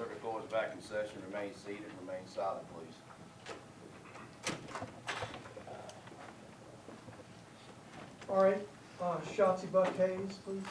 Circuit Court is back in session. Remain seated. Remain silent, please. All right, Shotsie Buck-Hayes, please.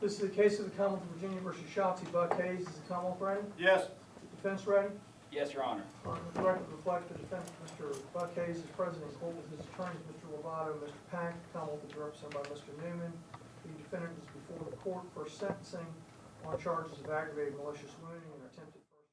This is the case of the Commonwealth of Virginia versus Shotsie Buck-Hayes. Is the Commonwealth ready? Yes. Defense ready? Yes, Your Honor. The record reflects the defense, Mr. Buck-Hayes is present in court with his attorneys, Mr. Lovato, Mr. Pack. The Commonwealth is represented by Mr. Newman. The defendant is before the court for sentencing on charges of aggravated malicious wounding and attempted first.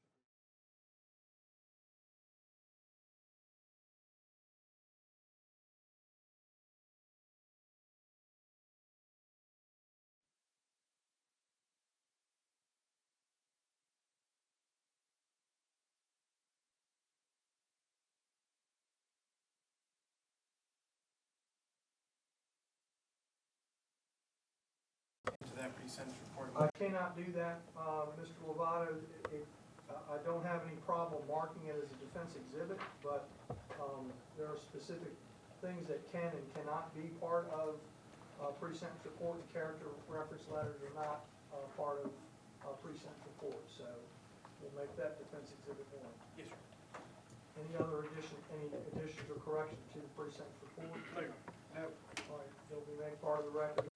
To that pre-sentence report. I cannot do that, Mr. Lovato. I don't have any problem marking it as a defense exhibit, but there are specific things that can and cannot be part of pre-sentence report. The character reference letters are not part of pre-sentence report, so we'll make that defense exhibit 1. Yes, sir. Any additions or corrections to the pre-sentence report? No. All right, they'll be made part of the record.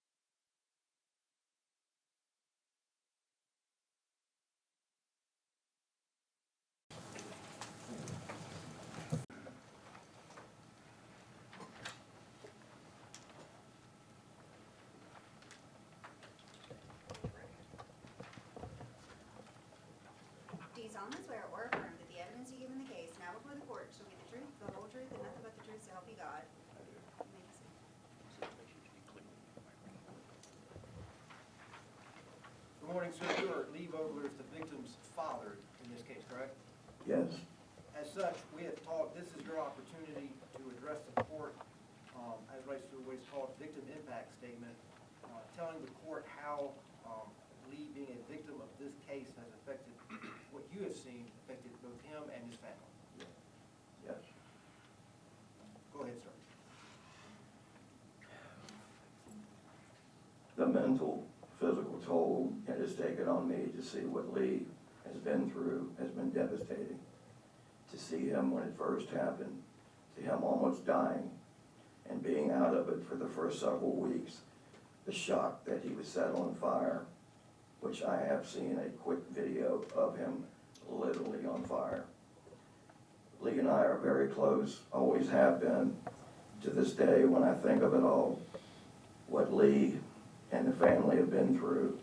Do you solemnly swear or affirm that the evidence you give in the case now before the court shall be the truth, the whole truth, and nothing but the truth, so help you God? You may proceed. Good morning, sir. You are Lee Vogler, the victim's father in this case, correct? Yes. As such, we have talked, this is your opportunity to address the court as relates to what is called victim impact statement, telling the court how Lee being a victim of this case has affected what you have seen, affected both him and his family. Yes. Go ahead, sir. The mental, physical toll it has taken on me to see what Lee has been through has been devastating. To see him when it first happened, to him almost dying, and being out of it for the first several weeks, the shock that he was set on fire, which I have seen a quick video of him literally on fire. Lee and I are very close, always have been. To this day, when I think of it all, what Lee and the family have been through,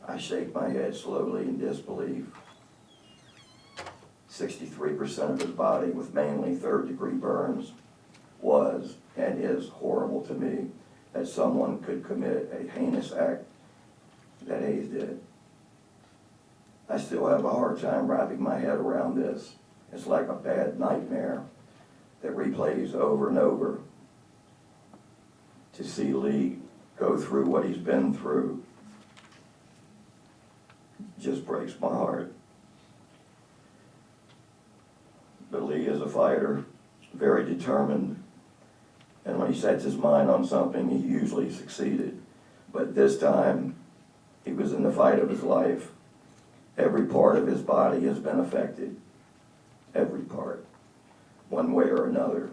I shake my head slowly in disbelief. 63% of his body, with mainly third-degree burns, was and is horrible to me that someone could commit a heinous act that Hayes did. I still have a hard time wrapping my head around this. It's like a bad nightmare that replays over and over. To see Lee go through what he's been through just breaks my heart. But Lee is a fighter, very determined, and when he sets his mind on something, he usually succeeded. But this time, he was in the fight of his life. Every part of his body has been affected. Every part, one way or another.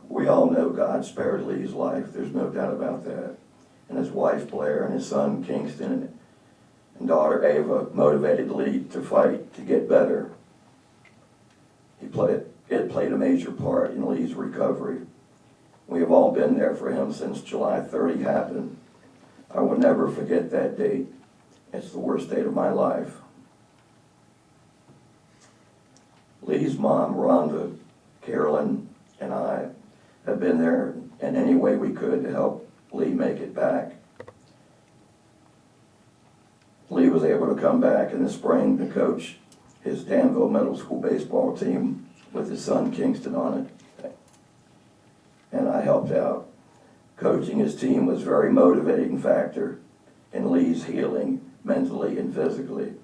We all know God spared Lee's life, there's no doubt about that. And his wife Blair and his son Kingston and daughter Ava motivated Lee to fight, to get better. It played a major part in Lee's recovery. We have all been there for him since July 30 happened. I will never forget that date. It's the worst date of my life. Lee's mom, Rhonda, Carolyn, and I have been there in any way we could to help Lee make it back. Lee was able to come back in the spring to coach his Danville Middle School baseball team with his son Kingston on it. And I helped out. Coaching his team was a very motivating factor in Lee's healing mentally and physically.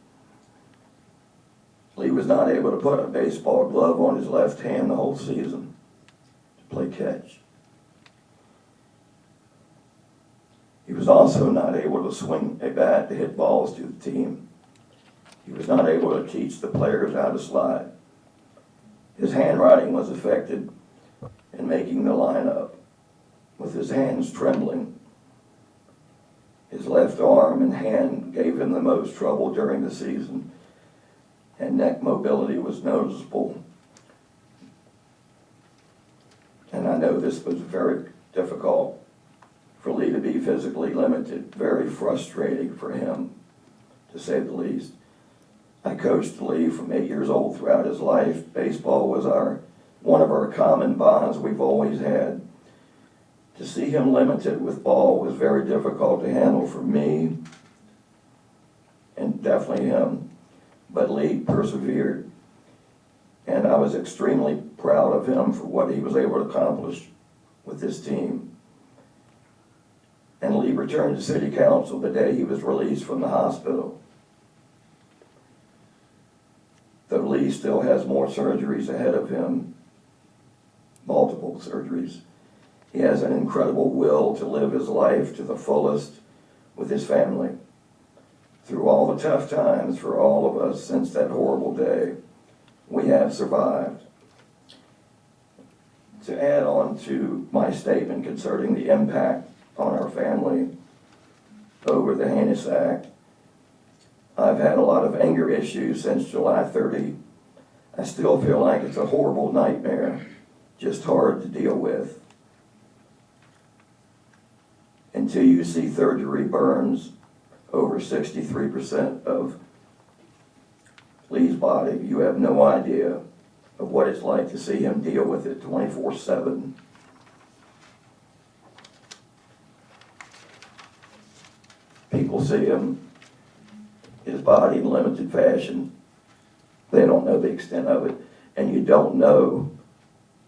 Lee was not able to put a baseball glove on his left hand the whole season to play catch. He was also not able to swing a bat to hit balls to the team. He was not able to teach the players how to slide. His handwriting was affected in making the lineup, with his hands trembling. His left arm and hand gave him the most trouble during the season, and neck mobility was noticeable. And I know this was very difficult for Lee to be physically limited, very frustrating for him, to say the least. I coached Lee from 8 years old throughout his life. Baseball was one of our common bonds we've always had. To see him limited with ball was very difficult to handle for me, and definitely him. But Lee persevered, and I was extremely proud of him for what he was able to accomplish with this team. And Lee returned to City Council the day he was released from the hospital. Though Lee still has more surgeries ahead of him, multiple surgeries, he has an incredible will to live his life to the fullest with his family. Through all the tough times for all of us since that horrible day, we have survived. To add on to my statement concerning the impact on our family over the heinous act, I've had a lot of anger issues since July 30. I still feel like it's a horrible nightmare, just hard to deal with. Until you see third-degree burns over 63% of Lee's body, you have no idea of what it's like to see him deal with it 24/7. People see him, his body in limited fashion. They don't know the extent of it, and you don't know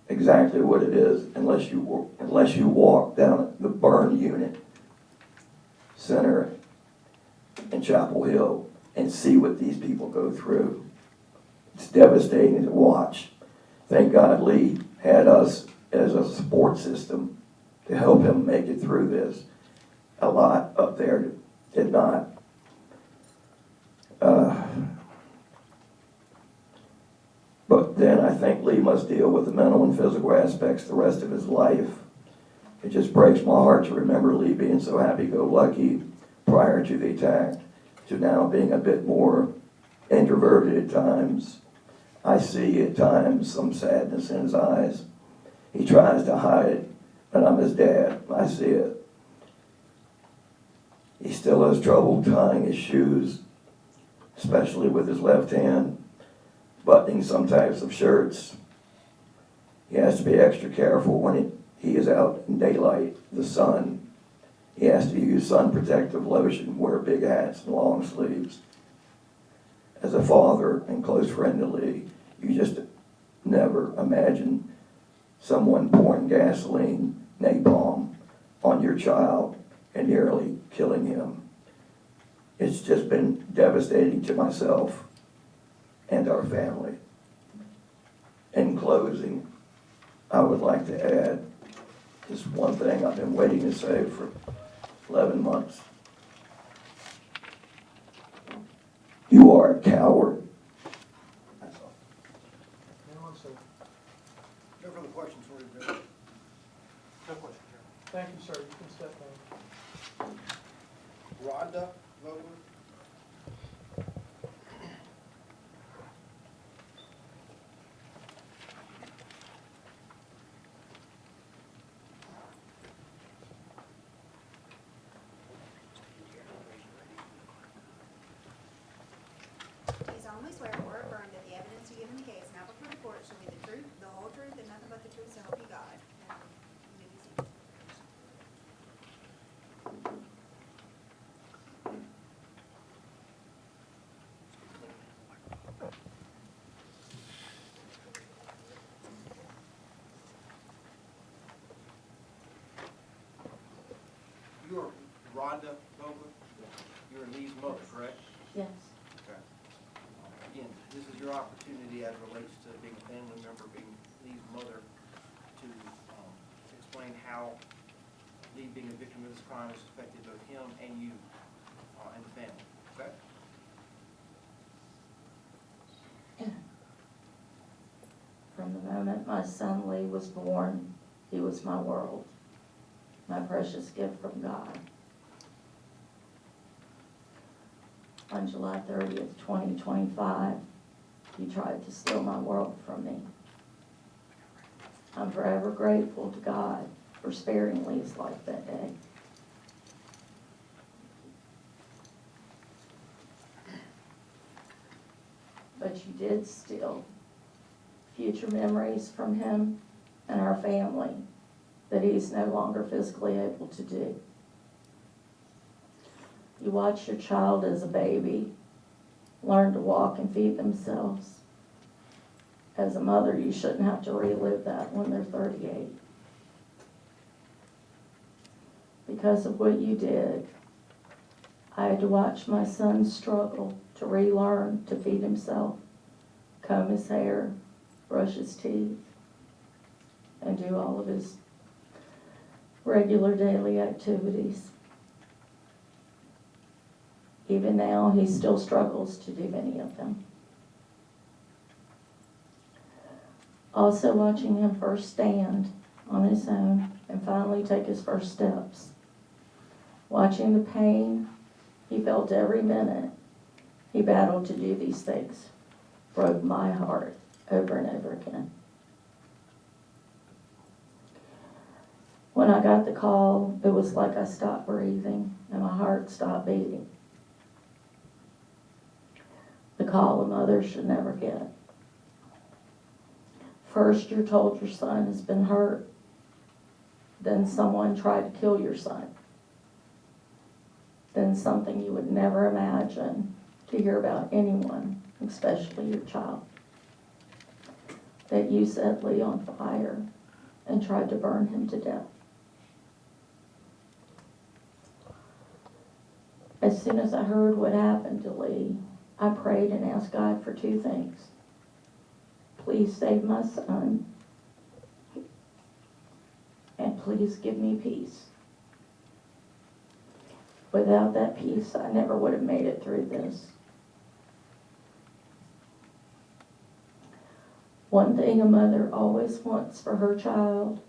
exactly what it is unless you walk down the burn unit center in Chapel Hill and see what these people go through. It's devastating to watch. Thank God Lee had us as a support system to help him make it through this. A lot up there did not. But then I think Lee must deal with the mental and physical aspects the rest of his life. It just breaks my heart to remember Lee being so happy-go-lucky prior to the attack to now being a bit more introverted at times. I see at times some sadness in his eyes. He tries to hide it, but I'm his dad. I see it. He still has trouble tying his shoes, especially with his left hand, buttoning some types of shirts. He has to be extra careful when he is out in daylight, the sun. He has to use sun protective lotion, wear big hats and long sleeves. As a father and close friend to Lee, you just never imagine someone pouring gasoline, napalm on your child and nearly killing him. It's just been devastating to myself and our family. In closing, I would like to add just one thing I've been waiting to say for 11 months. You are a coward. That's all. Anyone, sir? No further questions for you, Judge. No question, Chair. Thank you, sir. You can step down. Rhonda Vogler. Do solemnly swear or affirm that the evidence you give in the case now before the court shall be the truth, the whole truth, and nothing but the truth, so help you God. You may be seated. Rhonda Vogler? You're Lee's mother, correct? Yes. Okay. Again, this is your opportunity as relates to being a family member, being Lee's mother, to explain how Lee being a victim of this crime has affected both him and you and the family. Okay? From the moment my son Lee was born, he was my world, my precious gift from God. On July 30th, 2025, he tried to steal my world from me. I'm forever grateful to God for sparing Lee's life that day. But you did steal future memories from him and our family that he's no longer physically able to do. You watch your child as a baby learn to walk and feed themselves. As a mother, you shouldn't have to relive that when they're 38. Because of what you did, I had to watch my son struggle to relearn to feed himself, comb his hair, brush his teeth, and do all of his regular daily activities. Even now, he still struggles to do many of them. Also watching him first stand on his own and finally take his first steps. Watching the pain he felt every minute he battled to do these things broke my heart over and over again. When I got the call, it was like I stopped breathing and my heart stopped beating. The call a mother should never get. First, you're told your son has been hurt. Then someone tried to kill your son. Then something you would never imagine to hear about anyone, especially your child. That you set Lee on fire and tried to burn him to death. As soon as I heard what happened to Lee, I prayed and asked God for two things. Please save my son, and please give me peace. Without that peace, I never would have made it through this. One thing a mother always wants for her child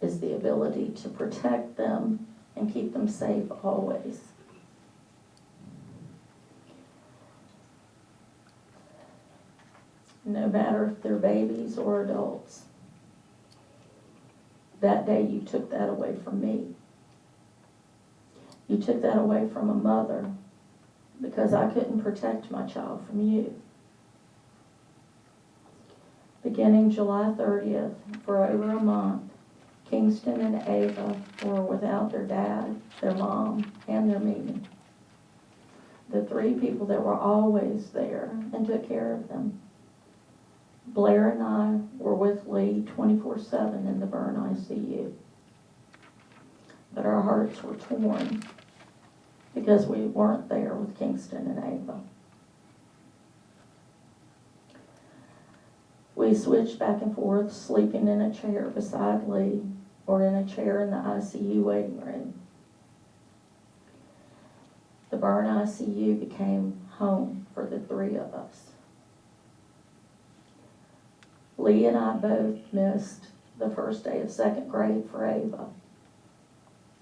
is the ability to protect them and keep them safe always. No matter if they're babies or adults. That day you took that away from me. You took that away from a mother because I couldn't protect my child from you. Beginning July 30th, for over a month, Kingston and Ava were without their dad, their mom, and their me. The three people that were always there and took care of them. Blair and I were with Lee 24/7 in the burn ICU. But our hearts were torn because we weren't there with Kingston and Ava. We switched back and forth, sleeping in a chair beside Lee or in a chair in the ICU waiting room. The burn ICU became home for the three of us. Lee and I both missed the first day of second grade for Ava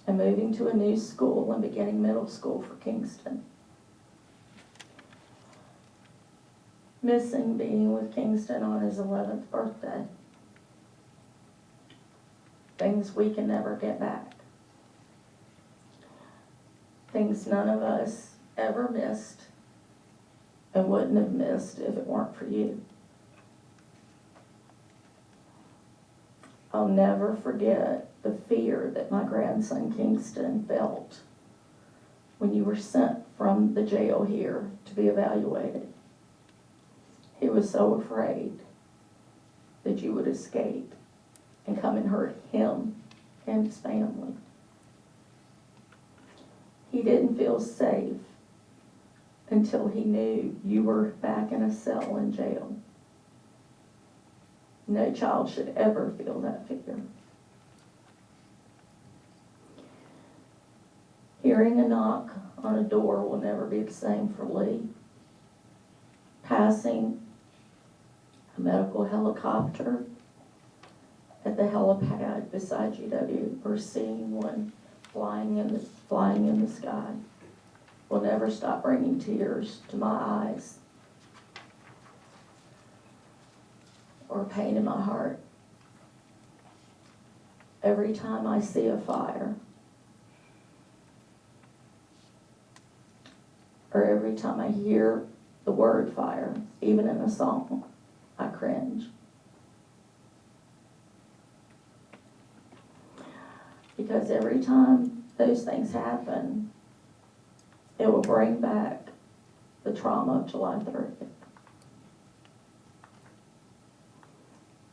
and moving to a new school and beginning middle school for Kingston. Missing being with Kingston on his 11th birthday. Things we can never get back. Things none of us ever missed and wouldn't have missed if it weren't for you. I'll never forget the fear that my grandson Kingston felt when you were sent from the jail here to be evaluated. He was so afraid that you would escape and come and hurt him and his family. He didn't feel safe until he knew you were back in a cell in jail. No child should ever feel that fear. Hearing a knock on a door will never be the same for Lee. Passing a medical helicopter at the helipad beside GW, or seeing one flying in the sky will never stop bringing tears to my eyes or pain in my heart. Every time I see a fire, or every time I hear the word fire, even in a song, I cringe. Because every time those things happen, it will bring back the trauma of July 30th.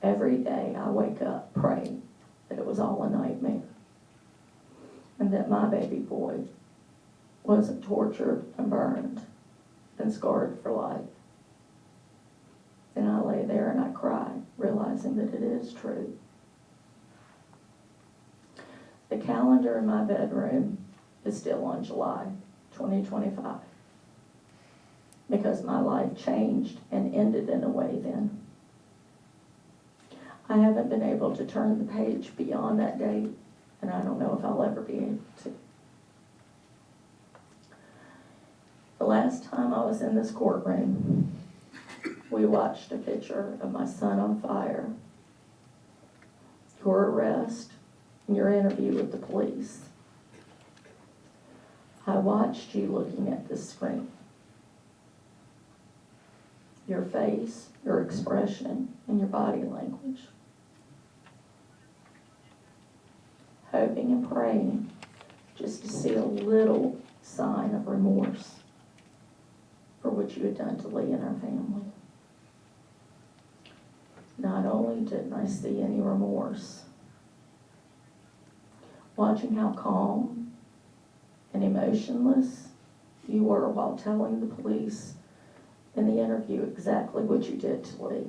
Every day I wake up praying that it was all a nightmare and that my baby boy wasn't tortured and burned and scarred for life. And I lay there and I cry, realizing that it is true. The calendar in my bedroom is still on July 2025 because my life changed and ended in a way then. I haven't been able to turn the page beyond that date, and I don't know if I'll ever be able to. The last time I was in this courtroom, we watched a picture of my son on fire, your arrest, and your interview with the police. I watched you looking at this screen. Your face, your expression, and your body language. Hoping and praying just to see a little sign of remorse for what you had done to Lee and our family. Not only didn't I see any remorse, watching how calm and emotionless you were while telling the police in the interview exactly what you did to Lee.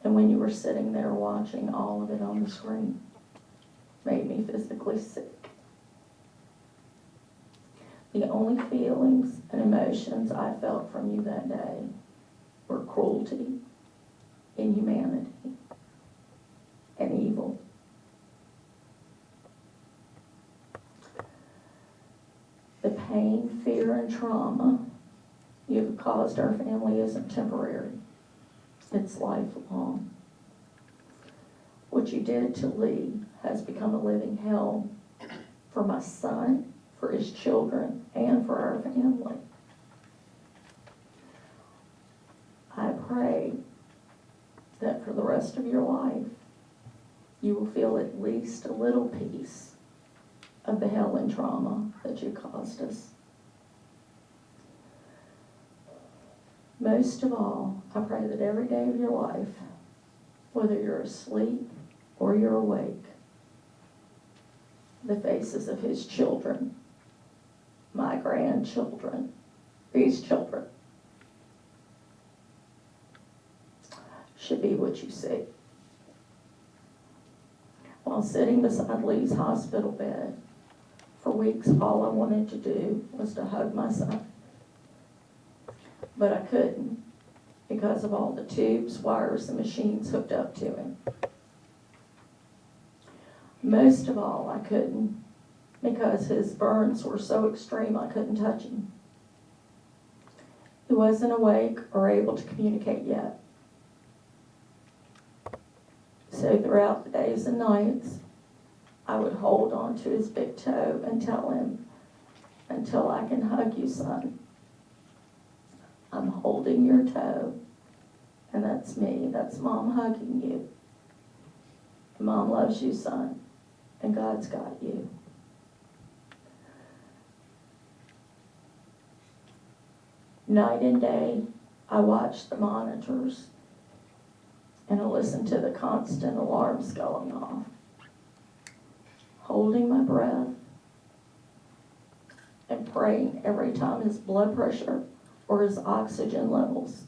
And when you were sitting there watching all of it on the screen, made me physically sick. The only feelings and emotions I felt from you that day were cruelty, inhumanity, and evil. The pain, fear, and trauma you've caused our family isn't temporary. It's lifelong. What you did to Lee has become a living hell for my son, for his children, and for our family. I pray that for the rest of your life, you will feel at least a little piece of the hell and trauma that you caused us. Most of all, I pray that every day of your life, whether you're asleep or you're awake, the faces of his children, my grandchildren, these children, should be what you see. While sitting beside Lee's hospital bed, for weeks all I wanted to do was to hug my son. But I couldn't because of all the tubes, wires, and machines hooked up to him. Most of all, I couldn't because his burns were so extreme I couldn't touch him. He wasn't awake or able to communicate yet. So throughout the days and nights, I would hold on to his big toe and tell him, "Until I can hug you, son, I'm holding your toe, and that's me, that's Mom hugging you. Mom loves you, son, and God's got you." Night and day, I watched the monitors and I listened to the constant alarms going off, holding my breath and praying every time his blood pressure or his oxygen levels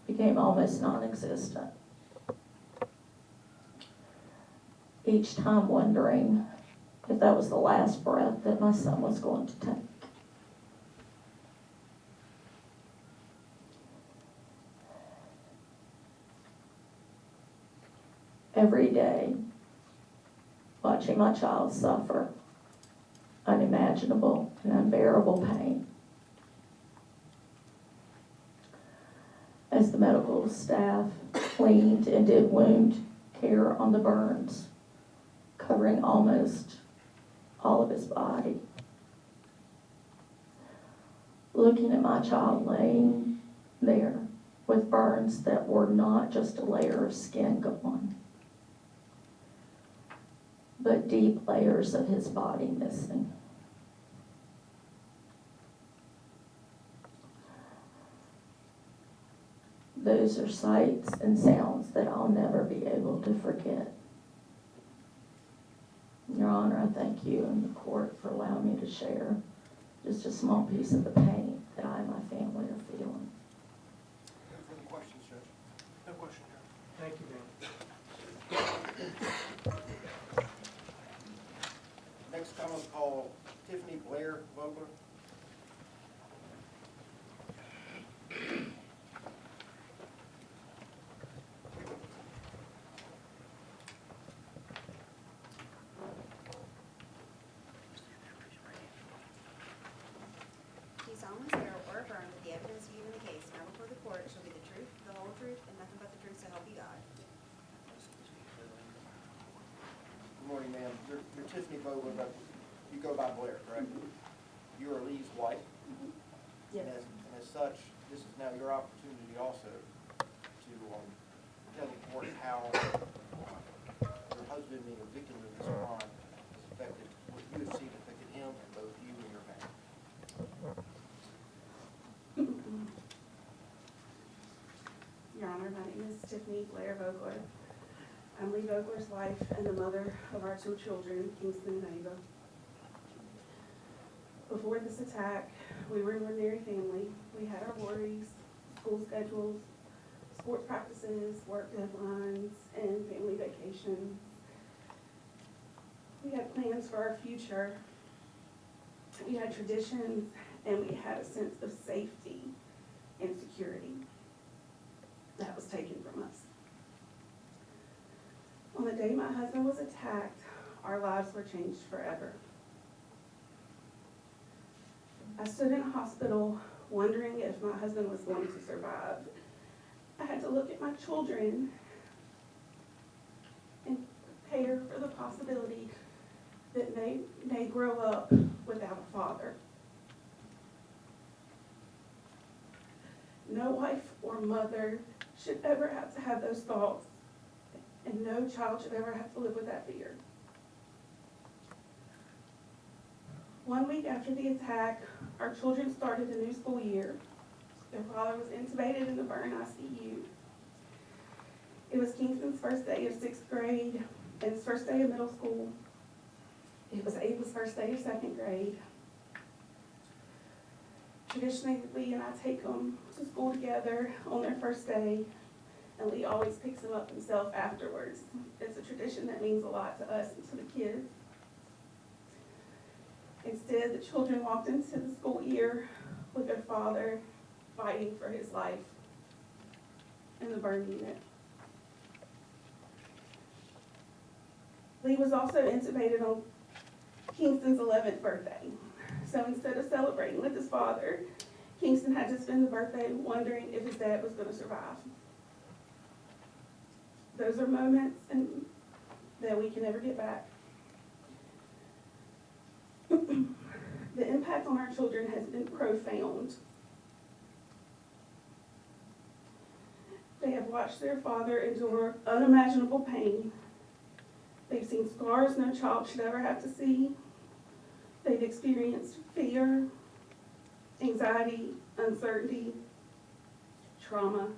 became almost non-existent. Each time wondering if that was the last breath that my son was going to take. Every day, watching my child suffer unimaginable and unbearable pain. As the medical staff cleaned and did wound care on the burns, covering almost all of his body. Looking at my child laying there with burns that were not just a layer of skin gone, but deep layers of his body missing. Those are sights and sounds that I'll never be able to forget. Your Honor, I thank you and the court for allowing me to share just a small piece of the pain that I and my family are feeling. No further questions, Judge? No question, Judge. Thank you, ma'am. Next, I'm gonna call Tiffany Blair Vogler. Do you solemnly swear or affirm that the evidence you give in the case now before the court shall be the truth, the whole truth, and nothing but the truth, so help you God? Good morning, ma'am. You're Tiffany Vogler, but you go by Blair, correct? You are Lee's wife? Yes. And as such, this is now your opportunity also to tell the court how your husband being a victim of this crime has affected, what you have seen affected him and both you and your family. Your Honor, my name is Tiffany Blair Vogler. I'm Lee Vogler's wife and the mother of our two children, Kingston and Ava. Before this attack, we were an ordinary family. We had our worries, school schedules, sports practices, work deadlines, and family vacations. We had plans for our future. We had traditions, and we had a sense of safety and security that was taken from us. On the day my husband was attacked, our lives were changed forever. I stood in a hospital wondering if my husband was going to survive. I had to look at my children and prepare for the possibility that they may grow up without a father. No wife or mother should ever have to have those thoughts, and no child should ever have to live with that fear. 1 week after the attack, our children started a new school year. Their father was intubated in the burn ICU. It was Kingston's first day of 6th grade and his first day of middle school. It was Ava's first day of 2nd grade. Traditionally, Lee and I take them to school together on their first day, and Lee always picks them up himself afterwards. It's a tradition that means a lot to us and to the kids. Instead, the children walked into the school year with their father fighting for his life in the burn unit. Lee was also intubated on Kingston's 11th birthday. So instead of celebrating with his father, Kingston had to spend the birthday wondering if his dad was going to survive. Those are moments that we can never get back. The impact on our children has been profound. They have watched their father endure unimaginable pain. They've seen scars no child should ever have to see. They've experienced fear, anxiety, uncertainty, trauma.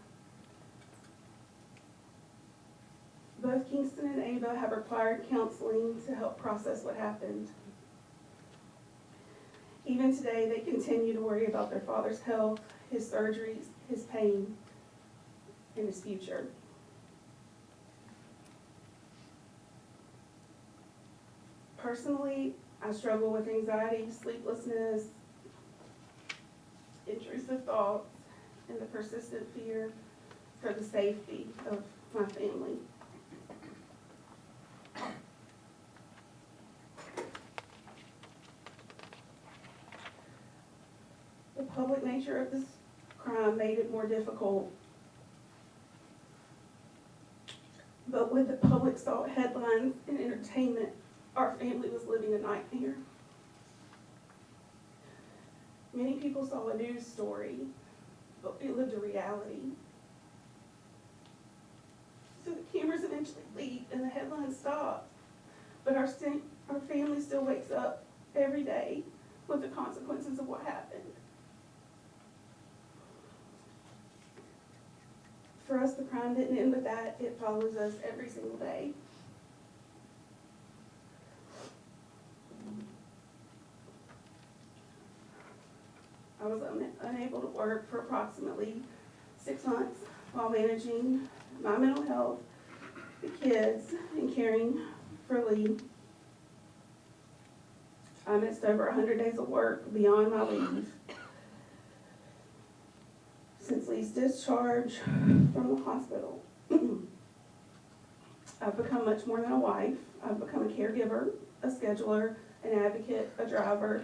Both Kingston and Ava have required counseling to help process what happened. Even today, they continue to worry about their father's health, his surgeries, his pain, and his future. Personally, I struggle with anxiety, sleeplessness, intrusive thoughts, and the persistent fear for the safety of my family. The public nature of this crime made it more difficult. But with the public sought headlines and entertainment, our family was living a nightmare. Many people saw a news story, but we lived a reality. So the cameras eventually leave and the headlines stop, but our family still wakes up every day with the consequences of what happened. For us, the crime didn't end with that. It follows us every single day. I was unable to work for approximately 6 months while managing my mental health, the kids, and caring for Lee. I missed over 100 days of work beyond my leave. Since Lee's discharge from the hospital, I've become much more than a wife. I've become a caregiver, a scheduler, an advocate, a driver,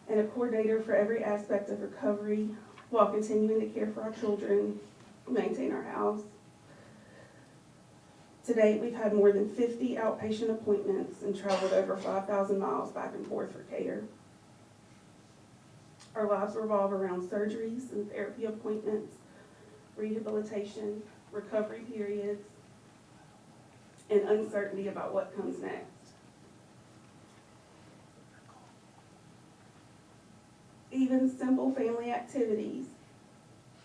and a coordinator for every aspect of recovery while continuing to care for our children, maintain our house. To date, we've had more than 50 outpatient appointments and traveled over 5,000 miles back and forth for care. Our lives revolve around surgeries and therapy appointments, rehabilitation, recovery periods, and uncertainty about what comes next. Even simple family activities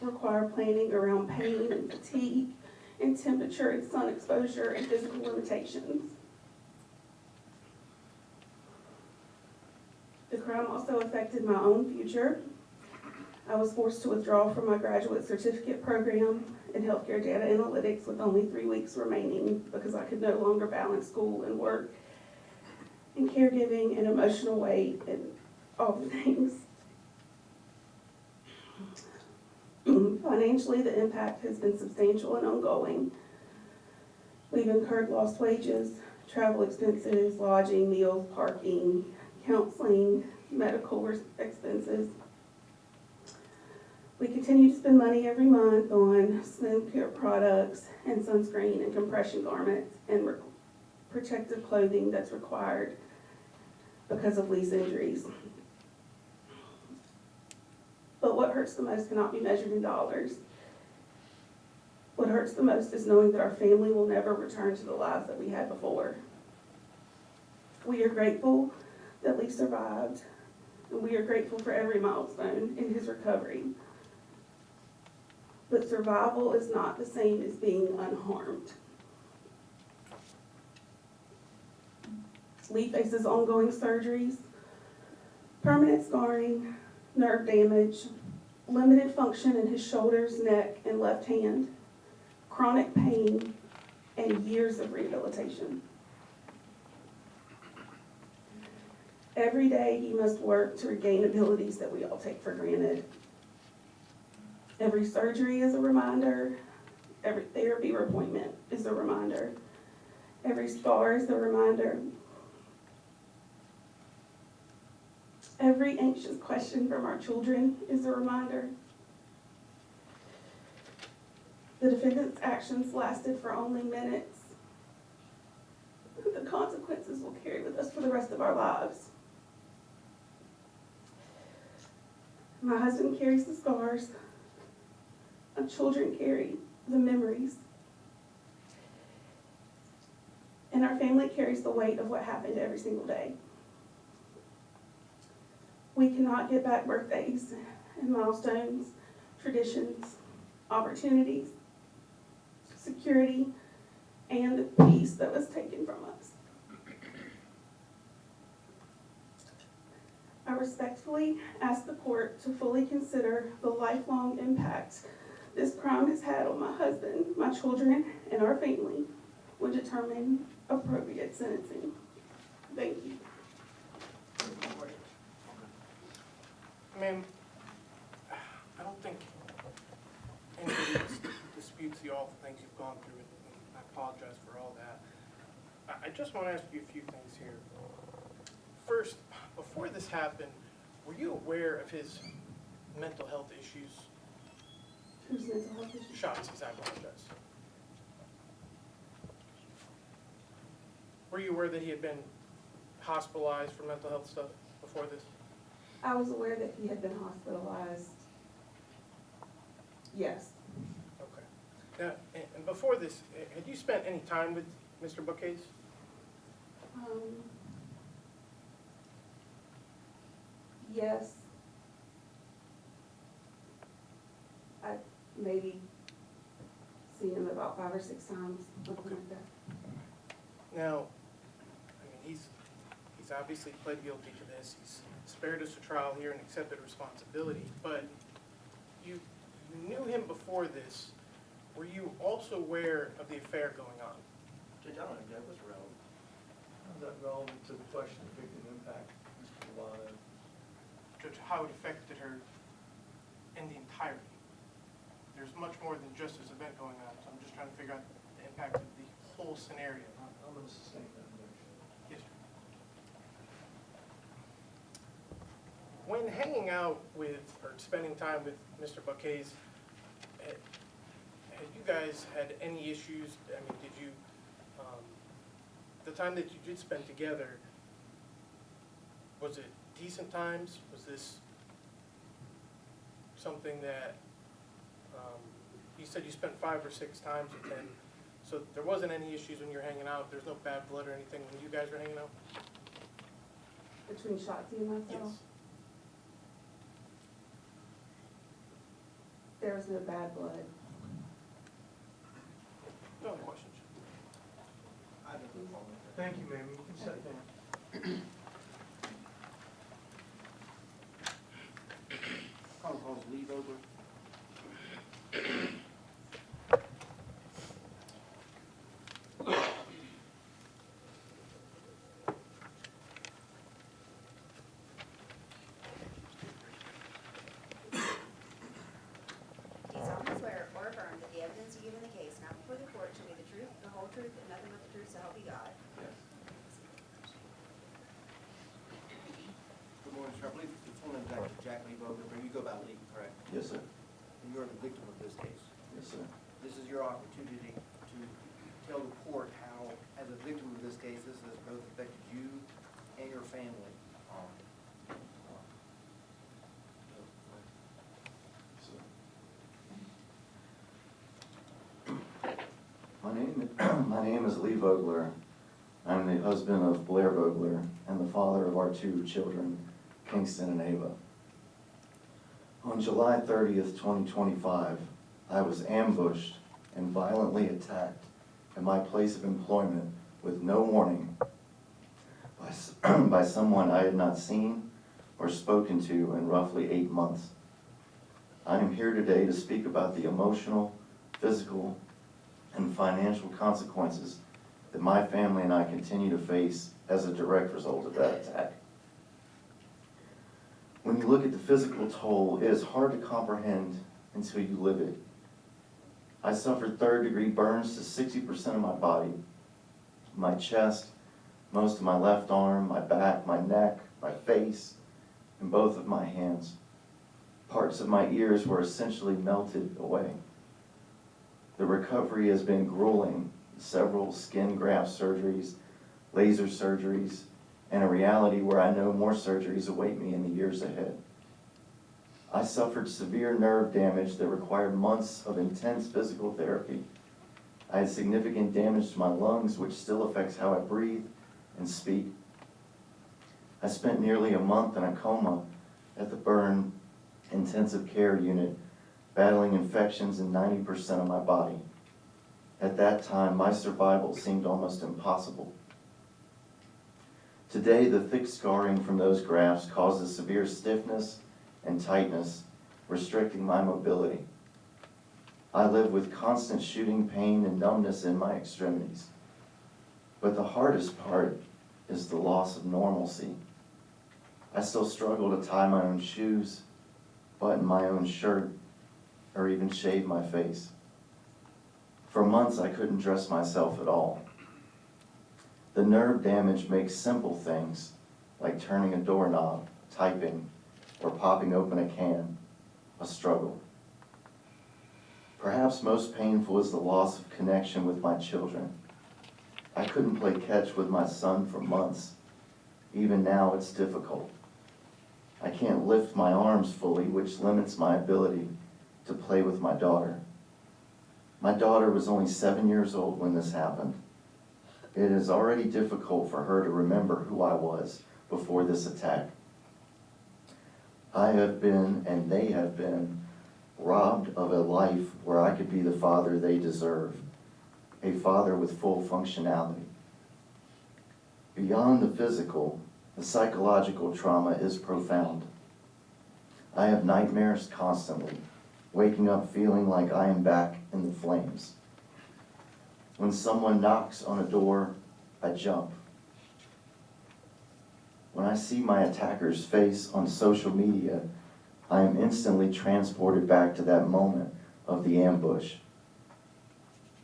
require planning around pain and fatigue and temperature and sun exposure and physical limitations. The crime also affected my own future. I was forced to withdraw from my graduate certificate program in healthcare data analytics with only 3 weeks remaining because I could no longer balance school and work and caregiving and emotional weight and all the things. Financially, the impact has been substantial and ongoing. We've incurred lost wages, travel expenses, lodging, meals, parking, counseling, medical expenses. We continue to spend money every month on skincare products and sunscreen and compression garments and protective clothing that's required because of Lee's injuries. But what hurts the most cannot be measured in dollars. What hurts the most is knowing that our family will never return to the lives that we had before. We are grateful that Lee survived, and we are grateful for every milestone in his recovery. But survival is not the same as being unharmed. Lee faces ongoing surgeries, permanent scarring, nerve damage, limited function in his shoulders, neck, and left hand, chronic pain, and years of rehabilitation. Every day he must work to regain abilities that we all take for granted. Every surgery is a reminder. Every therapy appointment is a reminder. Every scar is a reminder. Every anxious question from our children is a reminder. The defendant's actions lasted for only minutes. The consequences will carry with us for the rest of our lives. My husband carries the scars. Our children carry the memories. And our family carries the weight of what happened every single day. We cannot get back birthdays and milestones, traditions, opportunities, security, and the peace that was taken from us. I respectfully ask the court to fully consider the lifelong impact this crime has had on my husband, my children, and our family when determining appropriate sentencing. Thank you. Ma'am, I don't think anybody disputes all the things you've gone through, and I apologize for all that. I just want to ask you a few things here. First, before this happened, were you aware of his mental health issues? Whose mental health issues? Shotsie's, I apologize. Were you aware that he had been hospitalized for mental health stuff before this? I was aware that he had been hospitalized. Yes. Okay. Now, and before this, had you spent any time with Mr. Buck-Hayes? Yes. I maybe seen him about 5 or 6 times, something like that. Now, I mean, he's obviously pled guilty to this. He's spared us a trial here and accepted responsibility, but you knew him before this. Were you also aware of the affair going on? Judge, I don't think that was relevant. How's that relevant to the question of victim impact, Mr. Lovato? Judge, how it affected her in the entirety. There's much more than just this event going on, so I'm just trying to figure out the impact of the whole scenario. I'm going to sustain that motion. Yes, sir. When hanging out with, or spending time with Mr. Buck-Hayes, had you guys had any issues? I mean, did you, the time that you did spend together, was it decent times? Was this something that, you said you spent 5 or 6 times with him, so there wasn't any issues when you were hanging out? There's no bad blood or anything when you guys were hanging out? Between Shotsie and myself? Yes. There was no bad blood. No other questions? I have no problem with that. Thank you, ma'am. You can sit down. Call calls Lee Vogler. Do you solemnly swear or affirm that the evidence you give in the case now before the court shall be the truth, the whole truth, and nothing but the truth, so help you God? Yes. Good morning, sir. I believe the full name is actually Jack Lee Vogler, but you go by Lee, correct? Yes, sir. And you're the victim of this case. Yes, sir. This is your opportunity to tell the court how, as a victim of this case, this has both affected you and your family. My name is Lee Vogler. I'm the husband of Blair Vogler and the father of our 2 children, Kingston and Ava. On July 30th, 2025, I was ambushed and violently attacked at my place of employment with no warning by someone I had not seen or spoken to in roughly 8 months. I am here today to speak about the emotional, physical, and financial consequences that my family and I continue to face as a direct result of that attack. When you look at the physical toll, it is hard to comprehend until you live it. I suffered 3rd-degree burns to 60% of my body, my chest, most of my left arm, my back, my neck, my face, and both of my hands. Parts of my ears were essentially melted away. The recovery has been grueling. Several skin graft surgeries, laser surgeries, and a reality where I know more surgeries await me in the years ahead. I suffered severe nerve damage that required months of intense physical therapy. I had significant damage to my lungs, which still affects how I breathe and speak. I spent nearly a month in a coma at the burn intensive care unit, battling infections in 90% of my body. At that time, my survival seemed almost impossible. Today, the thick scarring from those grafts causes severe stiffness and tightness, restricting my mobility. I live with constant shooting pain and numbness in my extremities. But the hardest part is the loss of normalcy. I still struggle to tie my own shoes, button my own shirt, or even shave my face. For months, I couldn't dress myself at all. The nerve damage makes simple things, like turning a doorknob, typing, or popping open a can, a struggle. Perhaps most painful is the loss of connection with my children. I couldn't play catch with my son for months. Even now, it's difficult. I can't lift my arms fully, which limits my ability to play with my daughter. My daughter was only 7 years old when this happened. It is already difficult for her to remember who I was before this attack. I have been, and they have been, robbed of a life where I could be the father they deserve, a father with full functionality. Beyond the physical, the psychological trauma is profound. I have nightmares constantly, waking up feeling like I am back in the flames. When someone knocks on a door, I jump. When I see my attacker's face on social media, I am instantly transported back to that moment of the ambush.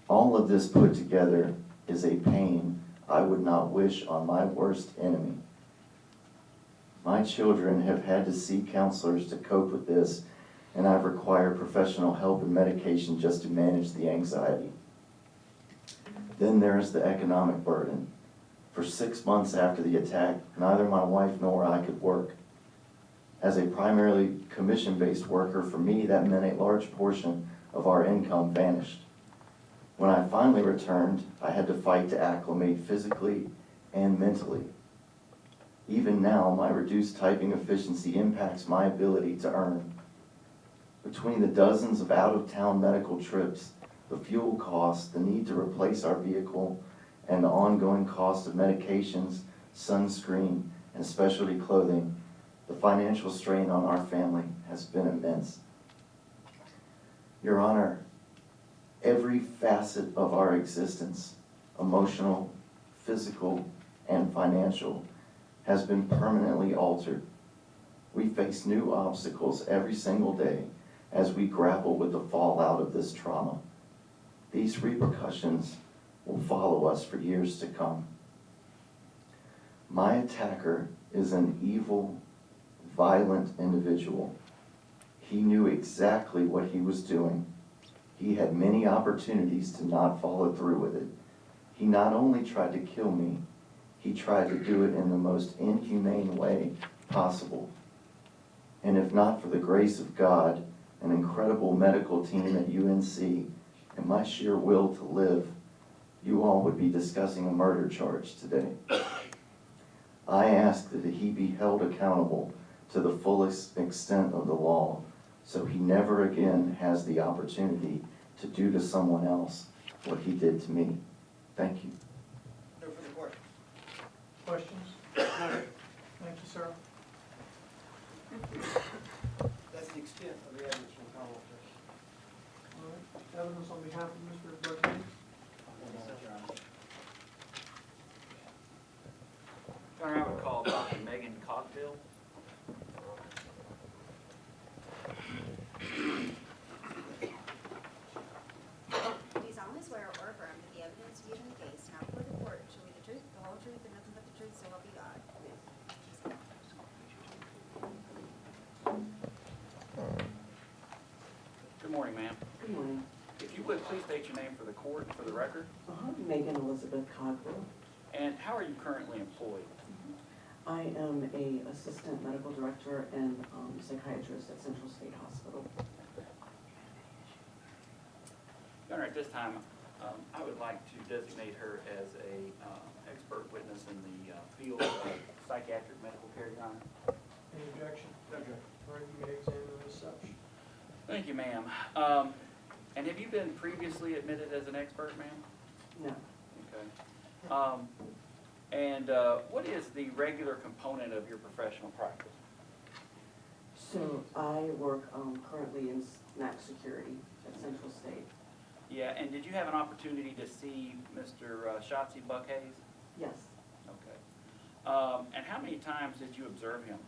All of this put together is a pain I would not wish on my worst enemy. My children have had to see counselors to cope with this, and I've required professional help and medication just to manage the anxiety. Then there is the economic burden. For 6 months after the attack, neither my wife nor I could work. As a primarily commission-based worker, for me, that meant a large portion of our income vanished. When I finally returned, I had to fight to acclimate physically and mentally. Even now, my reduced typing efficiency impacts my ability to earn. Between the dozens of out-of-town medical trips, the fuel costs, the need to replace our vehicle, and the ongoing cost of medications, sunscreen, and specialty clothing, the financial strain on our family has been immense. Your Honor, every facet of our existence, emotional, physical, and financial, has been permanently altered. We face new obstacles every single day as we grapple with the fallout of this trauma. These repercussions will follow us for years to come. My attacker is an evil, violent individual. He knew exactly what he was doing. He had many opportunities to not follow through with it. He not only tried to kill me, he tried to do it in the most inhumane way possible. And if not for the grace of God, an incredible medical team at UNC, and my sheer will to live, you all would be discussing a murder charge today. I ask that he be held accountable to the fullest extent of the law, so he never again has the opportunity to do to someone else what he did to me. Thank you. No further questions. Questions? Thank you, sir. That's the extent of the evidence from Commonwealth Justice. All right. Evidence on behalf of Mr. Buck-Hayes. Your Honor, I would call Dr. Megan Cockbill. Do you solemnly swear or affirm that the evidence you give in the case now before the court shall be the truth, the whole truth, and nothing but the truth, so help you God? Good morning, ma'am. Good morning. If you would, please state your name for the court and for the record. Megan Elizabeth Cogwell. And how are you currently employed? I am a assistant medical director and psychiatrist at Central State Hospital. Your Honor, at this time, I would like to designate her as a expert witness in the field of psychiatric medical care, Your Honor. Any objection? No objection. All right, you may examine as such. Thank you, ma'am. And have you been previously admitted as an expert, ma'am? No. Okay. And what is the regular component of your professional practice? So I work currently in snack security at Central State. Yeah, and did you have an opportunity to see Mr. Shotsie Buck-Hayes? Yes. Okay. And how many times did you observe him?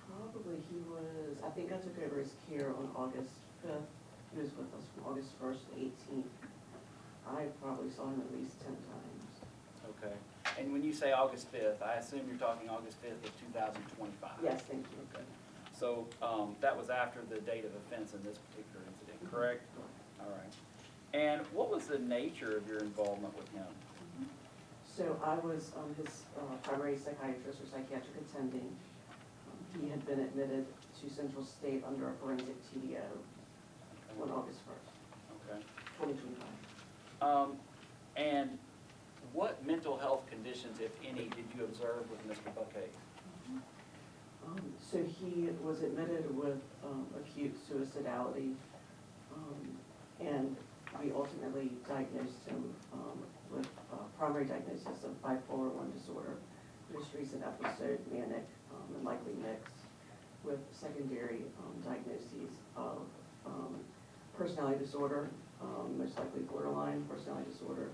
Probably he was, I think I took over his care on August 5th. He was with us from August 1st to 18th. I probably saw him at least 10 times. Okay. And when you say August 5th, I assume you're talking August 5th of 2025? Yes, thank you. Okay. So that was after the date of offense in this particular incident, correct? All right. And what was the nature of your involvement with him? So I was his primary psychiatrist or psychiatric attending. He had been admitted to Central State under a forensic TDO on August 1st, Okay. 2025. And what mental health conditions, if any, did you observe with Mr. Buck-Hayes? So he was admitted with acute suicidality, and we ultimately diagnosed him with primary diagnosis of bipolar I disorder, most recent episode manic and likely mixed, with secondary diagnoses of personality disorder, most likely borderline personality disorder,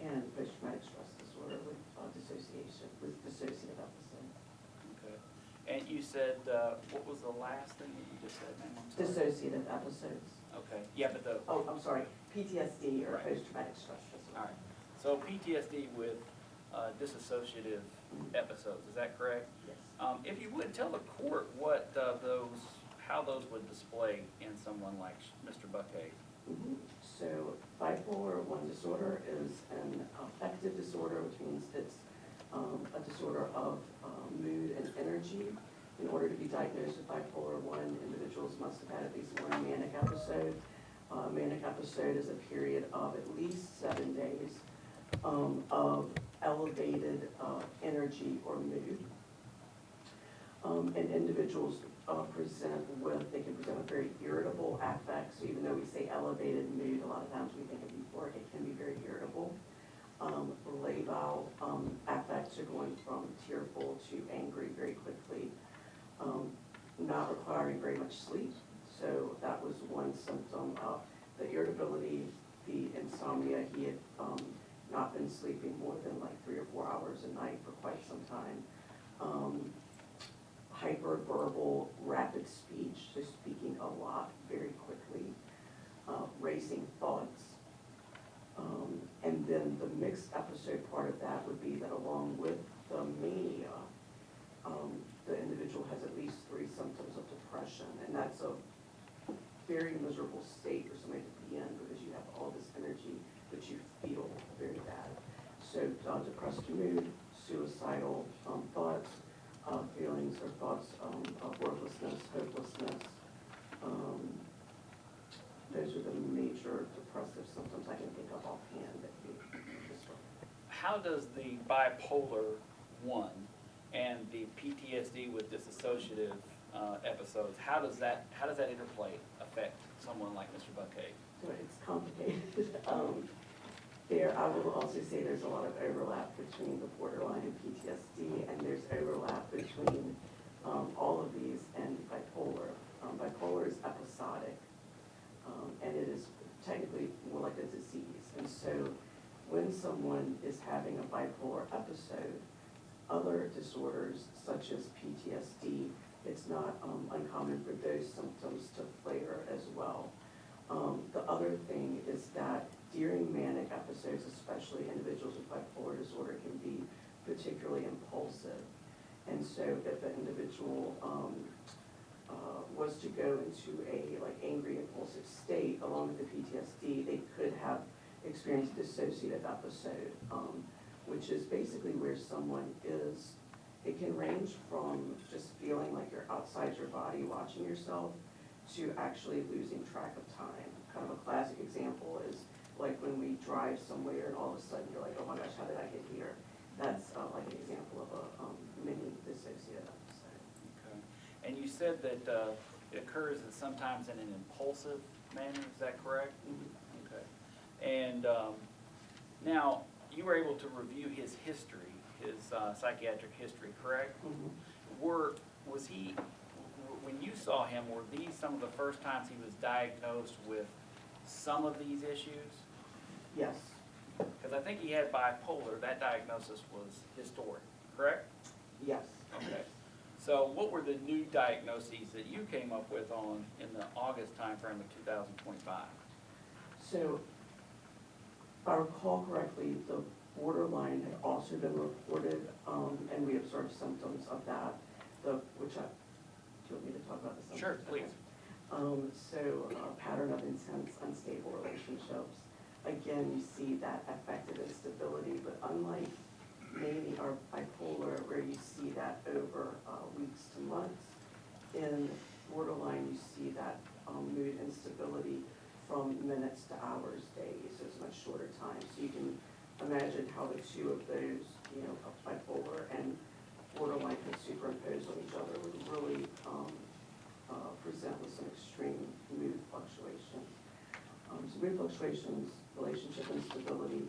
and post-traumatic stress disorder with dissociative episode. Okay. And you said, what was the last thing that you just said, ma'am? I'm sorry. Dissociative episodes. Okay, yeah, but the, Oh, I'm sorry, PTSD or Right. post-traumatic stress disorder. all right. So PTSD with dissociative episodes, is that correct? Yes. If you would, tell the court what how those would display in someone like Mr. Buck-Hayes. So bipolar I disorder is an affective disorder, which means it's a disorder of mood and energy. In order to be diagnosed with bipolar I, individuals must have had at least one manic episode. Manic episode is a period of at least 7 days of elevated energy or mood. And individuals they can present with very irritable affects. So even though we say elevated mood, a lot of times we think of euphoric, it can be very irritable. Labile affects are going from tearful to angry very quickly, not requiring very much sleep. So that was one symptom of the irritability, the insomnia. He had not been sleeping more than like 3 or 4 hours a night for quite some time. Hyperverbal, rapid speech, so speaking a lot very quickly, racing thoughts. And then the mixed episode part of that would be that along with the mania, the individual has at least 3 symptoms of depression, and that's a very miserable state for somebody to be in because you have all this energy, but you feel very bad. So depressed mood, suicidal thoughts, feelings or thoughts of worthlessness, hopelessness. Those are the major depressive symptoms I can think of offhand that you describe. How does the bipolar I and the PTSD with dissociative episodes, how does that interplay affect someone like Mr. Buck-Hayes? So it's complicated. I will also say there's a lot of overlap between the borderline and PTSD, and there's overlap between all of these and bipolar. Bipolar is episodic, and it is technically more like a disease. And so when someone is having a bipolar episode, other disorders such as PTSD, it's not uncommon for those symptoms to flare as well. The other thing is that during manic episodes, especially individuals with bipolar disorder can be particularly impulsive. And so if an individual was to go into a angry, impulsive state along with the PTSD, they could have experienced a dissociative episode, which is basically where someone is. It can range from just feeling like you're outside your body watching yourself to actually losing track of time. Kind of a classic example is like when we drive somewhere and all of a sudden you're like, oh my gosh, how did I get here? That's like an example of a mini dissociative episode. Okay. And you said that it occurs sometimes in an impulsive manner, is that correct? Okay. And now, you were able to review his history, his psychiatric history, correct? Was he, when you saw him, were these some of the first times he was diagnosed with some of these issues? Yes, Because I think he had bipolar, that diagnosis was historic, correct? yes. Okay. So what were the new diagnoses that you came up with in the August timeframe of 2025? So, if I recall correctly, the borderline had also been reported, and we observed symptoms of that, do you want me to talk about the symptoms? Sure, please. So, pattern of intense, unstable relationships. Again, you see that affective instability, but unlike mania or bipolar, where you see that over weeks to months, in borderline, you see that mood instability from minutes to hours, days, so it's much shorter time. So you can imagine how the two of those, bipolar and borderline can superimpose on each other would really present with some extreme mood fluctuations. So mood fluctuations, relationship instability,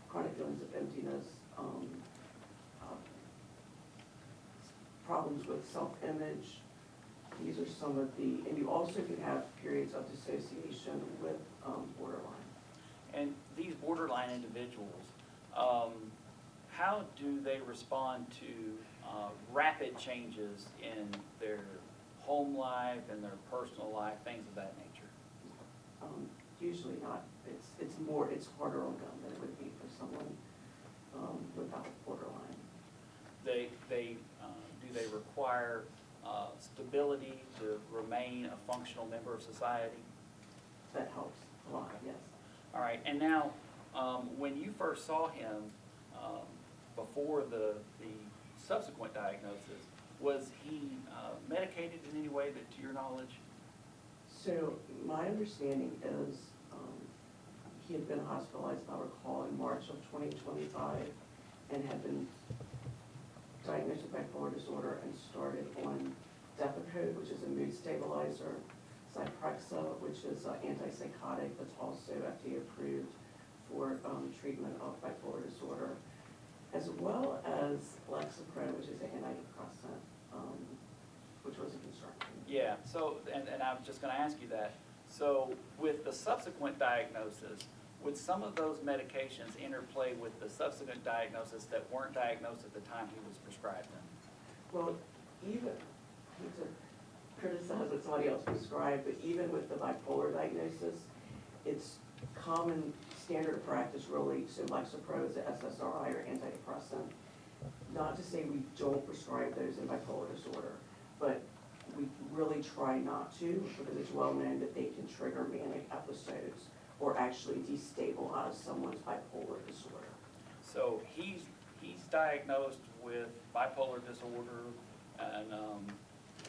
chronic feelings of emptiness, problems with self-image. These are some of the, and you also could have periods of dissociation with borderline. And these borderline individuals, how do they respond to rapid changes in their home life and their personal life, things of that nature? Usually not. It's harder on them than it would be for someone without borderline. Do they require stability to remain a functional member of society? That helps a lot, yes. All right, and now, when you first saw him, before the subsequent diagnosis, was he medicated in any way that, to your knowledge? So my understanding is he had been hospitalized, if I recall, in March of 2025 and had been diagnosed with bipolar disorder and started on Depakote, which is a mood stabilizer, Zyprexa, which is an antipsychotic that's also FDA approved for treatment of bipolar disorder, as well as Lexapro, which is an antidepressant, which was a concern. Yeah, so, and I was just gonna ask you that. So with the subsequent diagnosis, would some of those medications interplay with the subsequent diagnosis that weren't diagnosed at the time he was prescribed them? Well, even, I hate to criticize what somebody else prescribed, but even with the bipolar diagnosis, it's common standard of practice really, so Lexapro is an SSRI or antidepressant. Not to say we don't prescribe those in bipolar disorder, but we really try not to because it's well known that they can trigger manic episodes or actually destabilize someone's bipolar disorder. So he's diagnosed with bipolar disorder and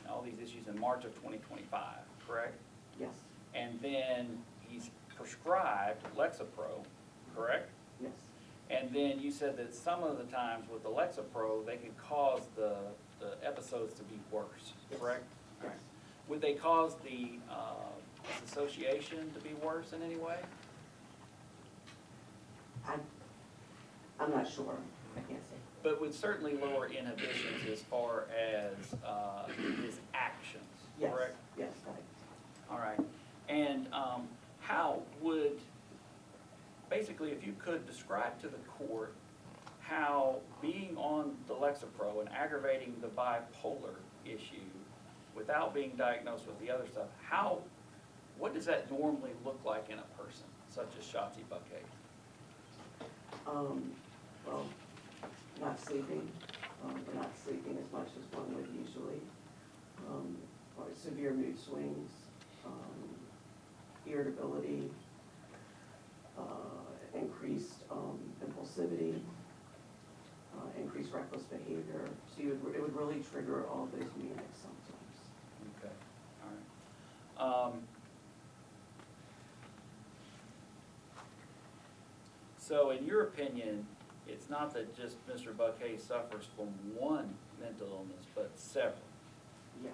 all these issues in March of 2025, correct? Yes, And then he's prescribed Lexapro, correct? yes, And then you said that some of the times with the Lexapro, they could cause the episodes to be worse, correct? yes. Right. Would they cause the dissociation to be worse in any way? I'm not sure, I can't say. But would certainly lower inhibitions as far as his actions, Yes, correct? yes, right. All right. And how would, basically, if you could describe to the court how being on the Lexapro and aggravating the bipolar issue without being diagnosed with the other stuff, what does that normally look like in a person, such as Shotsie Buck-Hayes? Well, not sleeping, or not sleeping as much as one would usually, or severe mood swings, irritability, increased impulsivity, increased reckless behavior. So it would really trigger all those manic symptoms. Okay, all right. So in your opinion, it's not that just Mr. Buck-Hayes suffers from one mental illness, but several, Yes.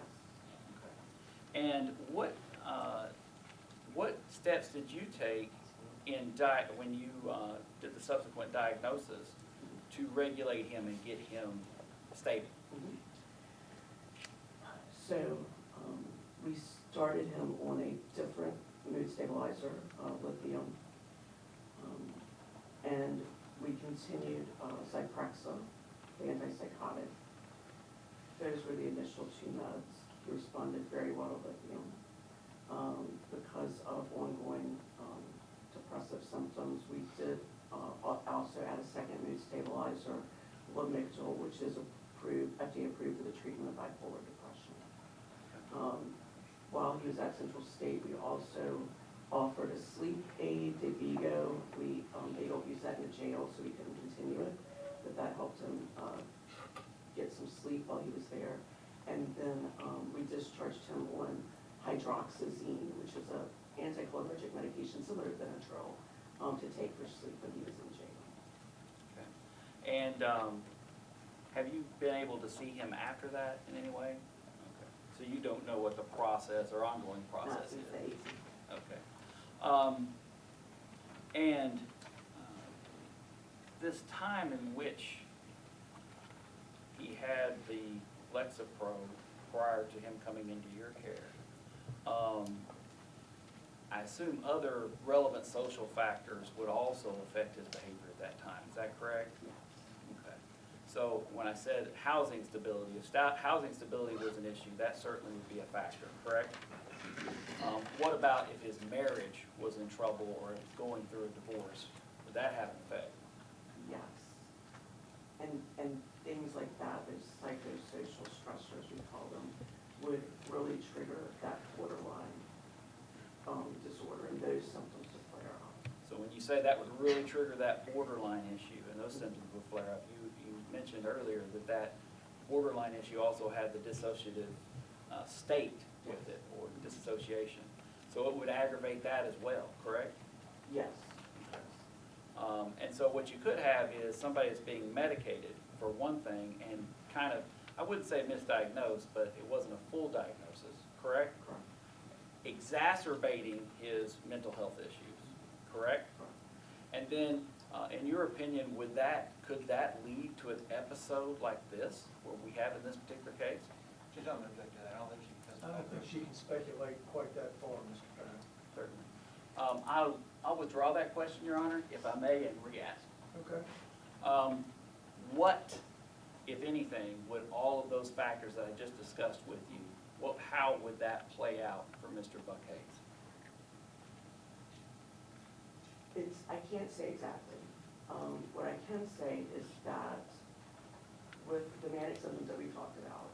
And what steps did you take in when you did the subsequent diagnosis to regulate him and get him stable? So, we started him on a different mood stabilizer, lithium. And we continued Zyprexa, the antipsychotic. Those were the initial 2 meds. He responded very well to lithium. Because of ongoing depressive symptoms, we did also add a second mood stabilizer, Lamictal, which is FDA approved for the treatment of bipolar depression. While he was at Central State, we also offered a sleep aid, Devigo. They don't use that in the jail, so we couldn't continue it, but that helped him get some sleep while he was there. And then we discharged him on hydroxyzine, which is an anticholinergic medication similar to Benadryl, to take for sleep when he was in jail. Okay. And have you been able to see him after that in any way? Okay. So you don't know what the process or ongoing process Not since the is? 18th. Okay. And this time in which he had the Lexapro prior to him coming into your care, I assume other relevant social factors would also affect his behavior at that time. Is that correct? Yes. Okay. So when I said housing stability, if housing stability was an issue, that certainly would be a factor, correct? What about if his marriage was in trouble or going through a divorce? Would that have an effect? Yes. And things like that, those psychosocial stressors, we call them, would really trigger that borderline disorder and those symptoms to flare up. So when you say that would really trigger that borderline issue and those symptoms would flare up, you mentioned earlier that borderline issue also had the dissociative state with it, or disassociation. So it would aggravate that as well, correct? Yes. And so what you could have is somebody that's being medicated for one thing and kind of, I wouldn't say misdiagnosed, but it wasn't a full diagnosis, correct? Correct. Exacerbating his mental health issues, correct? And then, in your opinion, could that lead to an episode like this, where we have in this particular case? She's not going to object to that. I don't think she can I don't think she can speculate quite that far, Mr. Bennett. Certainly. I'll withdraw that question, Your Honor, if I may, and re-ask. Okay. What, if anything, would all of those factors that I just discussed with you, how would that play out for Mr. Buck-Hayes? I can't say exactly. What I can say is that with the manic symptoms that we talked about,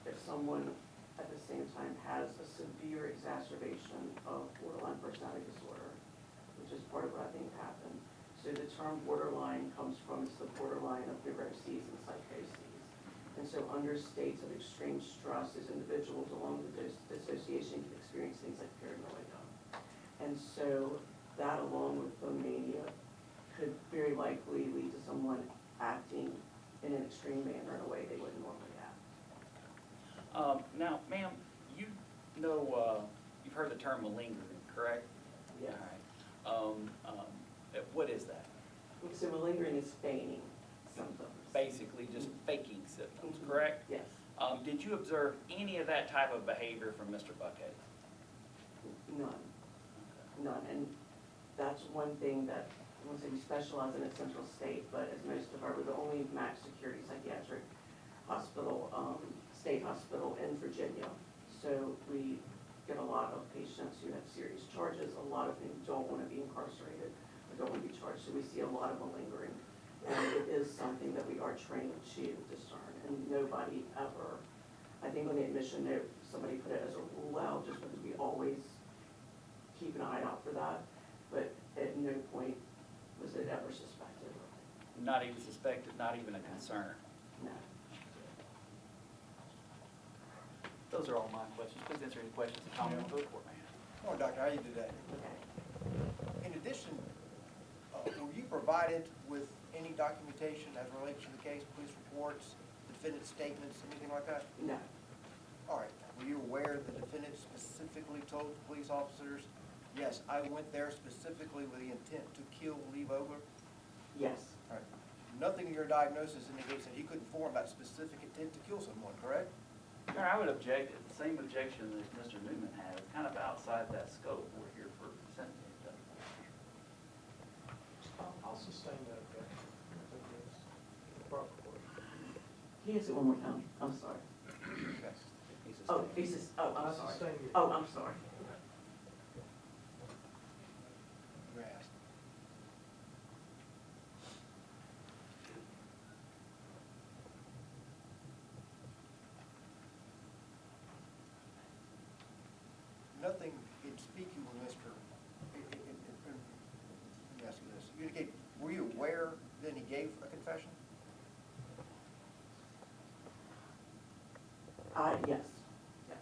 if someone at the same time has a severe exacerbation of borderline personality disorder, which is part of what I think happened. So the term borderline comes from the borderline of neuroses and psychoses. And so under states of extreme stress, as individuals along with dissociation can experience things like paranoia. And so that along with the mania could very likely lead to someone acting in an extreme manner in a way they wouldn't normally act. Now, ma'am, you've heard the term malingering, correct? Yes. All right. What is that? So malingering is feigning symptoms. Basically, just faking symptoms, Mhm. correct? Yes. Did you observe any of that type of behavior from Mr. Buck-Hayes? None. And that's one thing that, I won't say we specialize in at Central State, but as most of we're the only max security psychiatric hospital, state hospital in Virginia. So we get a lot of patients who have serious charges, a lot of whom don't want to be incarcerated or don't want to be charged. So we see a lot of malingering. And it is something that we are trained to discern, and nobody ever, I think on the admission note, somebody put it as a rule out, just because we always keep an eye out for that, but at no point was it ever suspected. Not even suspected, not even a concern? No. Those are all my questions. Please answer any questions and comments for the court, ma'am. Oh, doctor, how you do that? Okay. In addition, were you provided with any documentation as relates to the case, police reports, defendant statements, anything like that? No. All right, were you aware the defendant specifically told the police officers, yes, I went there specifically with the intent to kill Lee Vogler? Yes, All right. Nothing in your diagnosis indicates that he couldn't form that specific intent to kill someone, correct? Your Honor, I would object, the same objection that Mr. Newman had, kind of outside that scope. We're here for sentencing judgment. I'll sustain that objection. I think it's the proper course. can you ask it one more time? I'm sorry. Yes. He's a Oh, state. he says, oh, I I'm sorry. sustain it. Oh, I'm sorry. You asked. Nothing in speaking with Mr. Let me ask you this. You indicate, were you aware that he gave a confession? Yes, yes.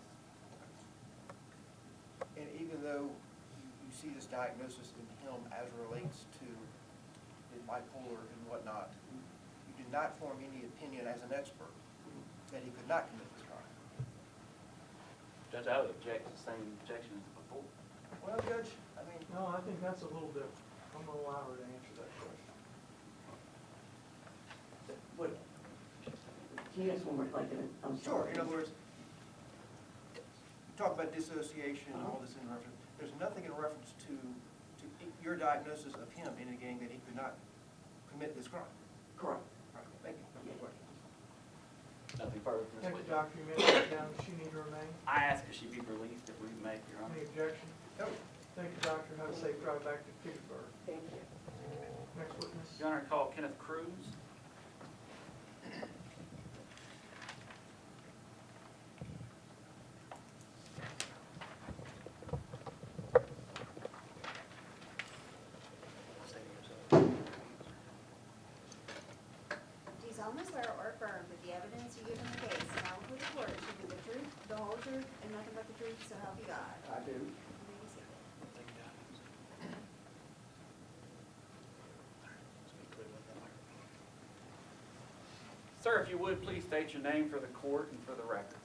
And even though you see this diagnosis in him as relates to his bipolar and whatnot, you did not form any opinion as an expert that he could not commit this crime? Judge, I would object to the same objection as before. Well, Judge, I mean, No, I think that's a little different. I'm gonna allow her to answer that question. What, can you ask one more, like, I'm sure, sorry. in other words, talk about dissociation and all this in reference, there's nothing in reference to your diagnosis of him indicating that he could not commit this crime. Correct. All right, thank you. Nothing further from Thank this you, witness. Doctor. You may sit down. Does she need to remain? I ask that she be released if we make, Your Honor. Any objection? No. Thank you, Doctor. Have a safe drive back to Petersburg. Thank you. Next witness. Your Honor, call Kenneth Cruz. Do you solemnly swear or affirm that the evidence you give in the case now before the court should be the truth, the whole truth, and nothing but the truth, so help you God? I do. You may be seated. Sir, if you would, please state your name for the court and for the record.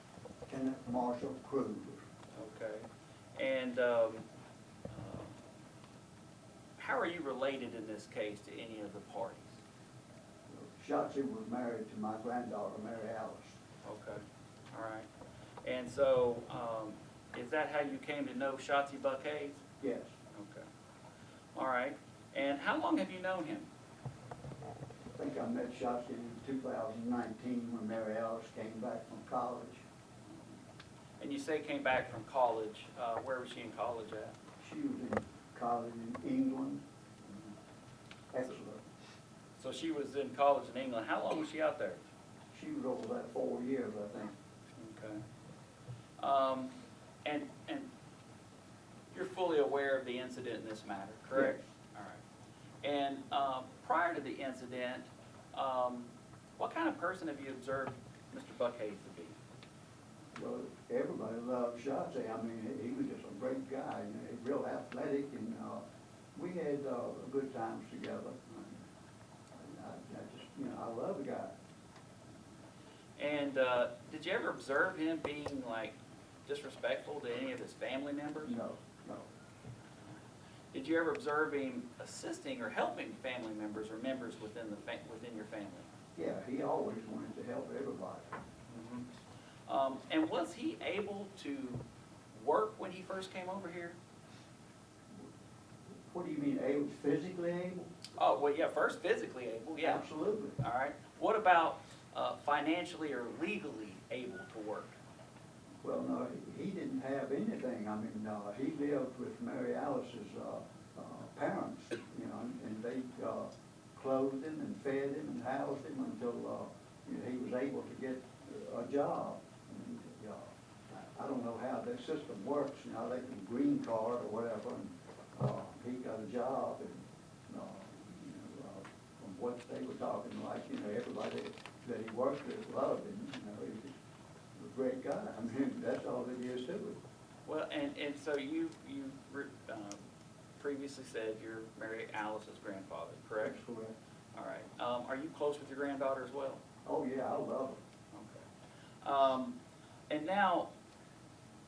Kenneth Marshall Cruz. Okay. And how are you related in this case to any of the parties? Shotsie was married to my granddaughter, Mary Alice. Okay, all right. And so, is that how you came to know Shotsie Buck-Hayes? Yes, Okay. All right. And how long have you known him? I think I met Shotsie in 2019 when Mary Alice came back from college. And you say came back from college. Where was she in college at? She was in college in England. Excellent. So she was in college in England. How long was she out there? She was over there 4 years, I think. Okay. And you're fully aware of the incident in this matter, correct? All right. And prior to the incident, what kind of person have you observed Mr. Buck-Hayes to be? Well, everybody loved Shotsie. I mean, he was just a great guy, you know, real athletic, and we had good times together. I just, you know, I love the guy. And did you ever observe him being like disrespectful to any of his family members? No, no. Did you ever observe him assisting or helping family members or members within within your family? Yeah, he always wanted to help everybody. And was he able to work when he first came over here? What do you mean, able, physically able? Oh, well, yeah, first physically able, yeah. Absolutely. All right. What about financially or legally able to work? Well, no, he didn't have anything. I mean, he lived with Mary Alice's parents, you know, and they clothed him and fed him and housed him until you know, he was able to get a job. And, I don't know how that system works, you know, they can green card or whatever, and he got a job, and you know, from what they were talking, like, you know, everybody that he worked with loved him, you know, he was a great guy. I mean, that's all there is to it. Well, and so you previously said you're Mary Alice's grandfather, correct? That's correct. All right. Are you close with your granddaughter as well? Oh, yeah, I love him. Okay. And now,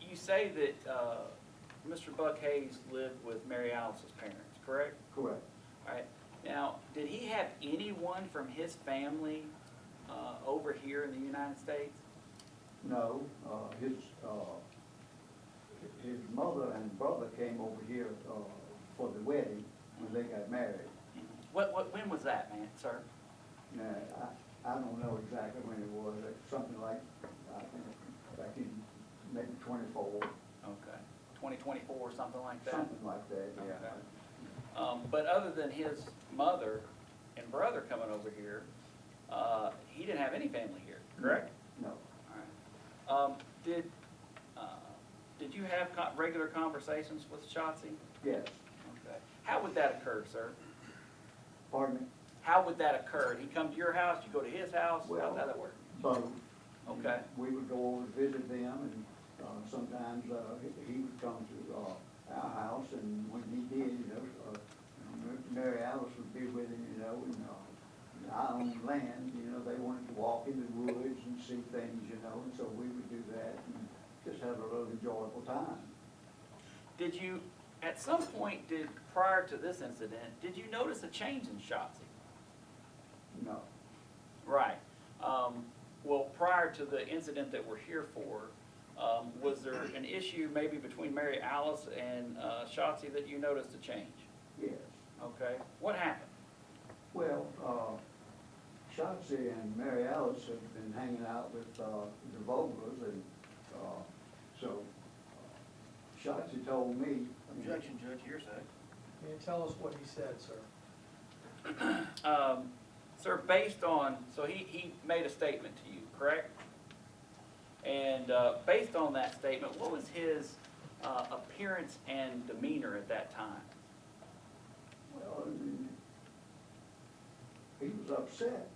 you say that Mr. Buck-Hayes lived with Mary Alice's parents, correct? Correct. All right. Now, did he have anyone from his family over here in the United States? No, his mother and brother came over here, for the wedding when they got married. When was that, man, sir? Now, I don't know exactly when it was, it's something like, I think, back in maybe 24, Okay. 2024 or something like that? something like that, yeah. Okay. But other than his mother and brother coming over here, he didn't have any family here, correct? No, All right. Did you have regular conversations with Shotsie? yes, Okay. How would that occur, sir? pardon me, How would that occur? He come to your house, you go to his house? How Well- would that work? both. Okay. We would go over and visit them, and sometimes he would come to our house, and when he did, Mary Alice would be with him, and I owned land, they wanted to walk in the woods and see things, and so we would do that and just have a really enjoyable time. Did you, at some point, prior to this incident, did you notice a change in Shotsie? No, Right. Well, prior to the incident that we're here for, was there an issue maybe between Mary Alice and Shotsie that you noticed a change? yes. Okay. What happened? Well, Shotsie and Mary Alice have been hanging out with the Voglers, and so Shotsie told me. Objection, Judge, hearsay. Can you tell us what he said, sir? Sir, based on, so he made a statement to you, correct? And based on that statement, what was his appearance and demeanor at that time? Well, I mean, he was upset.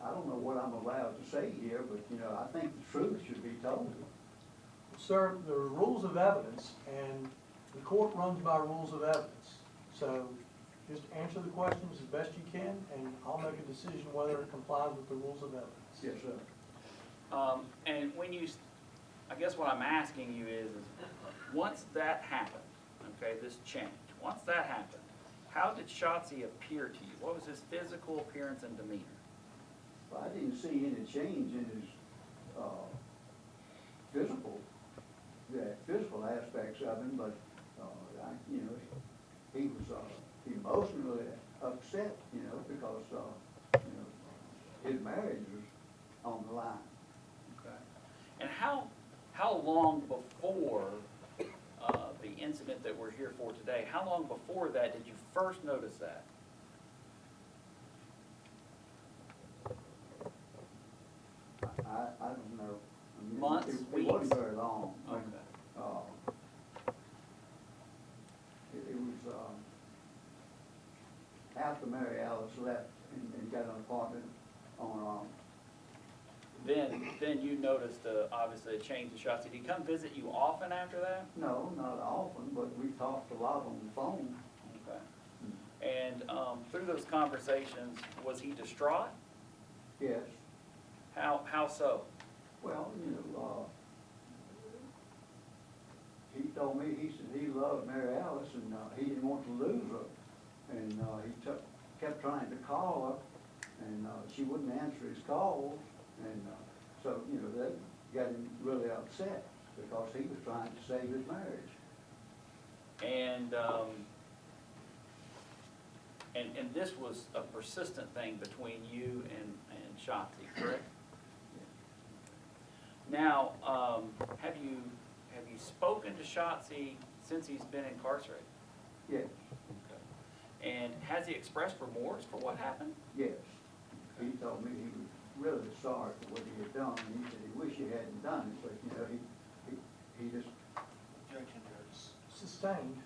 I don't know what I'm allowed to say here, but, I think the truth should be told. Sir, there are rules of evidence, and the court runs by rules of evidence. So just answer the questions as best you can, and I'll make a decision whether it complies with the rules of evidence. Yes, sir. And when you, I guess what I'm asking you is once that happened, okay, this change, once that happened, how did Shotsie appear to you? What was his physical appearance and demeanor? Well, I didn't see any change in his physical aspects of him, but, he was emotionally upset, because, his marriage was on the line. Okay. And how long before the incident that we're here for today, how long before that did you first notice that? I don't know. I mean, Months, it weeks? wasn't very long. Okay. It was, after Mary Alice left and got an apartment on, Then you noticed obviously a change in Shotsie. Did he come visit you often after that? no, not often, but we talked a lot on the phone. Okay. And through those conversations, was he distraught? Yes. How so? Well, he told me, he said he loved Mary Alice and he didn't want to lose her. And he kept trying to call her, and she wouldn't answer his calls. And so, that got him really upset because he was trying to save his marriage. And and this was a persistent thing between you and Shotsie, correct? Now, have you spoken to Shotsie since he's been incarcerated? Yes, Okay. And has he expressed remorse for what happened? yes. He told me he was really sorry for what he had done. And he said he wished he hadn't done it, but, he just. Objection, Judge. Sustained.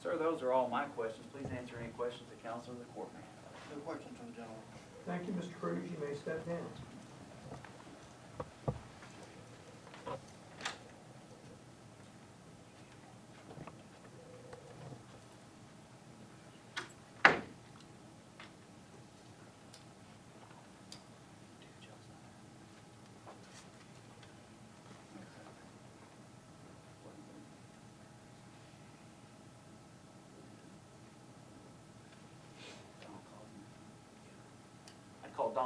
Sir, those are all my questions. Please answer any questions the counsel or the court may have. No questions from the gentleman. Thank you, Mr. Cruz. You may step down.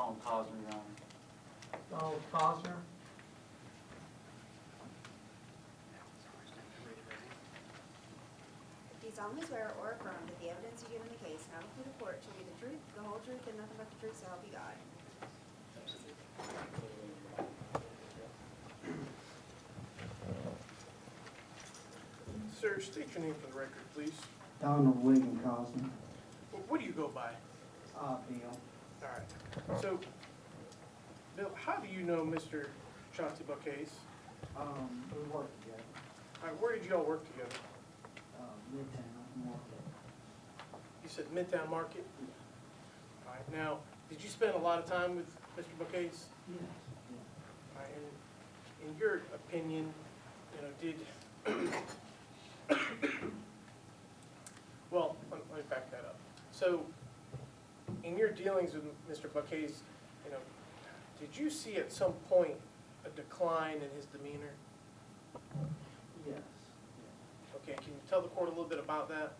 Donald Cosner, Your Honor. Donald Cosner. Do you solemnly swear or affirm that the evidence you give in the case now before the court shall be the truth, the whole truth, and nothing but the truth, so help you God? Sir, state your name for the record, please. Donald William Cosner. What do you go by? Bill. All right. So, Bill, how do you know Mr. Shotsie Buck-Hayes? We work together, All right, where did you all work together? Midtown Market. You said Midtown Market? All right, now, did you spend a lot of time with Mr. Buck-Hayes? Yes, All right, and in your opinion, you know, well, let me back that up. So, in your dealings with Mr. Buck-Hayes, you know, did you see at some point a decline in his demeanor? yes. Okay, can you tell the court a little bit about that?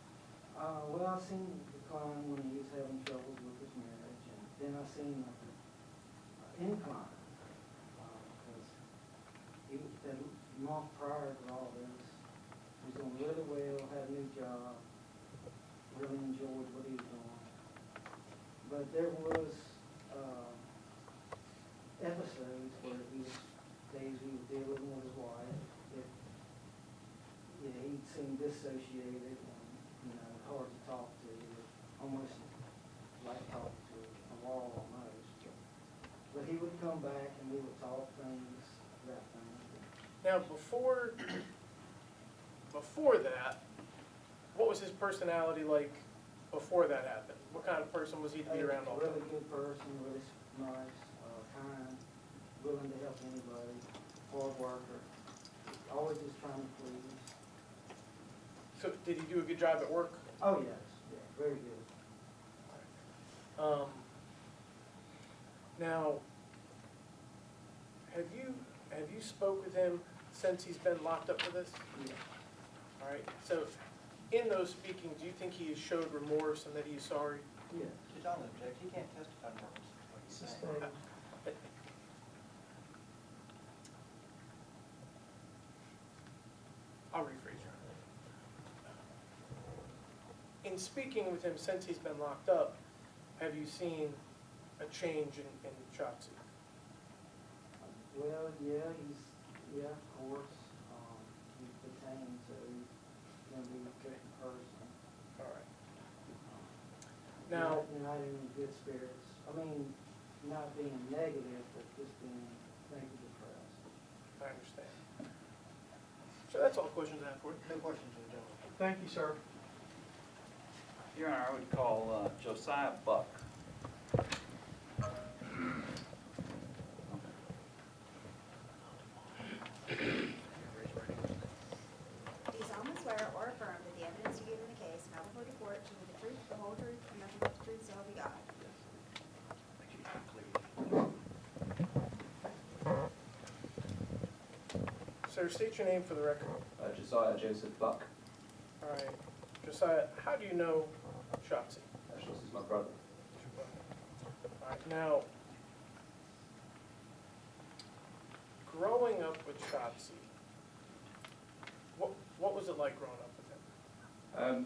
Well, I seen the decline when he was having troubles with his marriage, and then I seen an incline. Because the month prior to all this, he was doing really well, had a new job, really enjoyed what he was doing. But there was episodes where days he was dealing with his wife, he'd seem dissociated and, you know, hard to talk to, almost like talking to a wall almost. But he would come back and we would talk things, that thing. Now, before that, what was his personality like before that happened? What kind of person was he to be around all the time? Really good person, really nice, kind, willing to help anybody, hard worker, always just trying to please. So, did he do a good job at work? Oh, yes, yeah, very good. Now, have you spoke with him since he's been locked up for this? Yeah. All right, so in those speakings, do you think he has showed remorse and that he is sorry? Yes. Judge, I'll object, he can't testify to what he's saying. Sustained. I'll rephrase your honor. In speaking with him since he's been locked up, have you seen a change in Shotsie? Well, yeah, of course, he's detained, so he's gonna be a different person. All right. Now, Not in good spirits, I mean, not being negative, but just being maybe depressed. I understand. So that's all the questions I have for you. No questions for the gentleman. Thank you, sir. Your Honor, I would call Josiah Buck. Do you solemnly swear or affirm that the evidence you give in the case now before the court shall be the truth, the whole truth, and nothing but the truth, so help you God? Sir, state your name for the record. Josiah Joseph Buck. All right. Josiah, how do you know Shotsie? Shotsie's my brother. All right, now, growing up with Shotsie, what was it like growing up with him?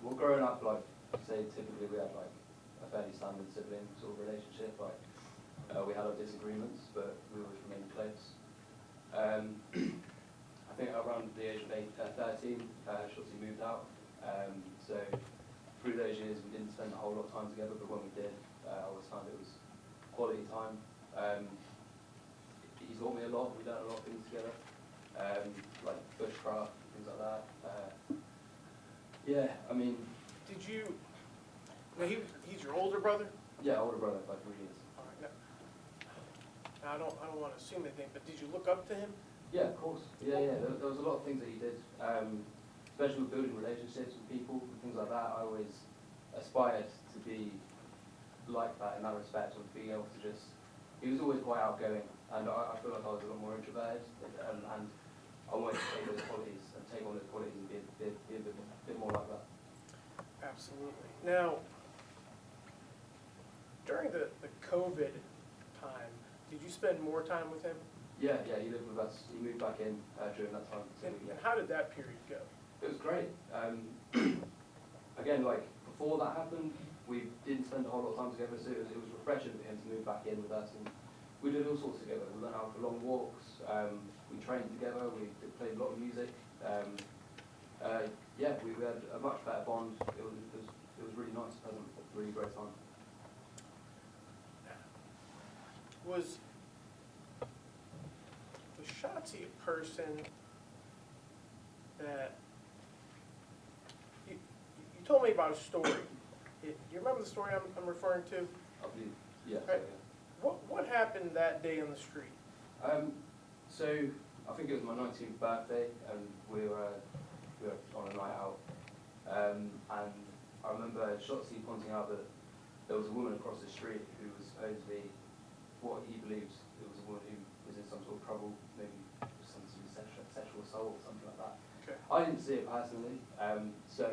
Well, growing up, like, say, typically we had, like, a fairly standard sibling sort of relationship. Like, we had our disagreements, but we always remained close. I think around the age of 13, Shotsie moved out. So through those years, we didn't spend a whole lot of time together, but when we did, I always found it was quality time. He taught me a lot. We learned a lot of things together, like bushcraft, things like that. Yeah, I mean. Did you, now he's your older brother? Yeah, older brother by 3 years. All right, now, I don't want to assume anything, but did you look up to him? Yeah, of course. Yeah. There was a lot of things that he did, especially with building relationships with people and things like that. I always aspired to be like that in that respect, of being able to just. He was always quite outgoing, and I feel like I was a lot more introverted, and I wanted to take those qualities and take on those qualities and be a bit more like that. Absolutely. Now, during the COVID COVID time, did you spend more time with him? Yeah, he lived with us. He moved back in during that time. So, And yeah. how did that period go? It was great. Again, like before that happened, we didn't spend a whole lot of time together, so it was refreshing for him to move back in with us. And we did all sorts together. We went out for long walks. We trained together. We played a lot of music. Yeah, we had a much better bond. It was really nice, pleasant, really great time. Was Shotsie a person that you told me about a story? Do you remember the story I'm referring to? I believe, yeah. Right. So, What happened that day on the street? So I think it was my 19th birthday, and we were on a night out, and I remember Shotsie pointing out that there was a woman across the street who was supposedly what he believes it was a woman who was in some sort of trouble, maybe some sort of sexual assault or something like that. Okay. I didn't see it personally, so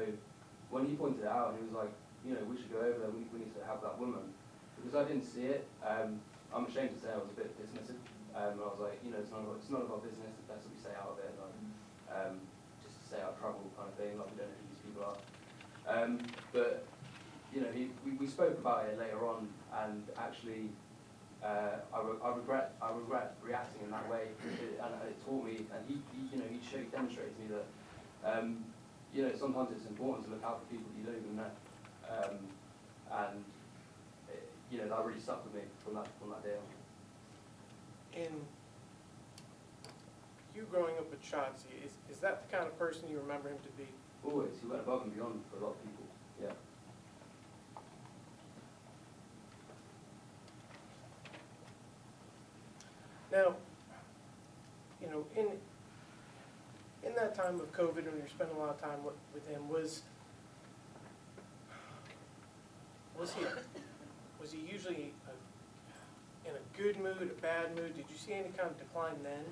when he pointed it out, he was like, you know, we should go over there, we need to help that woman. Because I didn't see it, I'm ashamed to say I was a bit dismissive. I was like, you know, it's none of our business, it's best that we stay out of it, like, just to stay out of trouble kind of thing, like we don't know who these people are. But, you know, we spoke about it later on, and actually, I regret reacting in that way, and it taught me, and he demonstrated to me that, you know, sometimes it's important to look out for people you don't even know, and you know, that really stuck with me from that day on. In you growing up with Shotsie, is that the kind of person you remember him to be? Always, he went above and beyond for a lot of people. Yeah. Now, you know, in that time of COVID, when you're spending a lot of time with him, was he usually in a good mood, a bad mood? Did you see any kind of decline then?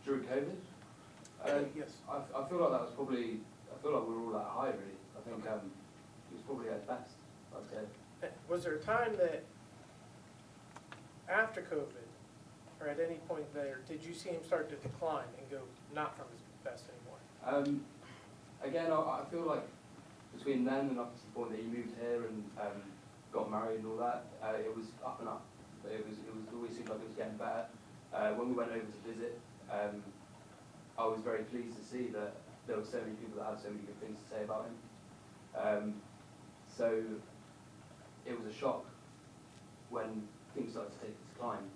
During COVID? Yes. I feel like that was probably, I feel like we were all at a high really. I think he was probably at his best, I'd say. Was there a time that after COVID, or at any point there, did you see him start to decline and go not from his best anymore? Again, I feel like between then and up to the point that he moved here and got married and all that, it was up and up. It always seemed like it was getting better. When we went over to visit, I was very pleased to see that there were so many people that had so many good things to say about him. So it was a shock when things started to take a decline.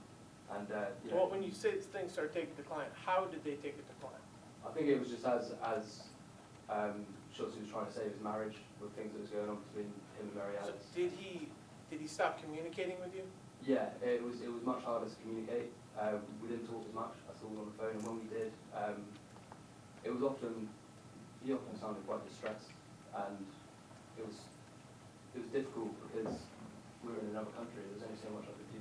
And you know, Well, when you say things started taking decline, how did they take a decline? I think it was just as Shotsie was trying to save his marriage with things that was going on between him and Mary So Alice. did he stop communicating with you? Yeah, it was much harder to communicate. We didn't talk as much at all on the phone, and when we did, he often sounded quite distressed, and it was difficult because we were in another country. There was only so much I could do.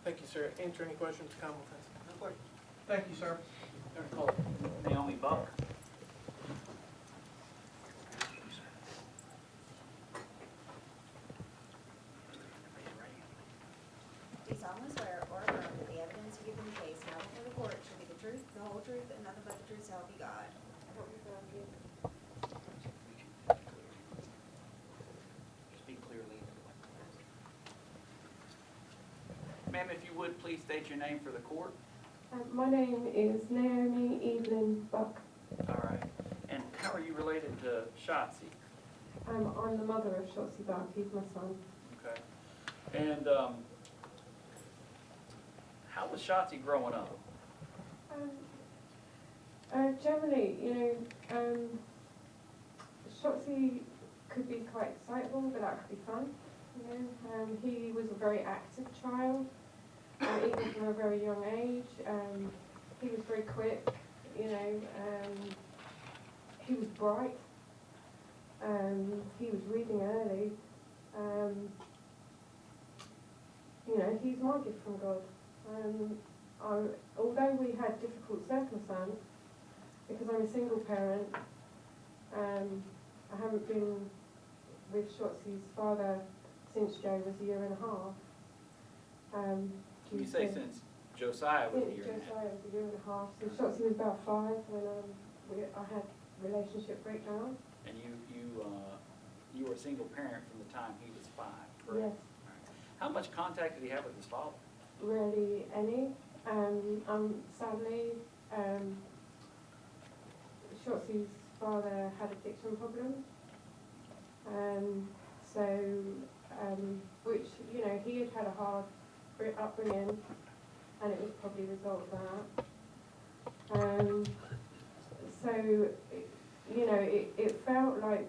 Thank you, sir. Answer any questions, comments? No question. Thank you, sir. Call Naomi Buck. Do solemnly swear or affirm that the evidence you give in the case now before the court shall be the truth, the whole truth, and nothing but the truth, so help you God? Speak clearly. Ma'am, if you would, please state your name for the court. My name is Naomi Evelyn Buck. All right. And how are you related to Shotsie? I'm the mother of Shotsie Buck. He's my son. Okay. And how was Shotsie growing up? Generally, Shotsie could be quite excitable, but that could be fun. He was a very active child, even from a very young age. He was very quick, he was bright. He was reading early. He's my gift from God. Although we had difficult circumstance, because I'm a single parent, I haven't been with Shotsie's father since Joe was a year and a half. You say since Josiah was a year and a half. Josiah was a year and a half, so Shotsie was about 5 when I had relationship breakdown. And you were a single parent from the time he was 5, correct? Yes. How much contact did he have with his father? Rarely any. Sadly, Shotsie's father had addiction problems. Which, you know, he had a hard upbringing, and it was probably a result of that. You know, it felt like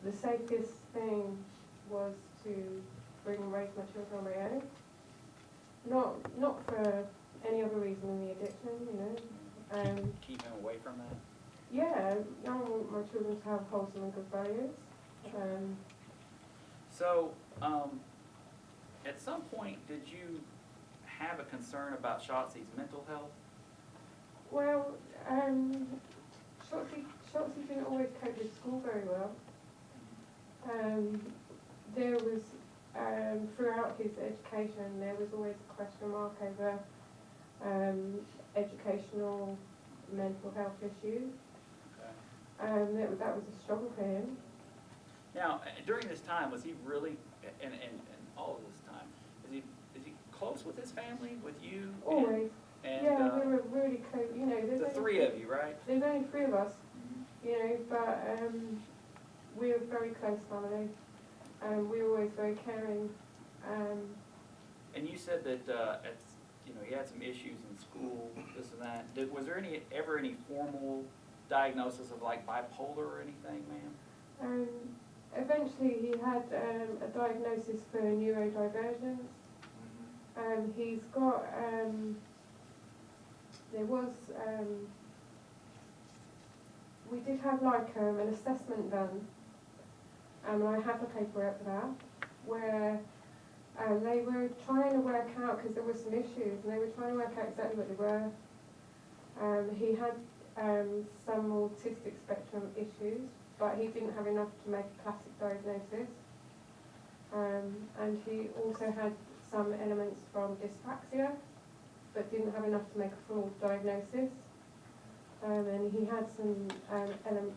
the safest thing was to bring and raise my children on my own. Not for any other reason than the addiction, you know. Keep him away from that? Yeah, I want my children to have wholesome and good values. So, at some point, did you have a concern about Shotsie's mental health? Well, Shotsie didn't always cope with school very well. There was, throughout his education, there was always a question mark over educational mental health issues. Okay. That was a struggle for him. Now, during this time, was he really, and all of this time, is he close with his family, with you? Always. And, yeah, we were really close. You know, the 3 of you, right? There's only 3 of us. You know, but we're a very close family. We're always very caring. And you said that he had some issues in school, this and that. Was there ever any formal diagnosis of like bipolar or anything, ma'am? Eventually, he had a diagnosis for neurodivergence. He's got we did have like an assessment done, and I have the paperwork for that, where they were trying to work out, because there were some issues, and they were trying to work out exactly what they were. He had some autistic spectrum issues, but he didn't have enough to make a classic diagnosis. And he also had some elements from dyspraxia, but didn't have enough to make a full diagnosis. And he had some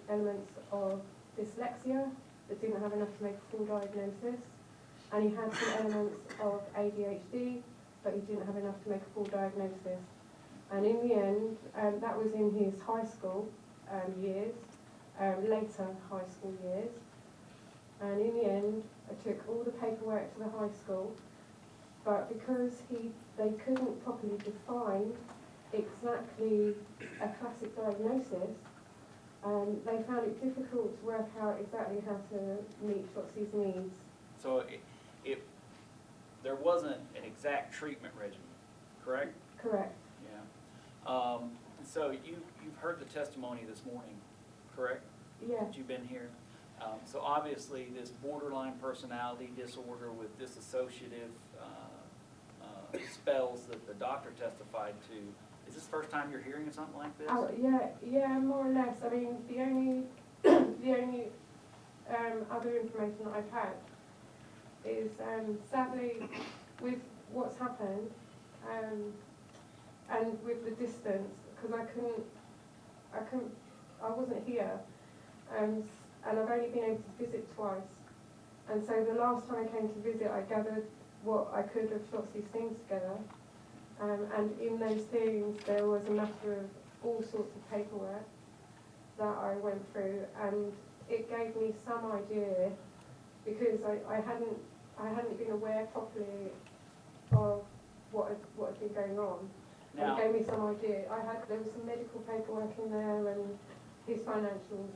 elements of dyslexia, but didn't have enough to make a full diagnosis. And he had some elements of ADHD, but he didn't have enough to make a full diagnosis. And in the end, that was in his high school years, later high school years. And in the end, I took all the paperwork to the high school, but because they couldn't properly define exactly a classic diagnosis, they found it difficult to work out exactly how to meet Shotsie's needs. So there wasn't an exact treatment regimen, correct? Correct. Yeah. So you've heard the testimony this morning, correct? Yeah. That you've been here. So obviously this borderline personality disorder with dissociative spells that the doctor testified to. Is this the first time you're hearing of something like this? Oh, yeah, more or less. I mean, the only other information that I've had is sadly with what's happened and with the distance, because I wasn't here, and I've only been able to visit twice. And so the last time I came to visit, I gathered what I could of Shotsie's things together. And in those things, there was a matter of all sorts of paperwork that I went through, and it gave me some idea, because I hadn't been aware properly of what had been going on. And it gave me some idea. There was some medical paperwork in there, and his financial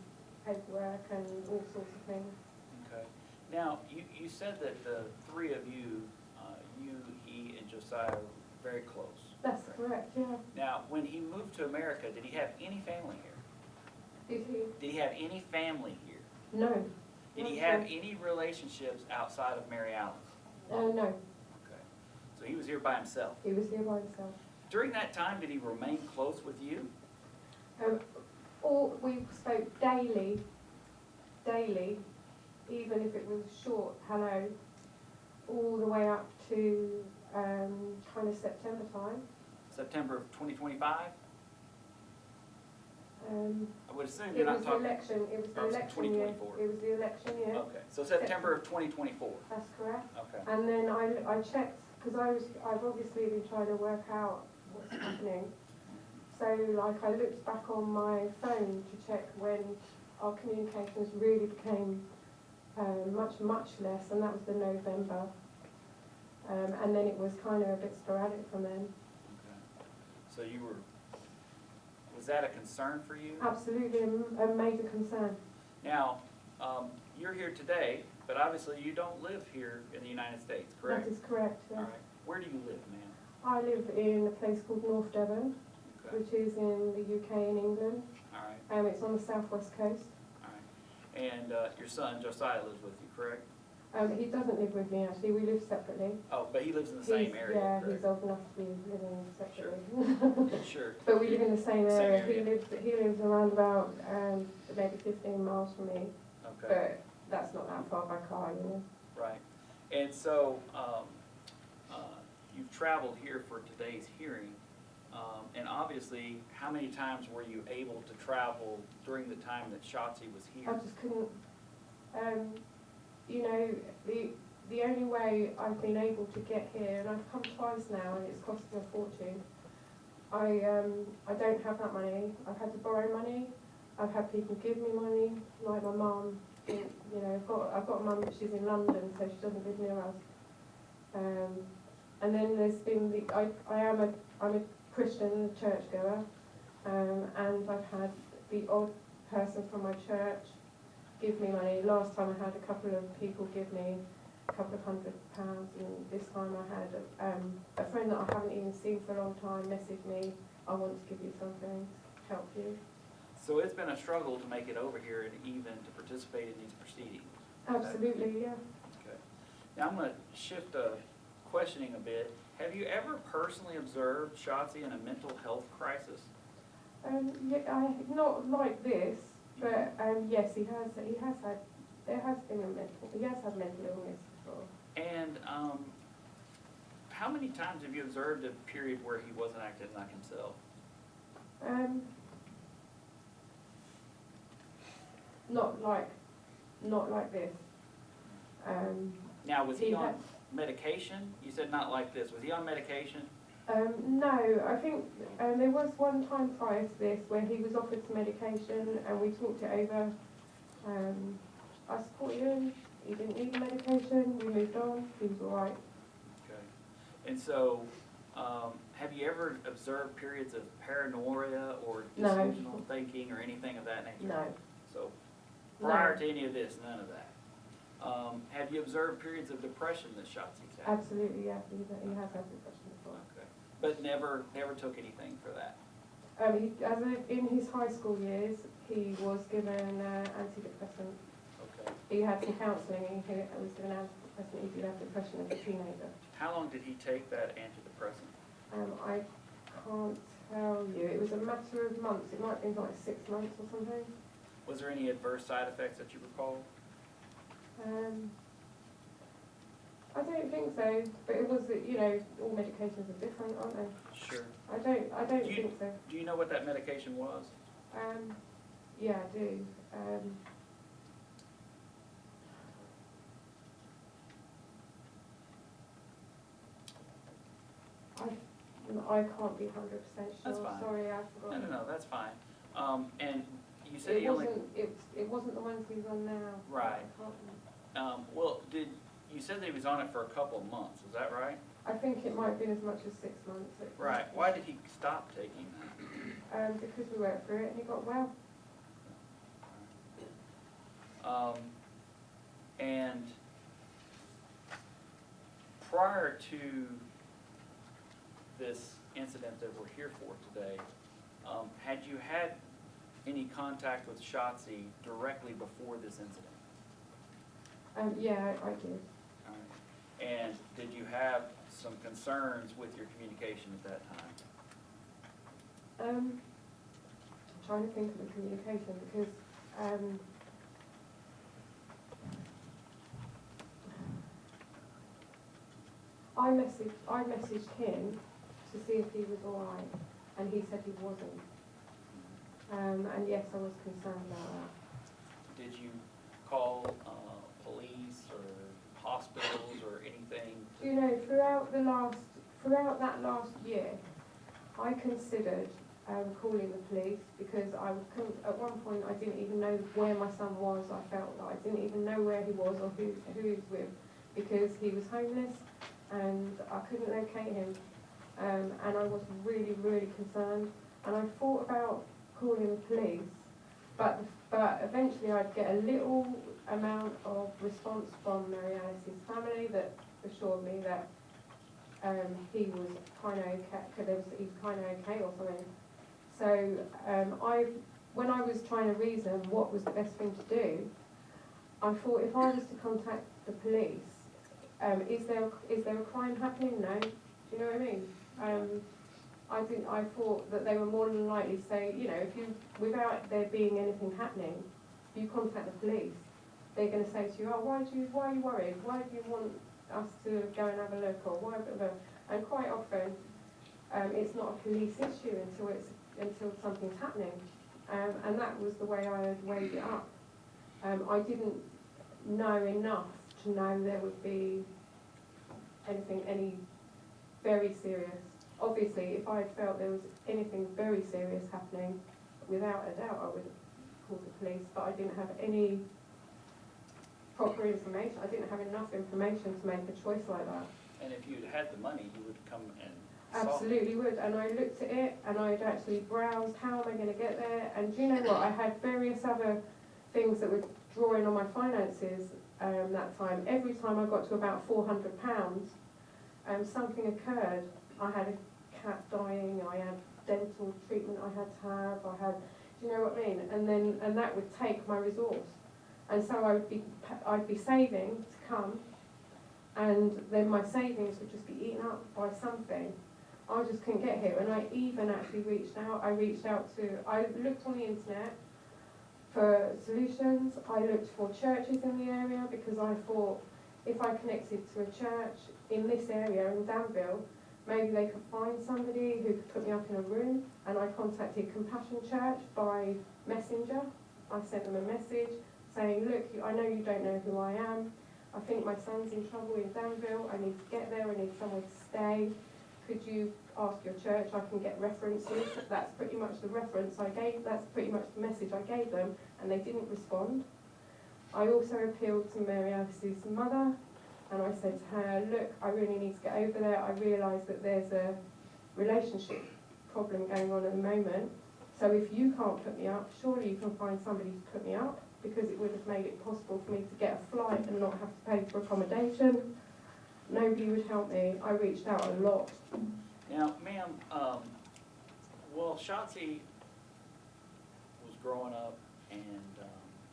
paperwork, and all sorts of things. Okay. Now, you said that the 3 of you, he, and Josiah, were very close. That's correct, yeah. Now, when he moved to America, did he have any family here? Did he? Did he have any family here? No. Did he have any relationships outside of Mary Alice? No. Okay. So he was here by himself? He was here by himself. During that time, did he remain close with you? We spoke daily. He even if it was a short hello, all the way up to kind of September time. September of 2025? I would assume It you're was not the talking. election, it was the or was it election year. 2024? It was the election year. Okay, so September of 2024. That's correct. Okay. And then I checked, because I've obviously been trying to work out what's happening. So like I looked back on my phone to check when our communications really became much less, and that was the November. And then it was kind of a bit sporadic from then. Okay. So you were, was that a concern for you? Absolutely a major concern. Now, you're here today, but obviously you don't live here in the United States, correct? That is correct, yes. All right. Where do you live, ma'am? I live in a place called North Devon, Okay. which is in the UK in England. All right. It's on the southwest coast. All right. And your son Josiah lives with you, correct? He doesn't live with me actually, we live separately. Oh, but he lives in the same area, Yeah, correct? he's old enough to be living separately. Sure. But we live in the same Same area. area. He lives around about maybe 15 miles from me, Okay. but that's not that far by car, you know. Right. And so, you've traveled here for today's hearing, and obviously, how many times were you able to travel during the time that Shotsie was here? I just couldn't, you know, the only way I've been able to get here, and I've come twice now, and it's cost me a fortune. I don't have that money. I've had to borrow money. I've had people give me money, like my mum. You know, I've got a mum, but she's in London, so she doesn't live near us. And then there's been I'm a Christian churchgoer, and I've had the odd person from my church give me money. Last time I had a couple of people give me a couple of £100, and this time I had a friend that I haven't even seen for a long time message me, I want to give you something to help you. So it's been a struggle to make it over here and even to participate in these proceedings. Absolutely, yeah. Okay. Now I'm going to shift questioning a bit. Have you ever personally observed Shotsie in a mental health crisis? Yeah, not like this, but yes, he has had. There has been he has had mental illness before. And how many times have you observed a period where he wasn't acting like himself? Not like this. Now, was he on had- medication? You said not like this. Was he on medication? No, I think there was one time prior to this where he was offered some medication and we talked it over. I supported him. He didn't need the medication. We moved on. He was all right. Okay. And so, have you ever observed periods of paranoia or No. delusional thinking or anything of that nature? No. So, prior to any of this, none of that. Have you observed periods of depression that Shotsie's had? Absolutely, yeah. He has had depression before. Okay. But never took anything for that? In his high school years, he was given antidepressant. Okay. He had some counselling. He was given antidepressant. He did have depression as a teenager. How long did he take that antidepressant? I can't tell you. It was a matter of months. It might have been like 6 months or something. Was there any adverse side effects that you recall? I don't think so, but it was, you know, all medications are different, aren't they? Sure. I don't think so. Do you know what that medication was? Yeah, I do. I can't be 100% sure. That's fine. Sorry, I No, forgot. no, that's fine. And you said It he only... wasn't the ones he's on now. Right. I can't remember. Well, you said that he was on it for a couple of months, is that right? I think it might have been as much as 6 months. Right. Why did he stop taking that? Because we went through it and he got well. And prior to this incident that we're here for today, had you had any contact with Shotsie directly before this incident? Yeah, I did. All right. And did you have some concerns with your communication at that time? I'm trying to think of the communication because I messaged him to see if he was all right, and he said he wasn't. And yes, I was concerned about that. Did you call police or hospitals or anything? Do you know, throughout that last year, I considered calling the police because at one point I didn't even know where my son was. I felt like I didn't even know where he was or who he was with because he was homeless and I couldn't locate him. And I was really, really concerned. And I thought about calling the police, but eventually I'd get a little amount of response from Mary Alice's family that assured me that he was kind of okay, he was kind of okay or something. So when I was trying to reason what was the best thing to do, I thought if I was to contact the police, is there a crime happening? No. Do you know what I mean? I thought that they were more than likely to say, you know, if you, without there being anything happening, if you contact the police, they're going to say to you, oh, why are you worried? Why do you want us to go and have a look? Or why? And quite often, it's not a police issue until something's happening. And that was the way I had weighed it up. I didn't know enough to know there would be any very serious. Obviously, if I had felt there was anything very serious happening, without a doubt I would have called the police, but I didn't have any proper information. I didn't have enough information to make a choice like that. And if you'd had the money, you would come and Absolutely would. And I looked at it and I'd actually browsed how am I going to get there. And do you know what? I had various other things that were drawing on my finances that time. Every time I got to about £400, something occurred. I had a cat dying, I had dental treatment I had to have, do you know what I mean? And that would take my resource. And so I'd be saving to come, and then my savings would just be eaten up by something. I just couldn't get here, and I even actually reached out. I looked on the internet for solutions. I looked for churches in the area because I thought if I connected to a church in this area in Danville, maybe they could find somebody who could put me up in a room. And I contacted Compassion Church by messenger. I sent them a message saying, look, I know you don't know who I am. I think my son's in trouble in Danville. I need to get there. I need somewhere to stay. Could you ask your church? I can get references. That's pretty much the reference I gave. That's pretty much the message I gave them. And they didn't respond. I also appealed to Mary Alice's mother. And I said to her, look, I really need to get over there. I realise that there's a relationship problem going on at the moment. So if you can't put me up, surely you can find somebody to put me up, because it would have made it possible for me to get a flight and not have to pay for accommodation. Nobody would help me. I reached out a lot. Now, ma'am, well, Shotsie was growing up and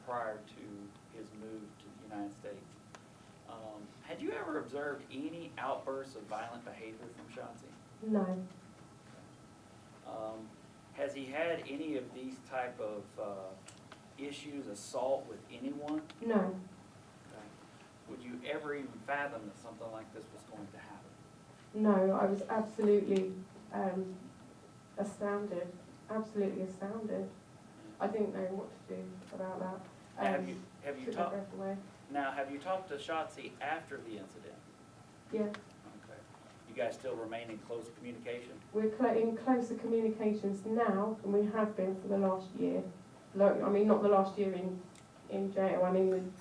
prior to his move to the United States. Had you ever observed any outbursts of violent behavior from Shotsie? No. Has he had any of these type of issues, assault with anyone? No. Okay. Would you ever even fathom that something like this was going to happen? No, I was absolutely astounded. Absolutely astounded. I didn't know what to do about that. Have you took my talked? breath away. Now, have you talked to Shotsie after the incident? Yeah. Okay. You guys still remain in close communication? We're in closer communications now than we have been for the last year. I mean, not the last year in jail. I mean,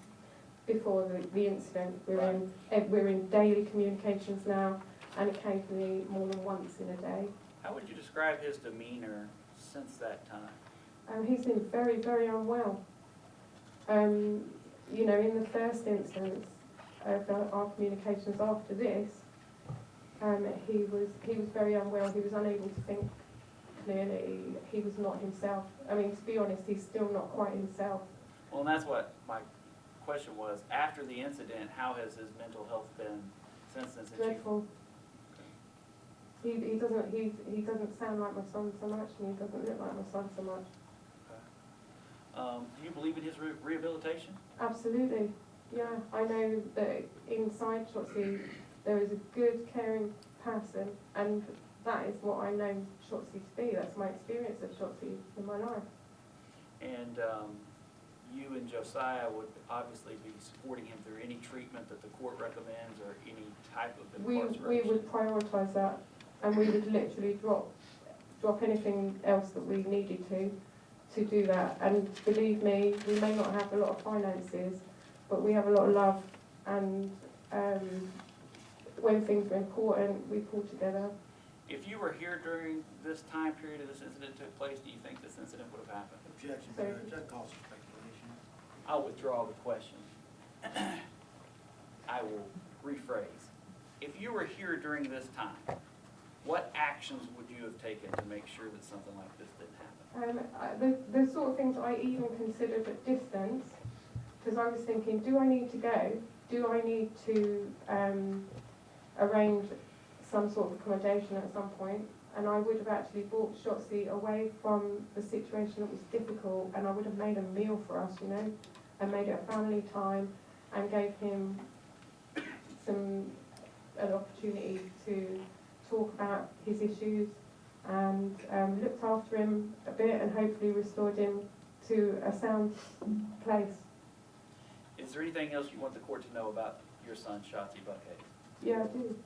before the incident, we're in daily communications now, and occasionally more than once in a day. How would you describe his demeanor since that time? He's been very, very unwell. You know, in the first instance of our communications after this, he was very unwell. He was unable to think clearly. He was not himself. I mean, to be honest, he's still not quite himself. Well, and that's what my question was. After the incident, how has his mental health been since then? Dreadful. He doesn't sound like my son so much, and he doesn't look like my son so much. Do you believe in his rehabilitation? Absolutely. Yeah, I know that inside Shotsie, there is a good, caring person, and that is what I know Shotsie to be. That's my experience of Shotsie in my life. And you and Josiah would obviously be supporting him through any treatment that the court recommends or any type of We incarceration? would prioritise that, and we would literally drop anything else that we needed to do that. And believe me, we may not have a lot of finances, but we have a lot of love, and when things are important, we pull together. If you were here during this time period of this incident took place, do you think this incident would have happened? Objection, Judge, that calls for speculation. I'll withdraw the question. I will rephrase. If you were here during this time, what actions would you have taken to make sure that something like this didn't happen? The sort of things I even considered at distance, because I was thinking, do I need to go? Do I need to arrange some sort of accommodation at some point? And I would have actually brought Shotsie away from the situation that was difficult, and I would have made a meal for us, you know, and made it a family time, and gave him an opportunity to talk about his issues, and looked after him a bit, and hopefully restored him to a sound place. Is there anything else you want the court to know about your son, Shotsie Buck-Hayes? Yeah, I do.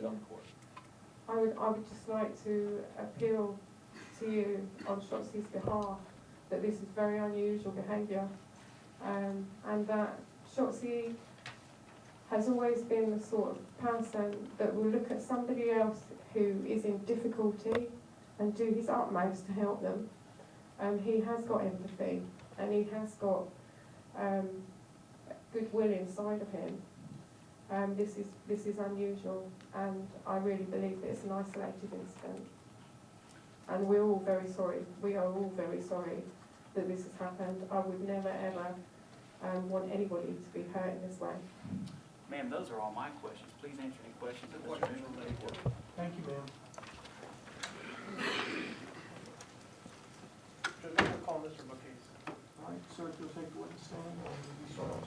Tell the court. I would just like to appeal to you on Shotsie's behalf that this is very unusual behaviour, and that Shotsie has always been the sort of person that will look at somebody else who is in difficulty and do his utmost to help them. He has got empathy, and he has got goodwill inside of him. This is unusual, and I really believe that it's an isolated incident. And we're all very sorry. We are all very sorry that this has happened. I would never ever want anybody to be hurt in this way. Ma'am, those are all my questions. Please answer any questions that Mr. Mitchell may have. Thank you, ma'am. Judge, I'm gonna call Mr. Buck-Hayes. All right, sir, if you'll take the witness stand, and you start.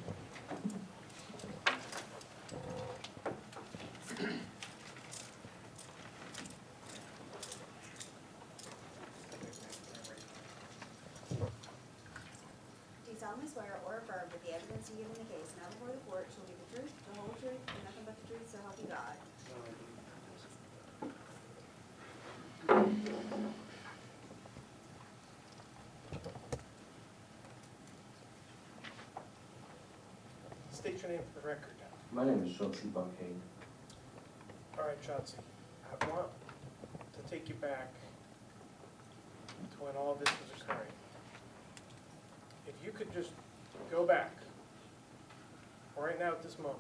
Do you solemnly swear or affirm that the evidence you give in the case now before the court shall be the truth, the whole truth, and nothing but the truth, so help you God? State your name for the record. My name is Shotsie Buck-Hayes. All right, Shotsie, I want to take you back to when all this was occurring. If you could just go back, right now at this moment,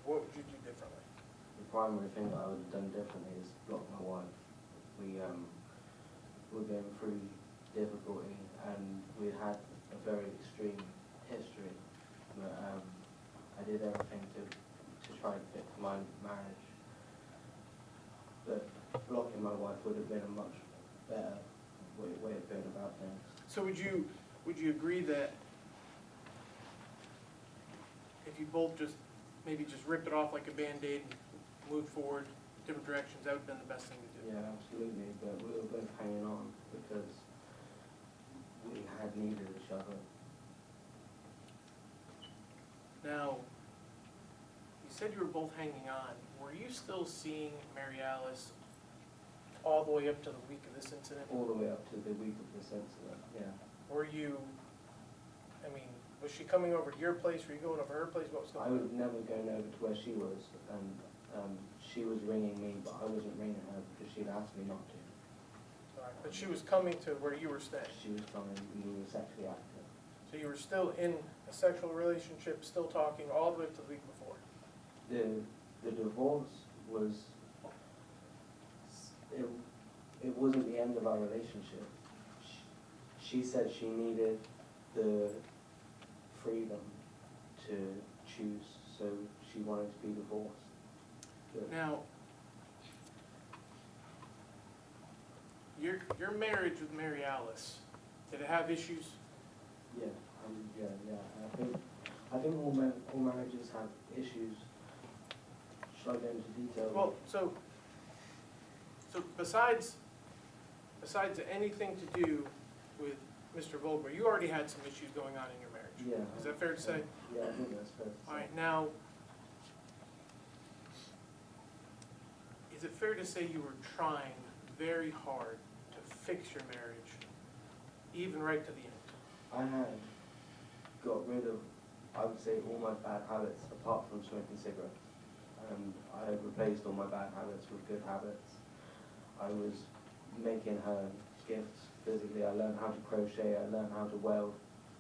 what would you do differently? The primary thing that I would have done differently is block my wife. We were going through difficulty, and we had a very extreme history. But I did everything to try and fix my marriage. But blocking my wife would have been a much better way of going about things. So would you agree that if you both maybe just ripped it off like a Band-Aid and moved forward different directions, that would have been the best thing to do? Yeah, absolutely, but we were both hanging on because we had needed each other. Now, you said you were both hanging on. Were you still seeing Mary Alice all the way up to the week of this incident? All the way up to the week of this incident, yeah. Were you, was she coming over to your place? Were you going over her place? What was I going on? was never going over to where she was, and she was ringing me, but I wasn't ringing her because she'd asked me not to. All right, but she was coming to where you were staying. She was coming, and we were sexually active. So you were still in a sexual relationship, still talking all the way up to the week before? The divorce was, it wasn't the end of our relationship. She said she needed the freedom to choose, so she wanted to be divorced. But Now, your marriage with Mary Alice, did it have issues? yeah. I think all marriages have issues. Should I go into detail? Well, so besides anything to do with Mr. Vogler, you already had some issues going on in your marriage. Yeah. Is that fair to say? Yeah, I think that's fair to say. All right, now, is it fair to say you were trying very hard to fix your marriage, even right to the end? I had got rid of, I would say, all my bad habits apart from smoking cigarettes. I had replaced all my bad habits with good habits. I was making her gifts physically. I learned how to crochet. I learned how to weld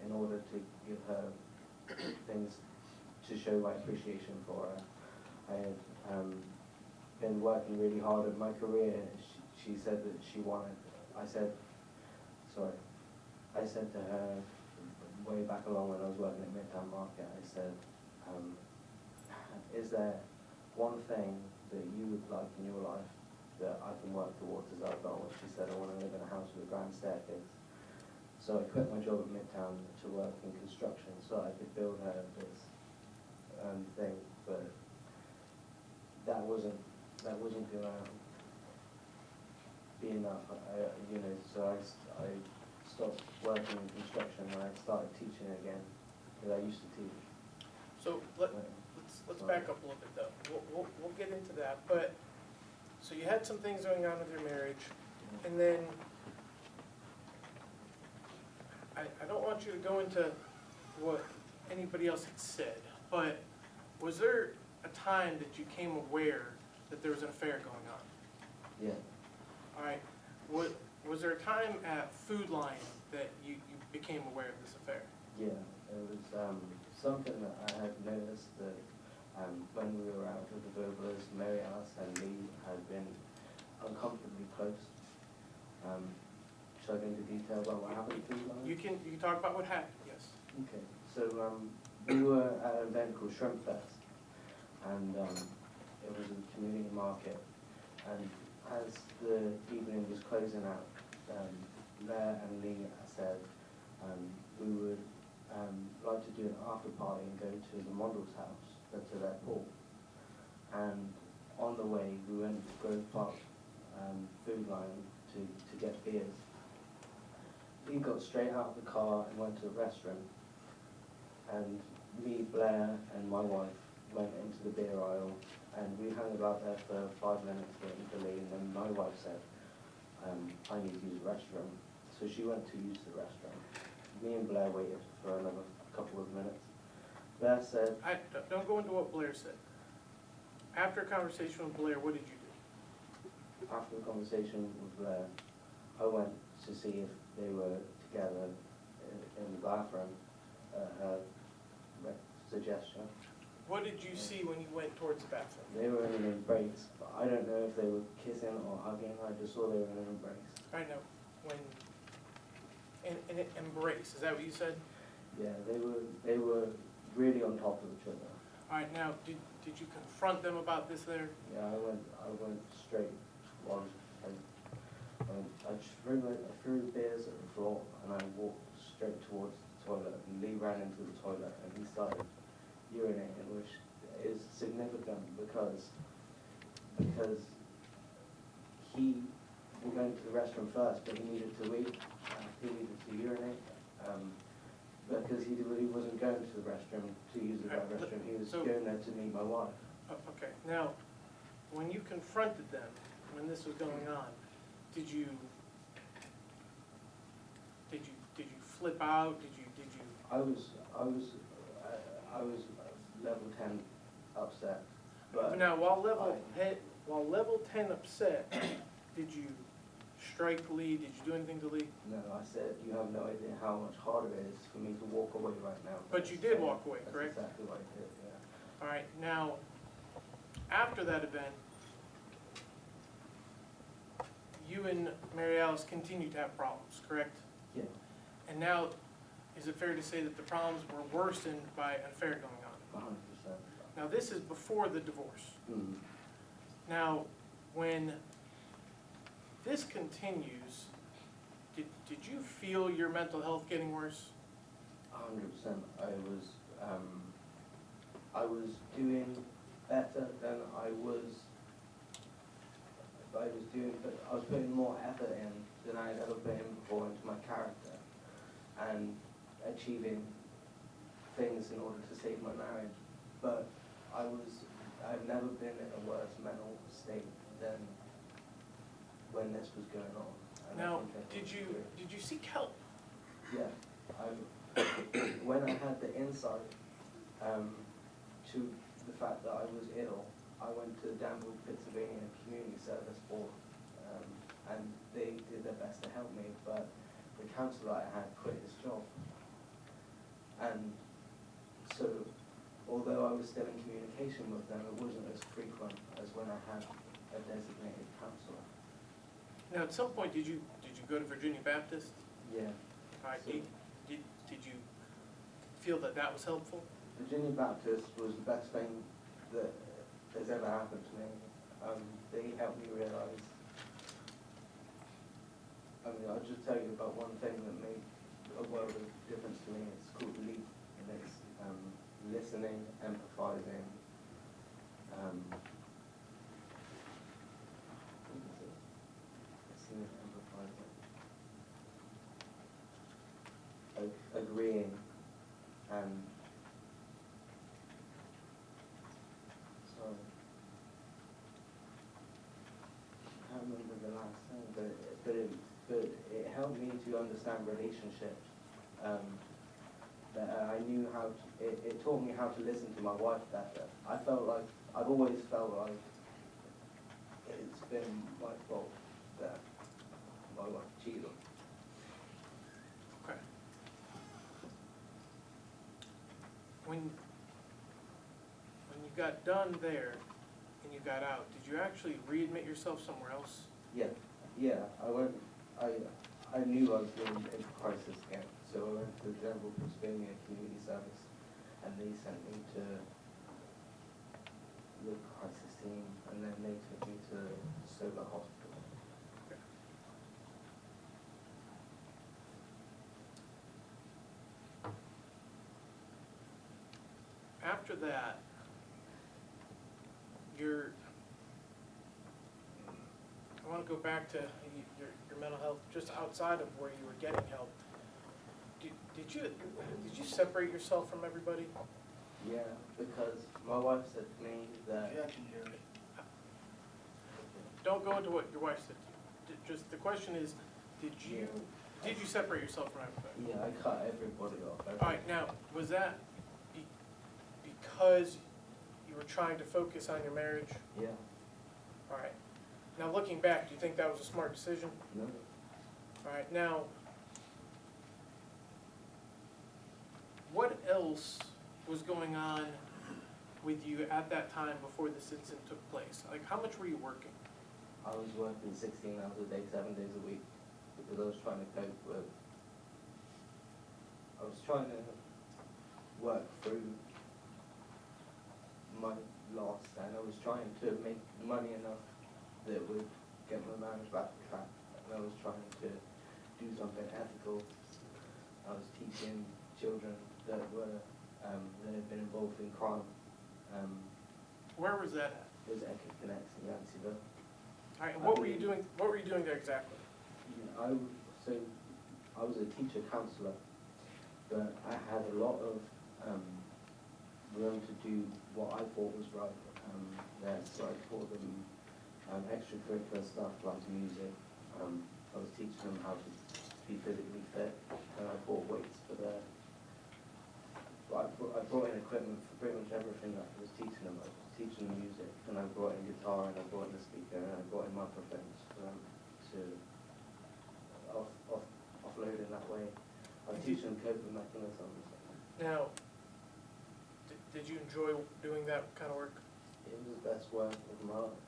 in order to give her things to show my appreciation for her. I had been working really hard at my career. She said that she wanted, I said to her way back along when I was working at Midtown Market, I said, is there one thing that you would like in your life that I can work towards as our goal? She said, I want to live in a house with a grand staircase. So I quit my job at Midtown to work in construction so I could build her this thing, but that wasn't gonna be enough. So I stopped working in construction and I started teaching again, because I used to teach. So let's back up a little bit though. We'll get into that, but, so you had some things going on with your marriage, and then, I don't want you to go into what anybody else had said, but was there a time that you came aware that there was an affair going on? Yeah. All right, was there a time at Food Lion that you became aware of this affair? Yeah, it was something that I had noticed that when we were out with the Voglers, Mary Alice and Lee had been uncomfortably close. Should I go into detail about what happened to Food Lion? You can talk about what happened, yes. Okay, so we were at an event called Shrimp Fest, and it was a community market, and as the evening was closing out, Blair and Lee said we would like to do an after party and go to the model's house, to their pool. And on the way, we went to Grove Park Food Lion to get beers. He got straight out of the car and went to the restaurant, and me, Blair, and my wife went into the beer aisle, and we hung about there for 5 minutes waiting for Lee, and then my wife said, I need to use the restroom. So she went to use the restroom. Me and Blair waited for another couple of minutes. Blair said... Don't go into what Blair said. After a conversation with Blair, what did you do? After the conversation with Blair, I went to see if they were together in the bathroom at her suggestion. What did you see when you went towards the bathroom? They were in an embrace, but I don't know if they were kissing or hugging. I just saw they were in an embrace. I know, in an embrace, is that what you said? Yeah, they were really on top of each other. All right, now, did you confront them about this there? Yeah, I went straight. I threw the beers at the floor and I walked straight towards the toilet, and Lee ran into the toilet and he started urinating, which is significant because he was going to the restroom first, but he needed to wait. He needed to urinate because he really wasn't going to the restroom to use the restroom. He was going there to meet my wife. Okay, now, when you confronted them, when this was going on, did you flip out? Did you? I was level 10 upset. But now, while level 10 upset, did you strike Lee? Did you do anything to Lee? No, I said, you have no idea how much harder it is for me to walk away right now. But you did walk away, correct? That's exactly what I did, yeah. All right, now, after that event, you and Mary Alice continued to have problems, correct? Yeah. And now, is it fair to say that the problems were worsened by an affair going on? 100%. Now, this is before the divorce. Mm. Now, when this continues, did you feel your mental health getting worse? 100%. I was doing better than I was doing, but I was putting more effort in than I had ever put in before into my character and achieving things in order to save my marriage. But I've never been in a worse mental state than when this was going on. And Now, I think did you seek help? Yeah, when I had the insight to the fact that I was ill, I went to Danville, Pennsylvania Community Service Board, and they did their best to help me, but the counselor I had quit his job. And so, although I was still in communication with them, it wasn't as frequent as when I had a designated counselor. Now, at some point, did you go to Virginia Baptist? Yeah. All right, did you feel that was helpful? Virginia Baptist was the best thing that has ever happened to me. They helped me realize, I'll just tell you about one thing that made a world of difference to me. It's called LEAP, and it's listening, empathizing, listening, empathizing, agreeing, and sorry, I can't remember the last thing, but it helped me to understand relationships. That I knew how to, it taught me how to listen to my wife better. I've always felt like it's been my fault that my wife cheated on me. Okay. When you got done there and you got out, did you actually readmit yourself somewhere else? Yeah, I knew I was going into crisis camp, so I went to the General Pennsylvania Community Service, and they sent me to the crisis team, and then they took me to Sober Hospital. Okay. After that, I want to go back to your mental health, just outside of where you were getting help. Did you separate yourself from everybody? Yeah, because my wife said to me that... Yeah, I can hear it. Don't go into what your wife said to you. Just the question is, did you separate yourself from everybody? Yeah, I cut everybody off. All right, now, was that because you were trying to focus on your marriage? Yeah. All right. Now, looking back, do you think that was a smart decision? No. All right, now, what else was going on with you at that time before this incident took place? Like, how much were you working? I was working 16 hours a day, 7 days a week, because I was trying to cope with... I was trying to work through my loss, and I was trying to make money enough that would get my marriage back on track, and I was trying to do something ethical. I was teaching children that had been involved in crime. Where was that at? It was Echo Connects in Yanceyville. All right, and what were you doing? What were you doing there exactly? I was a teacher counselor, but I had a lot of room to do what I thought was right. So I taught them extracurricular stuff like music. I was teaching them how to be physically fit, and I bought weights for their... I brought in equipment for pretty much everything that I was teaching them. I was teaching them music, and I brought in guitar, and I brought in a speaker, and I brought in microphones for them to offload in that way. I was teaching them coping mechanisms. Now, did you enjoy doing that kind of work? It was the best work of my life.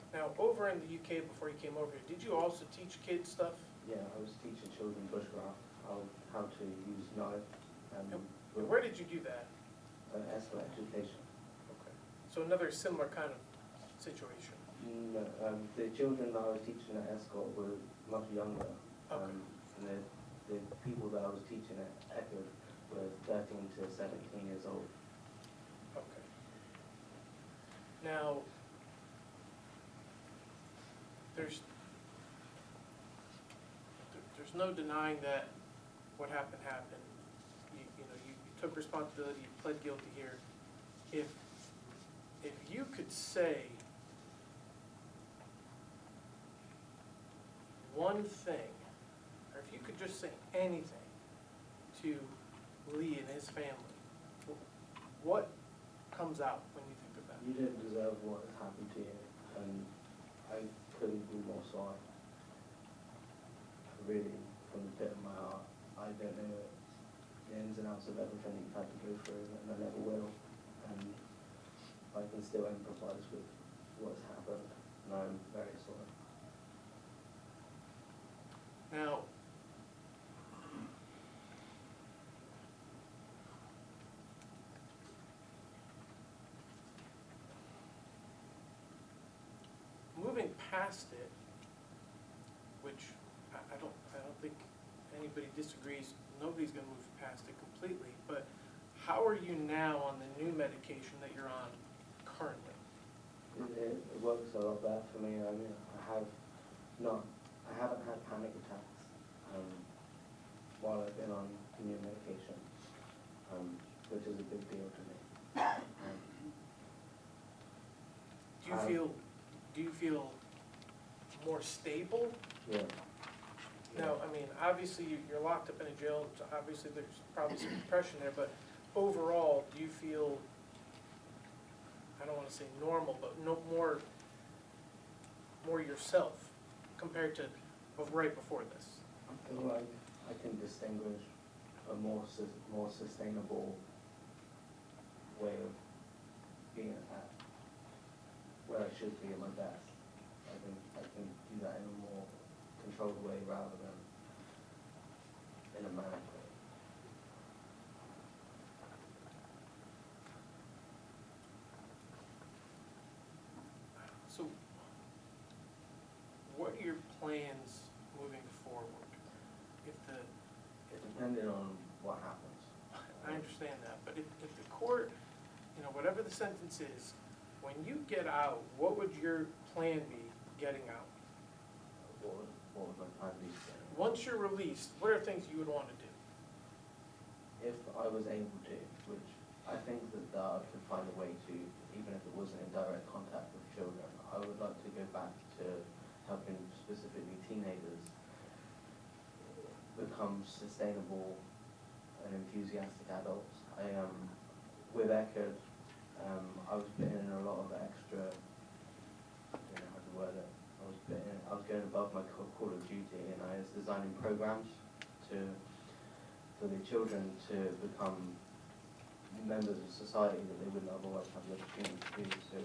Now, over in the UK before you came over here, did you also teach kids stuff? Yeah, I was teaching children bushcraft, how to use knife. Where did you do that? ESCO education. Okay. So another similar kind of situation. No, the children that I was teaching at ESCO were much younger. Okay. And the people that I was teaching at ECHO were 13 to 17 years old. Okay. Now, there's no denying that what happened happened. You took responsibility, you pled guilty here. If you could say one thing, or if you could just say anything to Lee and his family, what comes out when you think of that? You didn't deserve what has happened to you, and I couldn't be more sorry. Really, from the pit of my heart, I don't know the ins and outs of everything that you've had to go through, and I never will. And I can still empathise with what's happened, and I'm very sorry. Now, moving past it, which I don't think anybody disagrees, nobody's gonna move past it completely, but how are you now on the new medication that you're on currently? It works a lot better for me. I mean, I haven't had panic attacks while I've been on new medication, which is a big deal to me. Do you feel more stable? Yeah. Now, I mean, obviously you're locked up in a jail, so obviously there's probably some depression there, but overall, do you feel, I don't want to say normal, but no more yourself compared to right before this? I feel like I can distinguish a more sustainable way of being at where I should be at my best. I can do that in a more controlled way rather than in a manic way. So, what are your plans moving forward? Depending on what happens. I understand that, but if the court, whatever the sentence is, when you get out, what would your plan be getting out? What would my plan be? Once you're released, what are things you would want to do? If I was able to, which I think that I could find a way to, even if it wasn't in direct contact with children, I would like to go back to helping specifically teenagers become sustainable and enthusiastic adults. With Eckerd, I was putting in a lot of extra, I don't know how to word it, I was going above my call of duty, and I was designing programs for the children to become members of society that they wouldn't otherwise have the opportunity to do. So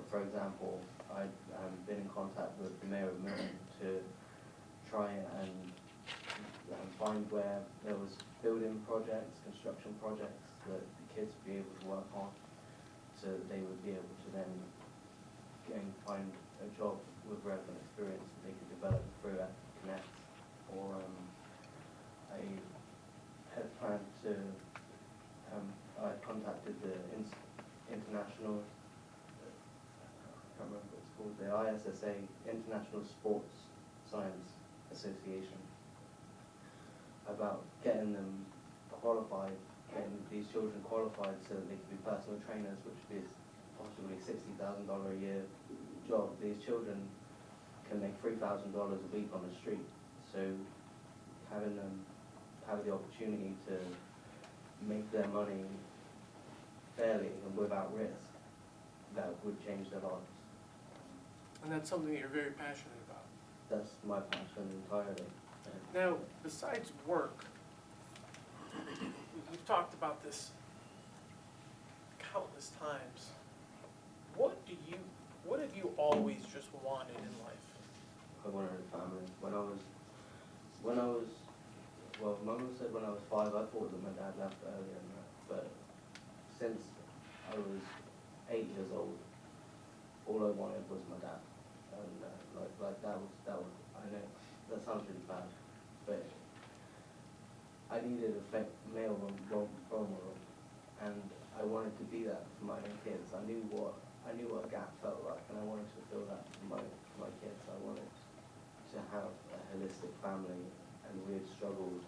for example, I've been in contact with the Mayor of Milton to try and find where there was building projects, construction projects that the kids would be able to work on, so that they would be able to then find a job with relevant experience that they could develop through Connect. Or I had planned to, I contacted the international, I can't remember what it's called, the ISSA, International Sports Science Association, about getting them qualified, getting these children qualified so that they could be personal trainers, which is possibly $60,000 a year job. These children can make $3,000 a week on the street, so having them have the opportunity to make their money fairly and without risk, that would change their lives. And that's something that you're very passionate about. That's my passion entirely. Now, besides work, we've talked about this countless times. What have you always just wanted in life? I wanted a family. When I was, well, Mum said when I was 5, I thought that my dad left earlier than that. But since I was 8 years old, all I wanted was my dad. And that was, I know, that sounds really bad, but I needed a male role model, and I wanted to be that for my own kids. I knew what I knew what a gap felt like, and I wanted to fill that for my kids. I wanted to have a holistic family, and we had struggled,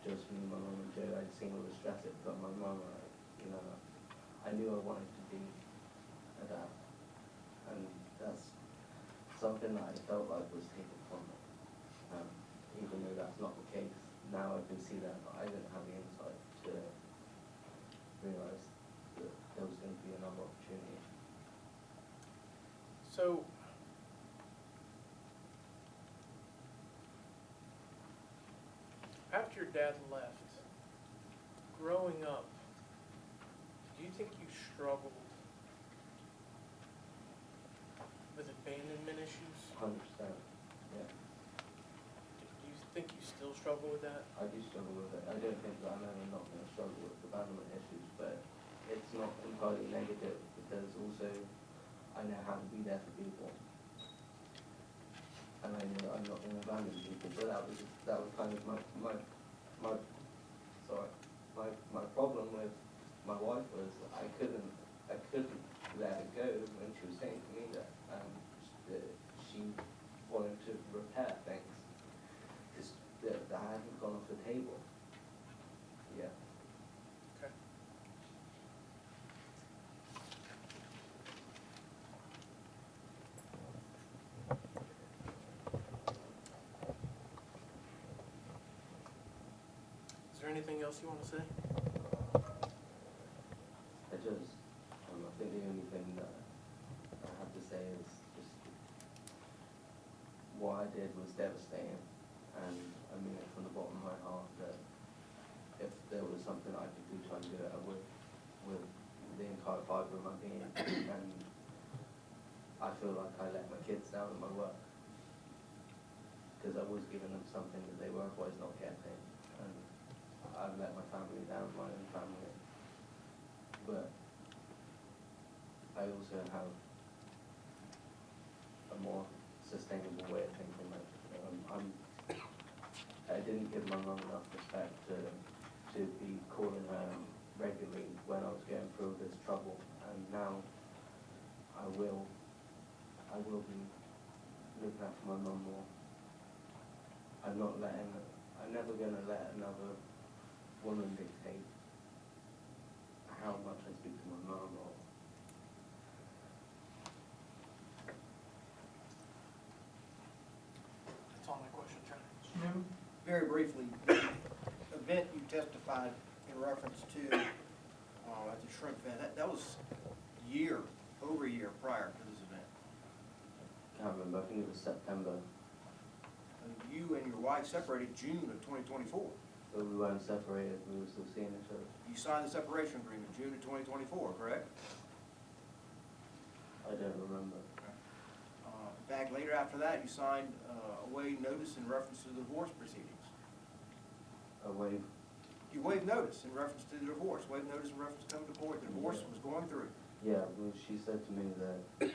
just me, my mum and Joe. I'd seen all the stress it put on my mum. I knew I wanted to be a dad, and that's something that I felt like was taken from me. Even though that's not the case, now I can see that, but I didn't have the insight to realise that there was going to be another opportunity. So, after your dad left, growing up, do you think you struggled with abandonment issues? 100%, yeah. Do you think you still struggle with that? I do struggle with it. I don't think that I'm ever not going to struggle with abandonment issues, but it's not entirely negative, because also I know how to be there for people. And I know I'm not going to abandon people, but that was kind of my problem with my wife was I couldn't let her go when she was saying to me that she wanted to repair things. That hadn't gone off the table. Yeah. Okay. Is there anything else you want to say? I think the only thing that I have to say is just what I did was devastating, and I mean it from the bottom of my heart that if there was something I could do to undo it, I would, with the entire fibre of my being. And I feel like I let my kids down in my work, because I was giving them something that they were otherwise not getting, and I've let my family down, my own family. But I also have a more sustainable way of thinking. Like, I didn't give my mum enough respect to be calling her regularly when I was going through this trouble, and now I will be looking out for my mum more. I'm never going to let another woman dictate how much I speak to my mum. That's all my questions, John. Newman? Very briefly, the event you testified in reference to at the shrimp event, that was over a year prior to this event. Can't remember, I think it was September. And you and your wife separated June of 2024. But we weren't separated, we were still seeing each other. You signed the separation agreement June of 2024, correct? I don't remember. Back later after that, you signed a waived notice in reference to the divorce proceedings. A waive? You waived notice in reference to the divorce, waived notice in reference to coming to court, the divorce was going through. Yeah, well, she said to me that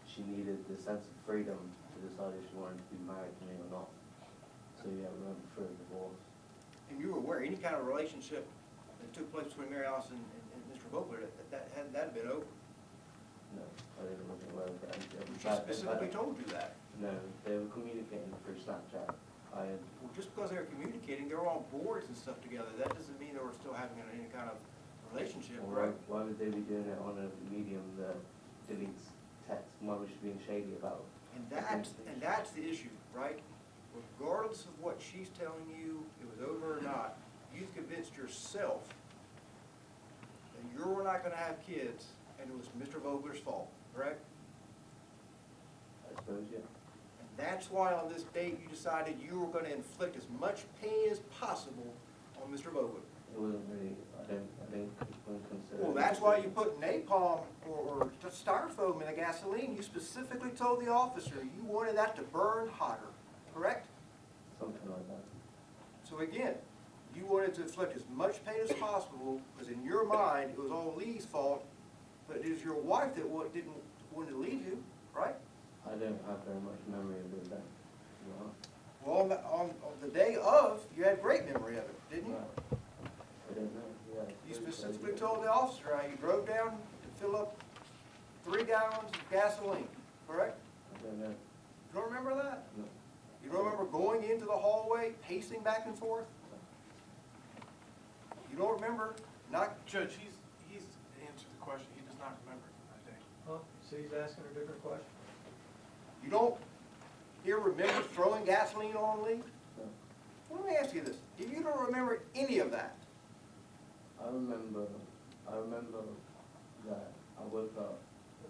she needed the sense of freedom to decide if she wanted to be married to me or not. So yeah, we went through a divorce. And you were aware, any kind of relationship that took place between Mary Alice and Mr. Vogler, that had been over? No, I didn't wasn't aware of that. She specifically told you that? No, they were communicating through Snapchat. Well, just because they were communicating, they were on boards and stuff together, that doesn't mean they were still having any kind of relationship, right? Why would they be doing it on a medium that deletes text? Why was she being shady about? And that's the issue, right? Regardless of what she's telling you, it was over or not, you've convinced yourself that you're not gonna have kids, and it was Mr. Vogler's fault, correct? I suppose, yeah. And that's why on this date you decided you were gonna inflict as much pain as possible on Mr. Vogler. It wasn't really, I didn't consider. Well, that's why you put napalm or just styrofoam in the gasoline. You specifically told the officer you wanted that to burn hotter, correct? Something like that. So again, you wanted to inflict as much pain as possible, because in your mind, it was all Lee's fault, but it was your wife that didn't want to leave you, right? I don't have very much memory of the event. No. Well, on the day of, you had great memory of it, didn't you? I don't know, yeah. You specifically told the officer how you drove down to fill up 3 gallons of gasoline, correct? I don't know. You don't remember that? No. You don't remember going into the hallway, pacing back and forth? You don't remember not, Judge, he's answered the question, he does not remember that day. Huh? So he's asking a different question. you don't here remember throwing gasoline on Lee? No. Well, let me ask you this. If you don't remember any of that, I remember that I woke up.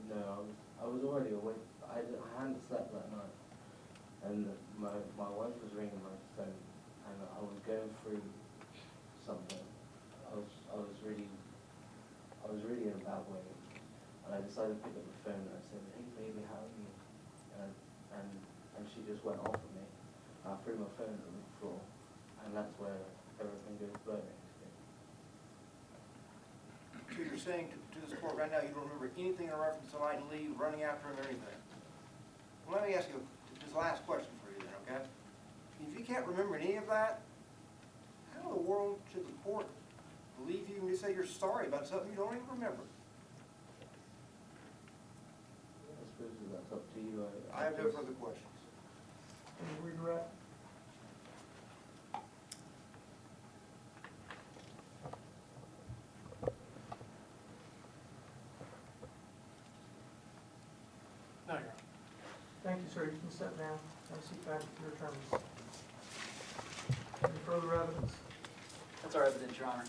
No, I was already awake. I hadn't slept that night, and my wife was ringing my phone, and I was going through something. I was really in a bad way, and I decided to pick up the phone and I said, "Hey baby, how are you?" And she just went off of me. I threw my phone on the floor, and that's where everything goes blurry. so you're saying to this court right now, you don't remember anything in reference to Light and Lee running after him or anything? Well, let me ask you this last question for you then, okay? If you can't remember any of that, how in the world should the court believe you when you say you're sorry about something you don't even remember? I suppose that's up to you. I have no further questions. Any regret? No, Your Honor. Thank you, sir. You can step down. Have a seat back with your attorneys. Any further evidence? That's our evidence, Your Honor.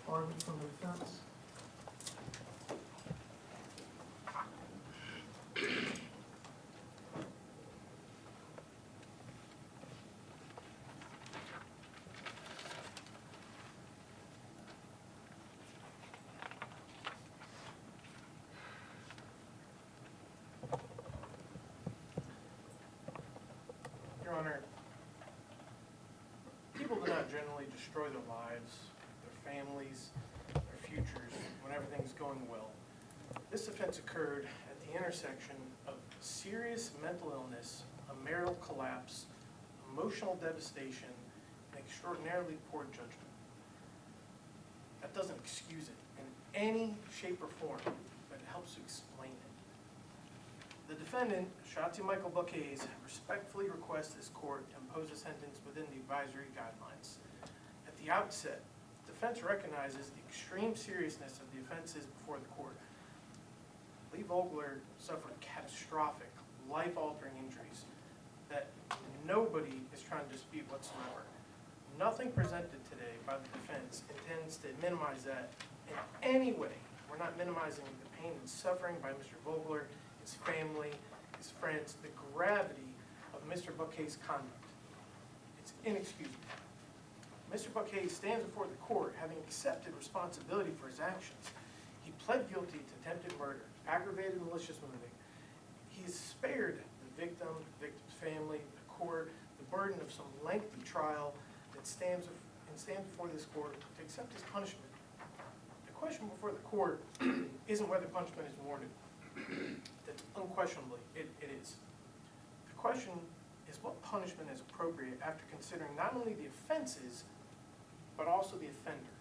Argument from the defense? Your Honor, people do not generally destroy their lives, their families, their futures when everything's going well. This offense occurred at the intersection of serious mental illness, a marital collapse, emotional devastation, and extraordinarily poor judgment. That doesn't excuse it in any shape or form, but it helps to explain it. The defendant, Shotsie Buck-Hayes, respectfully requests this court impose a sentence within the advisory guidelines. At the outset, the defense recognizes the extreme seriousness of the offenses before the court. Lee Vogler suffered catastrophic, life-altering injuries that nobody is trying to dispute whatsoever. Nothing presented today by the defense intends to minimize that in any way. We're not minimizing the pain and suffering by Mr. Vogler, his family, his friends, the gravity of Mr. Buck-Hayes' conduct. It's inexcusable. Mr. Buck-Hayes stands before the court having accepted responsibility for his actions. He pled guilty to attempted murder, aggravated malicious moving. He has spared the victim's family, the court, the burden of some lengthy trial that stands before this court to accept his punishment. The question before the court isn't whether punishment is warranted. That's unquestionably, it is. The question is what punishment is appropriate after considering not only the offenses, but also the offender.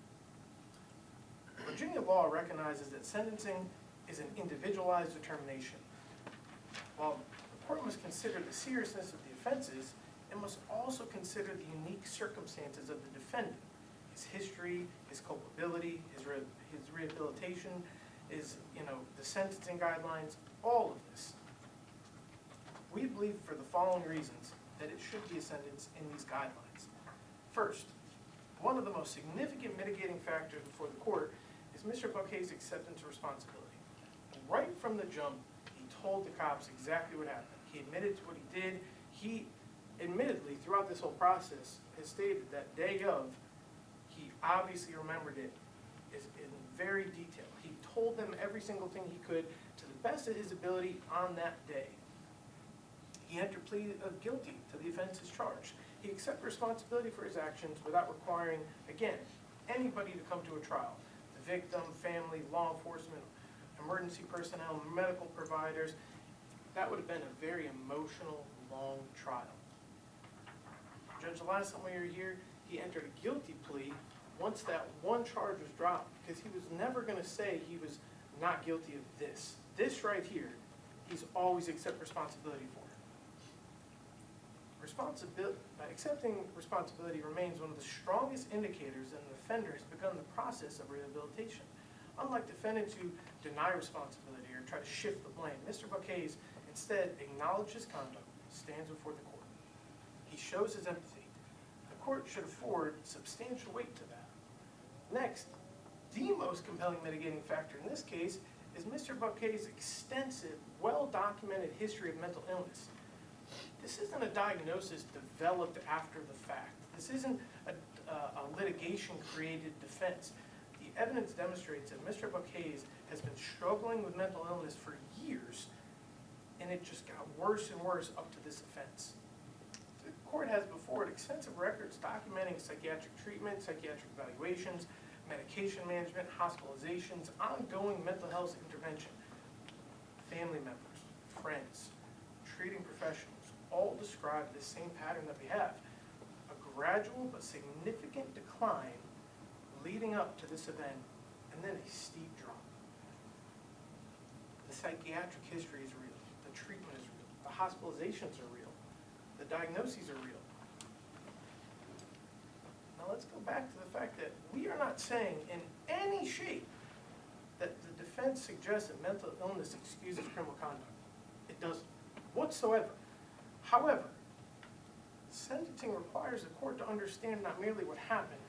Virginia law recognizes that sentencing is an individualized determination. While the court must consider the seriousness of the offenses, it must also consider the unique circumstances of the defendant, his history, his culpability, his rehabilitation, the sentencing guidelines, all of this. We believe for the following reasons that it should be a sentence in these guidelines. First, one of the most significant mitigating factors before the court is Mr. Buck-Hayes' acceptance of responsibility. Right from the jump, he told the cops exactly what happened. He admitted to what he did. He admittedly, throughout this whole process, has stated that day of, he obviously remembered it in very detail. He told them every single thing he could to the best of his ability on that day. He entered plea of guilty to the offenses charged. He accepted responsibility for his actions without requiring, again, anybody to come to a trial. The victim, family, law enforcement, emergency personnel, medical providers. That would have been a very emotional, long trial. Judge, the last time we were here, he entered a guilty plea once that one charge was dropped, because he was never gonna say he was not guilty of this. This right here, he's always accept responsibility for. Accepting responsibility remains one of the strongest indicators that an offender has begun the process of rehabilitation. Unlike defendants who deny responsibility or try to shift the blame, Mr. Buck-Hayes instead acknowledges his conduct, stands before the court. He shows his empathy. The court should afford substantial weight to that. Next, the most compelling mitigating factor in this case is Mr. Buck-Hayes' extensive, well-documented history of mental illness. This isn't a diagnosis developed after the fact. This isn't a litigation-created defense. The evidence demonstrates that Mr. Buck-Hayes has been struggling with mental illness for years, and it just got worse and worse up to this offense. The court has before it extensive records documenting psychiatric treatment, psychiatric evaluations, medication management, hospitalizations, ongoing mental health intervention. Family members, friends, treating professionals all describe the same pattern that we have. A gradual but significant decline leading up to this event, and then a steep drop. The psychiatric history is real. The treatment is real. The hospitalizations are real. The diagnoses are real. Now let's go back to the fact that we are not saying in any shape that the defense suggests that mental illness excuses criminal conduct. It doesn't, whatsoever. However, sentencing requires the court to understand not merely what happened,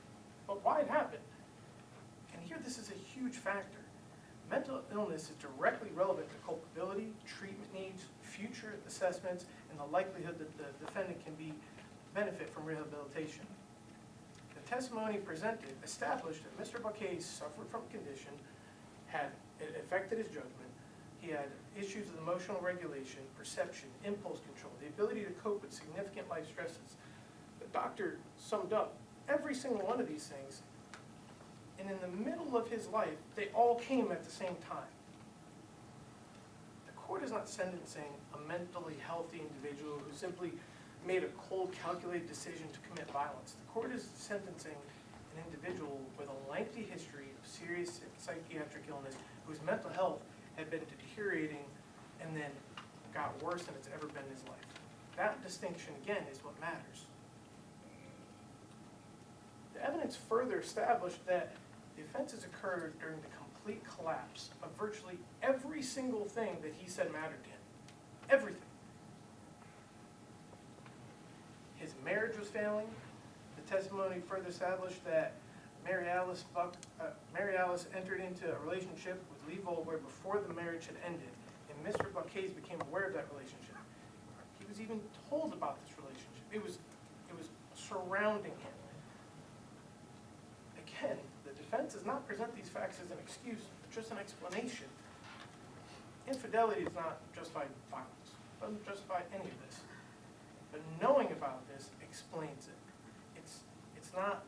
but why it happened. And here this is a huge factor. Mental illness is directly relevant to culpability, treatment needs, future assessments, and the likelihood that the defendant can benefit from rehabilitation. The testimony presented established that Mr. Buck-Hayes suffered from a condition, it affected his judgment. He had issues with emotional regulation, perception, impulse control, the ability to cope with significant life stresses. The doctor summed up every single one of these things, and in the middle of his life, they all came at the same time. The court is not sentencing a mentally healthy individual who simply made a cold, calculated decision to commit violence. The court is sentencing an individual with a lengthy history of serious psychiatric illness whose mental health had been deteriorating and then got worse than it's ever been in his life. That distinction, again, is what matters. The evidence further established that the offenses occurred during the complete collapse of virtually every single thing that he said mattered to him. Everything. His marriage was failing. The testimony further established that Mary Alice entered into a relationship with Lee Vogler before the marriage had ended, and Mr. Buck-Hayes became aware of that relationship. He was even told about this relationship. It was surrounding him. Again, the defense does not present these facts as an excuse, but just an explanation. Infidelity does not justify violence. It doesn't justify any of this. But knowing about this explains it. It's not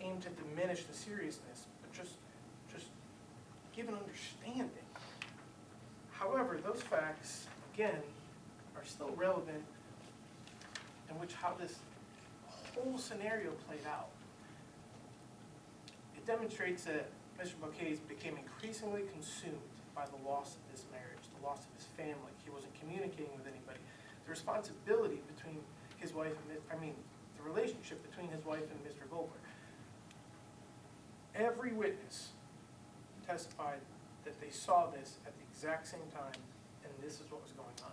aimed to diminish the seriousness, but just give an understanding. However, those facts, again, are still relevant in which how this whole scenario played out. It demonstrates that Mr. Buck-Hayes became increasingly consumed by the loss of this marriage, the loss of his family. He wasn't communicating with anybody. The responsibility between his wife and the relationship between his wife and Mr. Vogler. Every witness testified that they saw this at the exact same time, and this is what was going on.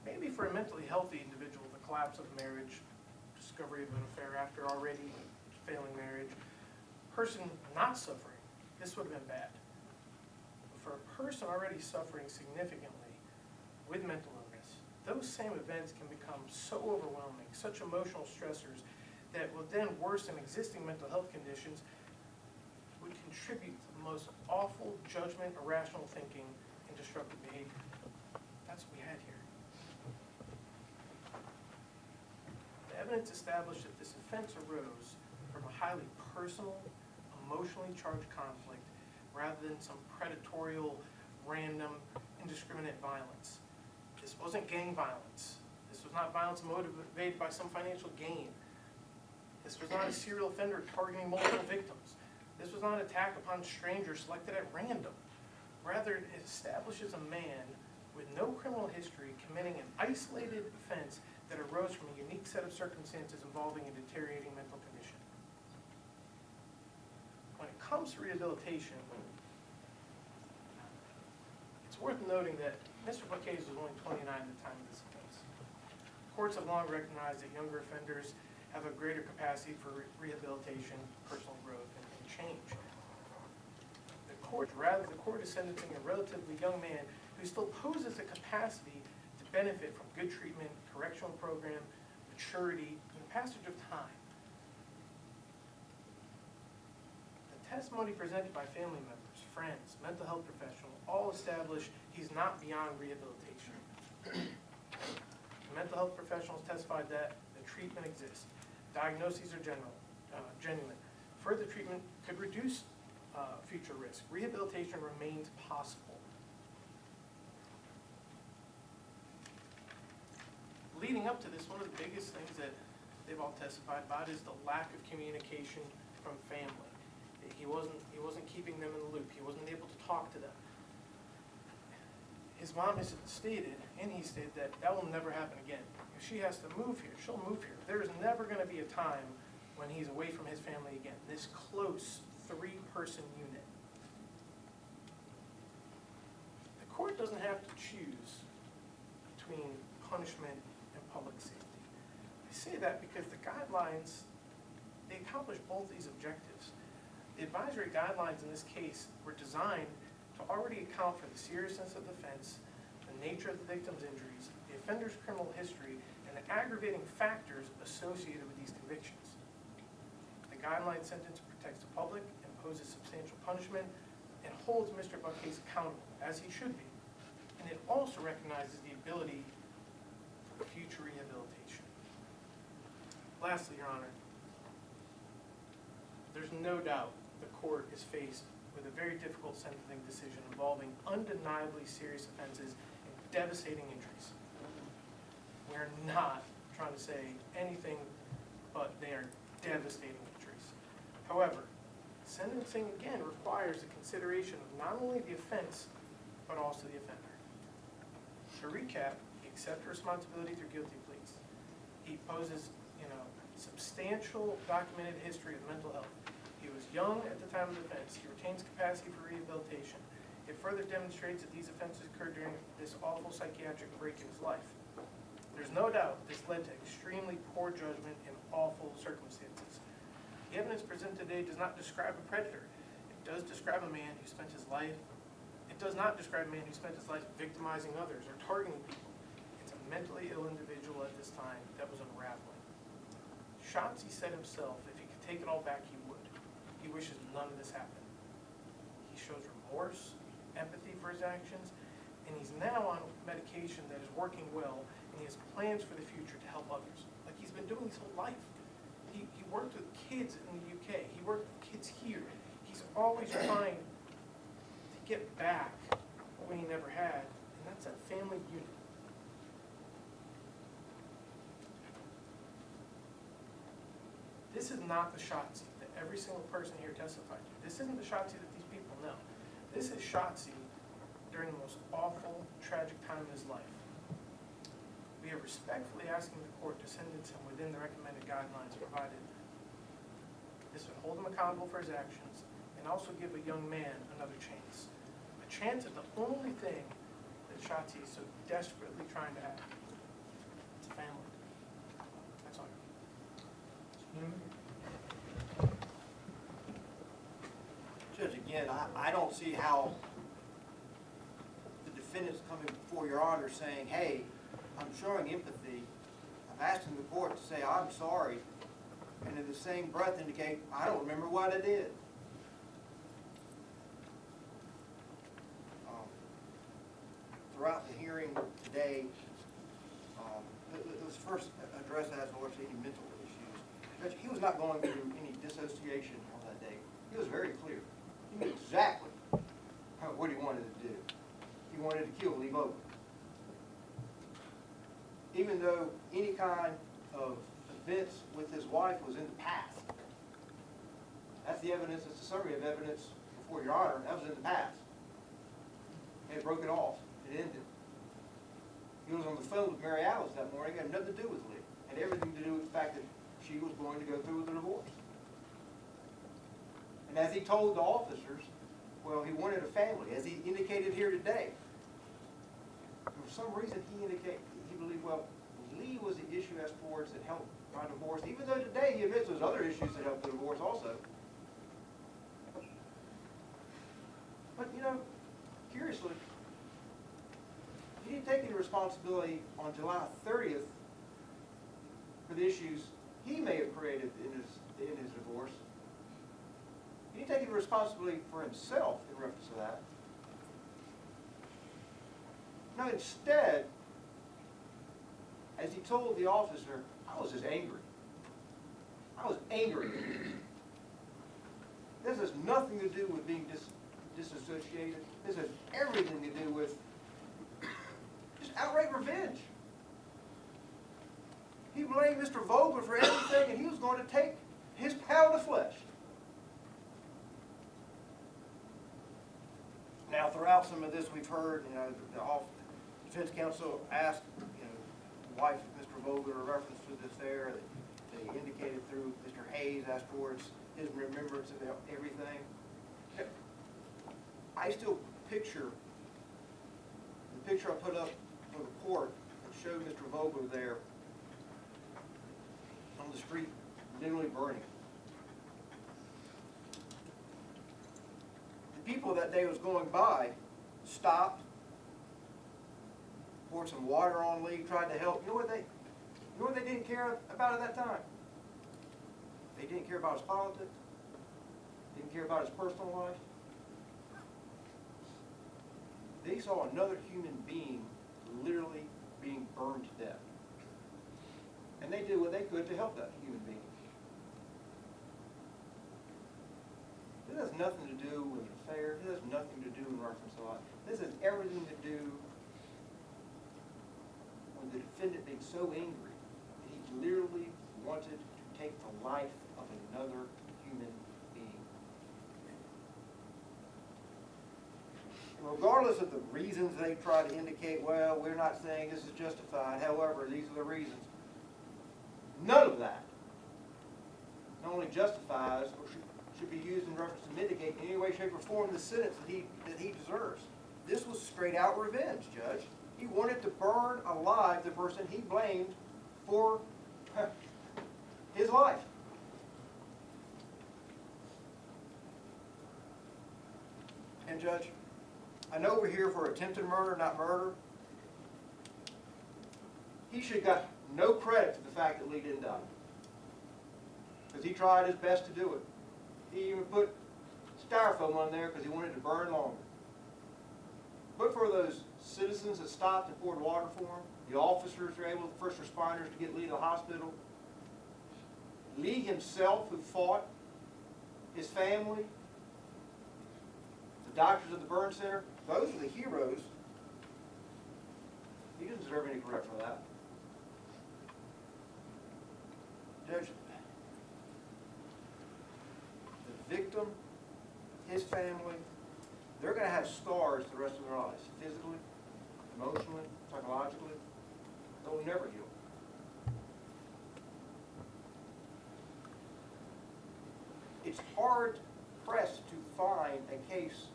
Maybe for a mentally healthy individual, the collapse of marriage, discovery of an affair after already failing marriage, person not suffering, this would have been bad. But for a person already suffering significantly with mental illness, those same events can become so overwhelming, such emotional stressors, that will then worsen existing mental health conditions, would contribute to the most awful judgment, irrational thinking, and destructive behavior. That's what we had here. The evidence established that this offense arose from a highly personal, emotionally charged conflict, rather than some predatory, random, indiscriminate violence. This wasn't gang violence. This was not violence motivated by some financial gain. This was not a serial offender targeting multiple victims. This was not an attack upon strangers selected at random. Rather, it establishes a man with no criminal history committing an isolated offense that arose from a unique set of circumstances involving a deteriorating mental condition. When it comes to rehabilitation, it's worth noting that Mr. Buck-Hayes was only 29 at the time of this offense. Courts have long recognized that younger offenders have a greater capacity for rehabilitation, personal growth, and change. The court is sentencing a relatively young man who still poses a capacity to benefit from good treatment, correctional program, maturity, and the passage of time. The testimony presented by family members, friends, mental health professionals, all establish he's not beyond rehabilitation. The mental health professionals testified that the treatment exists. Diagnoses are genuine. Further treatment could reduce future risk. Rehabilitation remains possible. Leading up to this, one of the biggest things that they've all testified about is the lack of communication from family. He wasn't keeping them in the loop. He wasn't able to talk to them. His mom has stated, and he stated, that will never happen again. If she has to move here, she'll move here. There is never going to be a time when he's away from his family again. This close 3-person unit. The court doesn't have to choose between punishment and public safety. I say that because the guidelines, they accomplish both these objectives. The advisory guidelines in this case were designed to already account for the seriousness of the offense, the nature of the victim's injuries, the offender's criminal history, and the aggravating factors associated with these convictions. The guideline sentence protects the public, imposes substantial punishment, and holds Mr. Buck-Hayes accountable, as he should be. And it also recognizes the ability for future rehabilitation. Lastly, Your Honor, there's no doubt the court is faced with a very difficult sentencing decision involving undeniably serious offenses and devastating injuries. We're not trying to say anything, but they are devastating injuries. However, sentencing again requires the consideration of not only the offense, but also the offender. To recap, he accepted responsibility through guilty pleas. He poses, substantial documented history of mental health. He was young at the time of the offense. He retains capacity for rehabilitation. It further demonstrates that these offenses occurred during this awful psychiatric break in his life. There's no doubt this led to extremely poor judgment and awful circumstances. The evidence presented today does not describe a predator. It does describe a man who spent his life, victimizing others or targeting people. It's a mentally ill individual at this time that was unraveling. Shotsie said himself, if he could take it all back, he would. He wishes none of this happened. He shows remorse, empathy for his actions, and he's now on medication that is working well, and he has plans for the future to help others, like he's been doing his whole life. He worked with kids in the UK. He worked with kids here. He's always trying to get back what he never had, and that's that family unit. This is not the Shotsie that every single person here testified to. This isn't the Shotsie that these people know. This is Shotsie during the most awful, tragic time in his life. We are respectfully asking the court to sentence him within the recommended guidelines provided. This would hold him accountable for his actions and also give a young man another chance. A chance is the only thing that Shotsie is so desperately trying to have. It's a family. That's all. Judge, again, I don't see how the defendant's coming before your honor saying, hey, I'm showing empathy. I'm asking the court to say, I'm sorry, and in the same breath indicate, I don't remember what I did. Throughout the hearing today, this first address has any mental issues. Judge, he was not going through any dissociation on that day. He was very clear. He knew exactly what he wanted to do. He wanted to kill Lee Vogler. Even though any kind of events with his wife was in the past. That's the evidence, it's a summary of evidence before Your Honor, that was in the past. And it broke it off, it ended. He was on the phone with Mary Alice that morning, had nothing to do with Lee. Had everything to do with the fact that she was going to go through with the divorce. And as he told the officers, well, he wanted a family, as he indicated here today. For some reason, he believed, well, Lee was the issue as towards that helped my divorce, even though today he admits there's other issues that helped the divorce also. But, you know, curiously, he didn't take any responsibility on July 30th for the issues he may have created in his divorce. He didn't take any responsibility for himself in reference to that. No, instead, as he told the officer, I was just angry. I was angry. This has nothing to do with being disassociated. This has everything to do with just outright revenge. He blamed Mr. Vogler for everything, and he was going to take his pound of flesh. Now, throughout some of this, we've heard, you know, the defense counsel asked, you know, the wife of Mr. Vogler a reference to this there. They indicated through Mr. Hayes as towards his remembrance of everything. I still picture the picture I put up for the court and showed Mr. Vogler there on the street, literally burning. The people that day was going by stopped, poured some water on Lee, tried to help. You know what they didn't care about at that time? They didn't care about his politics. Didn't care about his personal life. They saw another human being literally being burned to death. And they did what they could to help that human being. This has nothing to do with an affair. This has nothing to do with reference to life. This has everything to do with the defendant being so angry that he literally wanted to take the life of another human being. And regardless of the reasons they try to indicate, well, we're not saying this is justified, however, these are the reasons. None of that not only justifies or should be used in reference to mitigate in any way, shape, or form the sentence that he deserves. This was straight out revenge, Judge. He wanted to burn alive the person he blamed for his life. And Judge, I know we're here for attempted murder, not murder. He should have got no credit to the fact that Lee didn't die. Because he tried his best to do it. He even put styrofoam on there because he wanted to burn longer. But for those citizens that stopped and poured water for him, the officers were able, the first responders, to get Lee to the hospital, Lee himself, who fought, his family, the doctors at the burn center, those are the heroes. He doesn't deserve any credit for that. Judge, the victim, his family, they're going to have scars the rest of their lives, physically, emotionally, psychologically. They'll never heal. It's hard pressed to find a case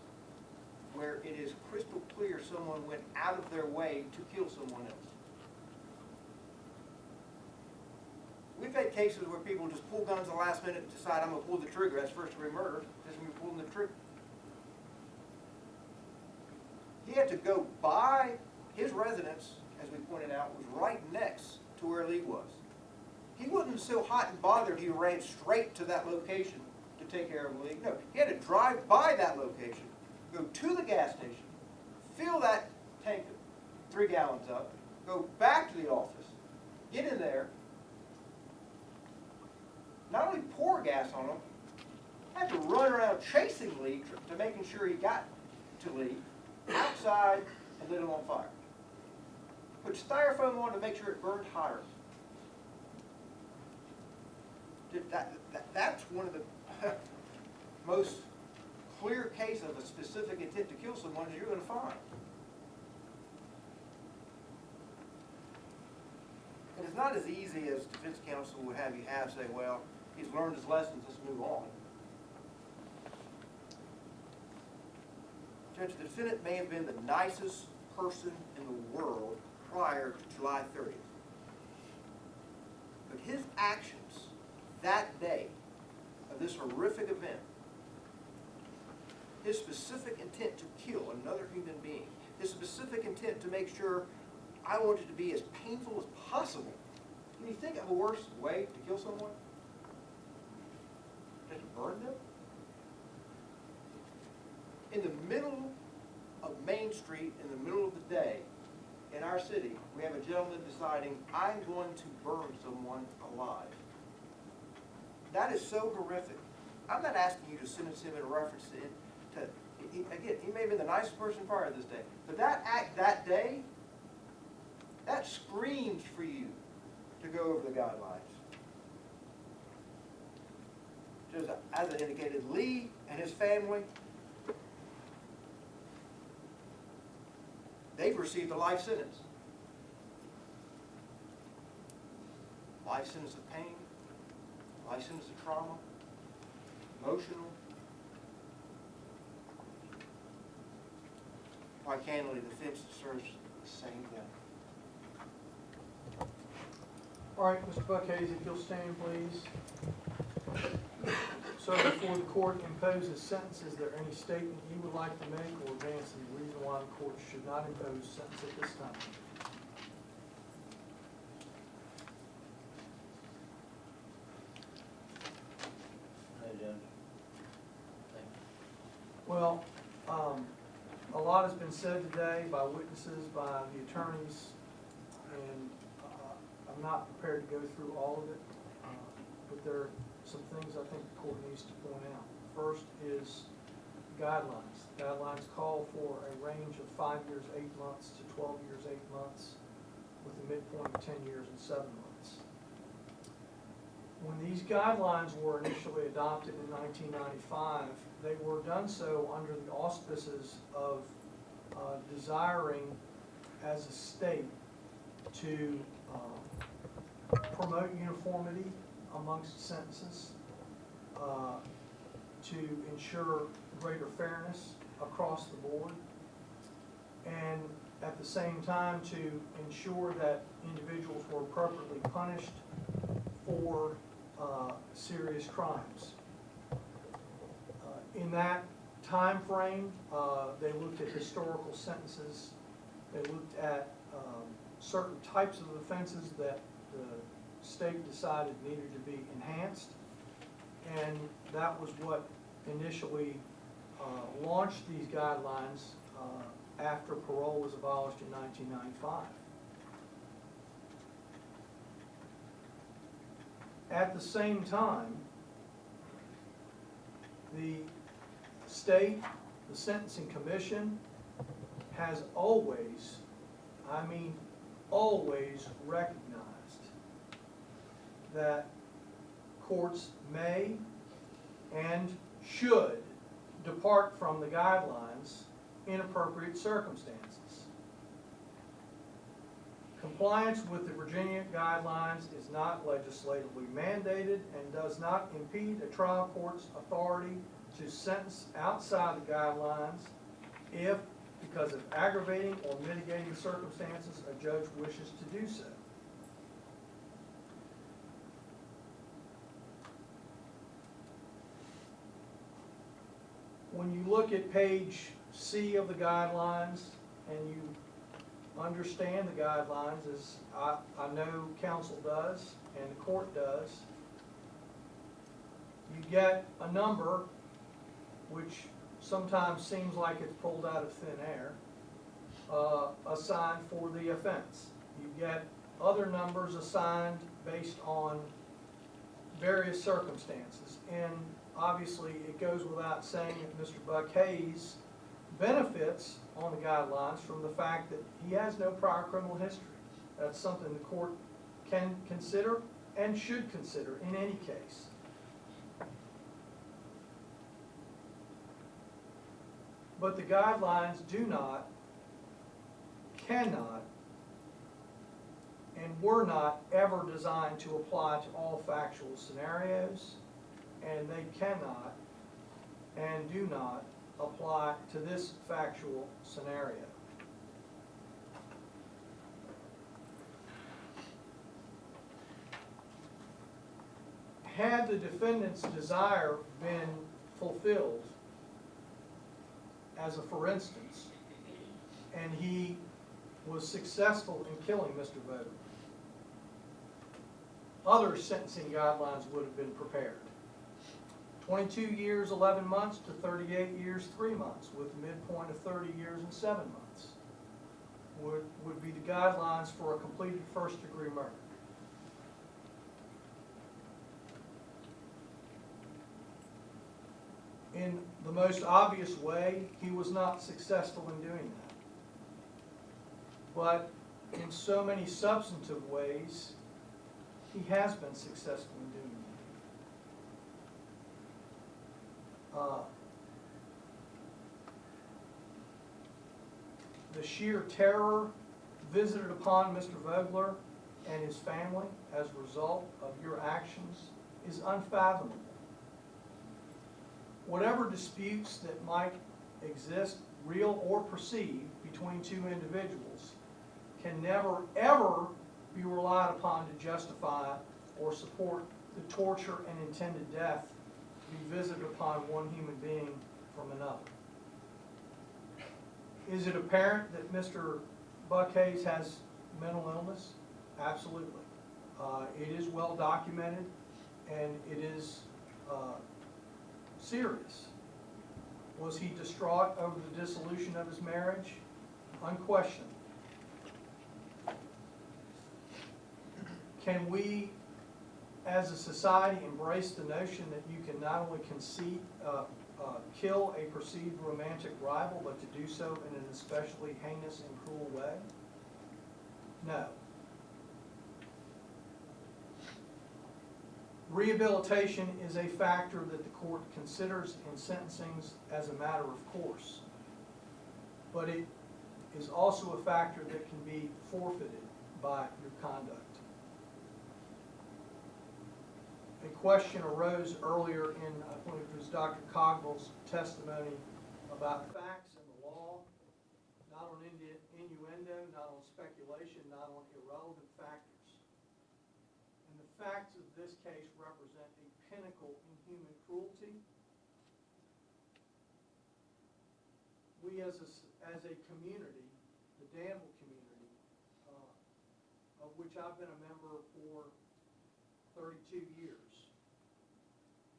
where it is crystal clear someone went out of their way to kill someone else. We've had cases where people just pull guns at the last minute and decide, I'm going to pull the trigger. That's first-degree murder. Doesn't mean pulling the trigger. He had to go by his residence, as we pointed out, was right next to where Lee was. He wasn't so hot and bothered he ran straight to that location to take care of Lee. No, he had to drive by that location, go to the gas station, fill that tank 3 gallons up, go back to the office, get in there, not only pour gas on him, had to run around chasing Lee to making sure he got to Lee, outside, and lit him on fire. Put styrofoam on to make sure it burned hotter. That's one of the most clear case of a specific intent to kill someone that you're gonna find. And it's not as easy as defense counsel would have you have say, well, he's learned his lessons, let's move on. Judge, the defendant may have been the nicest person in the world prior to July 30th. But his actions that day of this horrific event, his specific intent to kill another human being, his specific intent to make sure I want it to be as painful as possible. Can you think of a worse way to kill someone? Just to burn them? In the middle of Main Street, in the middle of the day, in our city, we have a gentleman deciding, I'm going to burn someone alive. That is so horrific. I'm not asking you to sentence him in reference to again, he may have been the nicest person prior to this day, but that act that day, that screams for you to go over the guidelines. Just as I indicated, Lee and his family, they've received a life sentence. Life sentence of pain, life sentence of trauma, emotional. Quite candidly, the defense deserves the same thing. All right, Mr. Buck-Hayes, if you'll stand, please. So before the court imposes sentence, is there any statement you would like to make or advance the reason why the court should not impose sentence at this time? Well, a lot has been said today by witnesses, by the attorneys, and I'm not prepared to go through all of it, but there are some things I think the court needs to point out. First is guidelines. Guidelines call for a range of 5 years, 8 months to 12 years, 8 months, with a midpoint of 10 years and 7 months. When these guidelines were initially adopted in 1995, they were done so under the auspices of desiring, as a state, to promote uniformity amongst sentences, to ensure greater fairness across the board, and at the same time to ensure that individuals were appropriately punished for serious crimes. In that time frame, they looked at historical sentences, they looked at certain types of offenses that the state decided needed to be enhanced, and that was what initially launched these guidelines after parole was abolished in 1995. At the same time, the state, the Sentencing Commission, has always, I mean always, recognized that courts may and should depart from the guidelines in appropriate circumstances. Compliance with the Virginia guidelines is not legislatively mandated and does not impede a trial court's authority to sentence outside the guidelines if, because of aggravating or mitigating circumstances, a judge wishes to do so. When you look at page C of the guidelines and you understand the guidelines, as I know counsel does and the court does, you get a number which sometimes seems like it's pulled out of thin air, assigned for the offense. You get other numbers assigned based on various circumstances, and obviously it goes without saying that Mr. Buck-Hayes benefits on the guidelines from the fact that he has no prior criminal history. That's something the court can consider and should consider in any case. But the guidelines do not, cannot, and were not ever designed to apply to all factual scenarios, and they cannot and do not apply to this factual scenario. Had the defendant's desire been fulfilled, as a for instance, and he was successful in killing Mr. Vogler, other sentencing guidelines would have been prepared. 22 years, 11 months to 38 years, 3 months, with a midpoint of 30 years and 7 months would be the guidelines for a completed first-degree murder. In the most obvious way, he was not successful in doing that. But in so many substantive ways, he has been successful in doing that. The sheer terror visited upon Mr. Vogler and his family as a result of your actions is unfathomable. Whatever disputes that might exist, real or perceived, between two individuals can never, ever be relied upon to justify or support the torture and intended death to be visited upon one human being from another. Is it apparent that Mr. Buck-Hayes has mental illness? Absolutely. It is well documented, and it is serious. Was he distraught over the dissolution of his marriage? Unquestioned. Can we, as a society, embrace the notion that you can not only kill a perceived romantic rival, but to do so in an especially heinous and cruel way? No. Rehabilitation is a factor that the court considers in sentencings as a matter of course, but it is also a factor that can be forfeited by your conduct. A question arose earlier in, I believe it was Dr. Cogble's testimony about facts in the law, not on innuendo, not on speculation, not on irrelevant factors. And the facts of this case represent a pinnacle in human cruelty. We as a community, the Danville community, of which I've been a member for 32 years,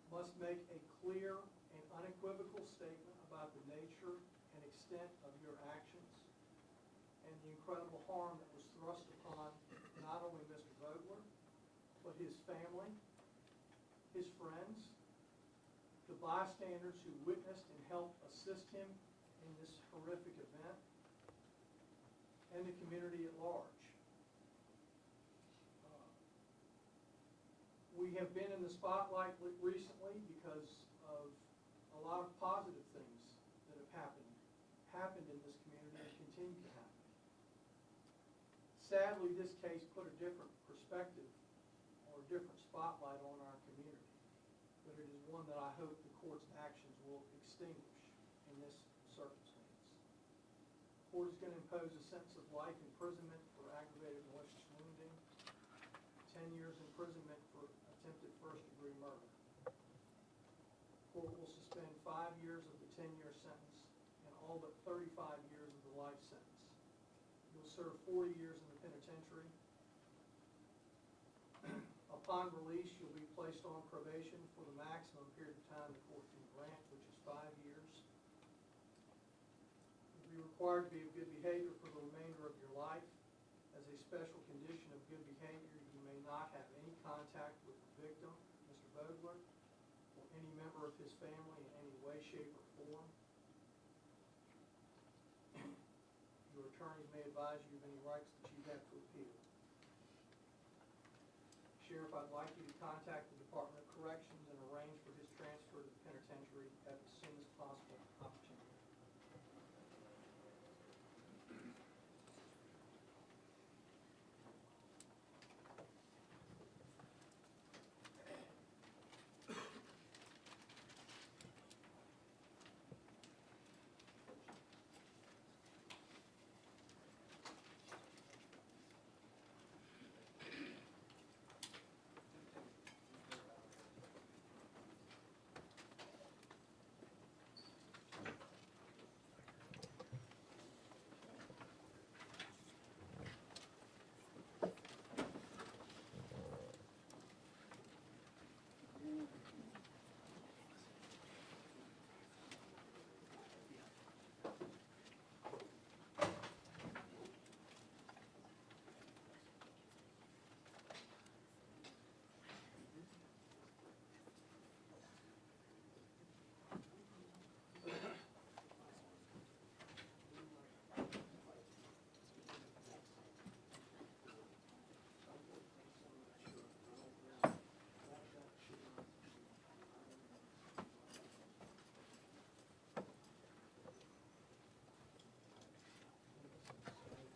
must make a clear and unequivocal statement about the nature and extent of your actions and the incredible harm that was thrust upon not only Mr. Vogler, but his family, his friends, the bystanders who witnessed and helped assist him in this horrific event, and the community at large. We have been in the spotlight recently because of a lot of positive things that have happened in this community and continue to happen. Sadly, this case put a different perspective or a different spotlight on our community, but it is one that I hope the court's actions will extinguish in this circumstance. The court is going to impose a sentence of life imprisonment for aggravated malicious wounding, 10 years imprisonment for attempted first-degree murder. The court will suspend 5 years of the 10-year sentence and all but 35 years of the life sentence. You'll serve 40 years in the penitentiary. Upon release, you'll be placed on probation for the maximum period of time the court can grant, which is 5 years. You'll be required to be of good behavior for the remainder of your life. As a special condition of good behavior, you may not have any contact with the victim, Mr. Vogler, or any member of his family in any way, shape, or form. Your attorneys may advise you of any rights that you have to appeal. Sheriff, I'd like you to contact the Department of Corrections and arrange for his transfer to the penitentiary as soon as possible.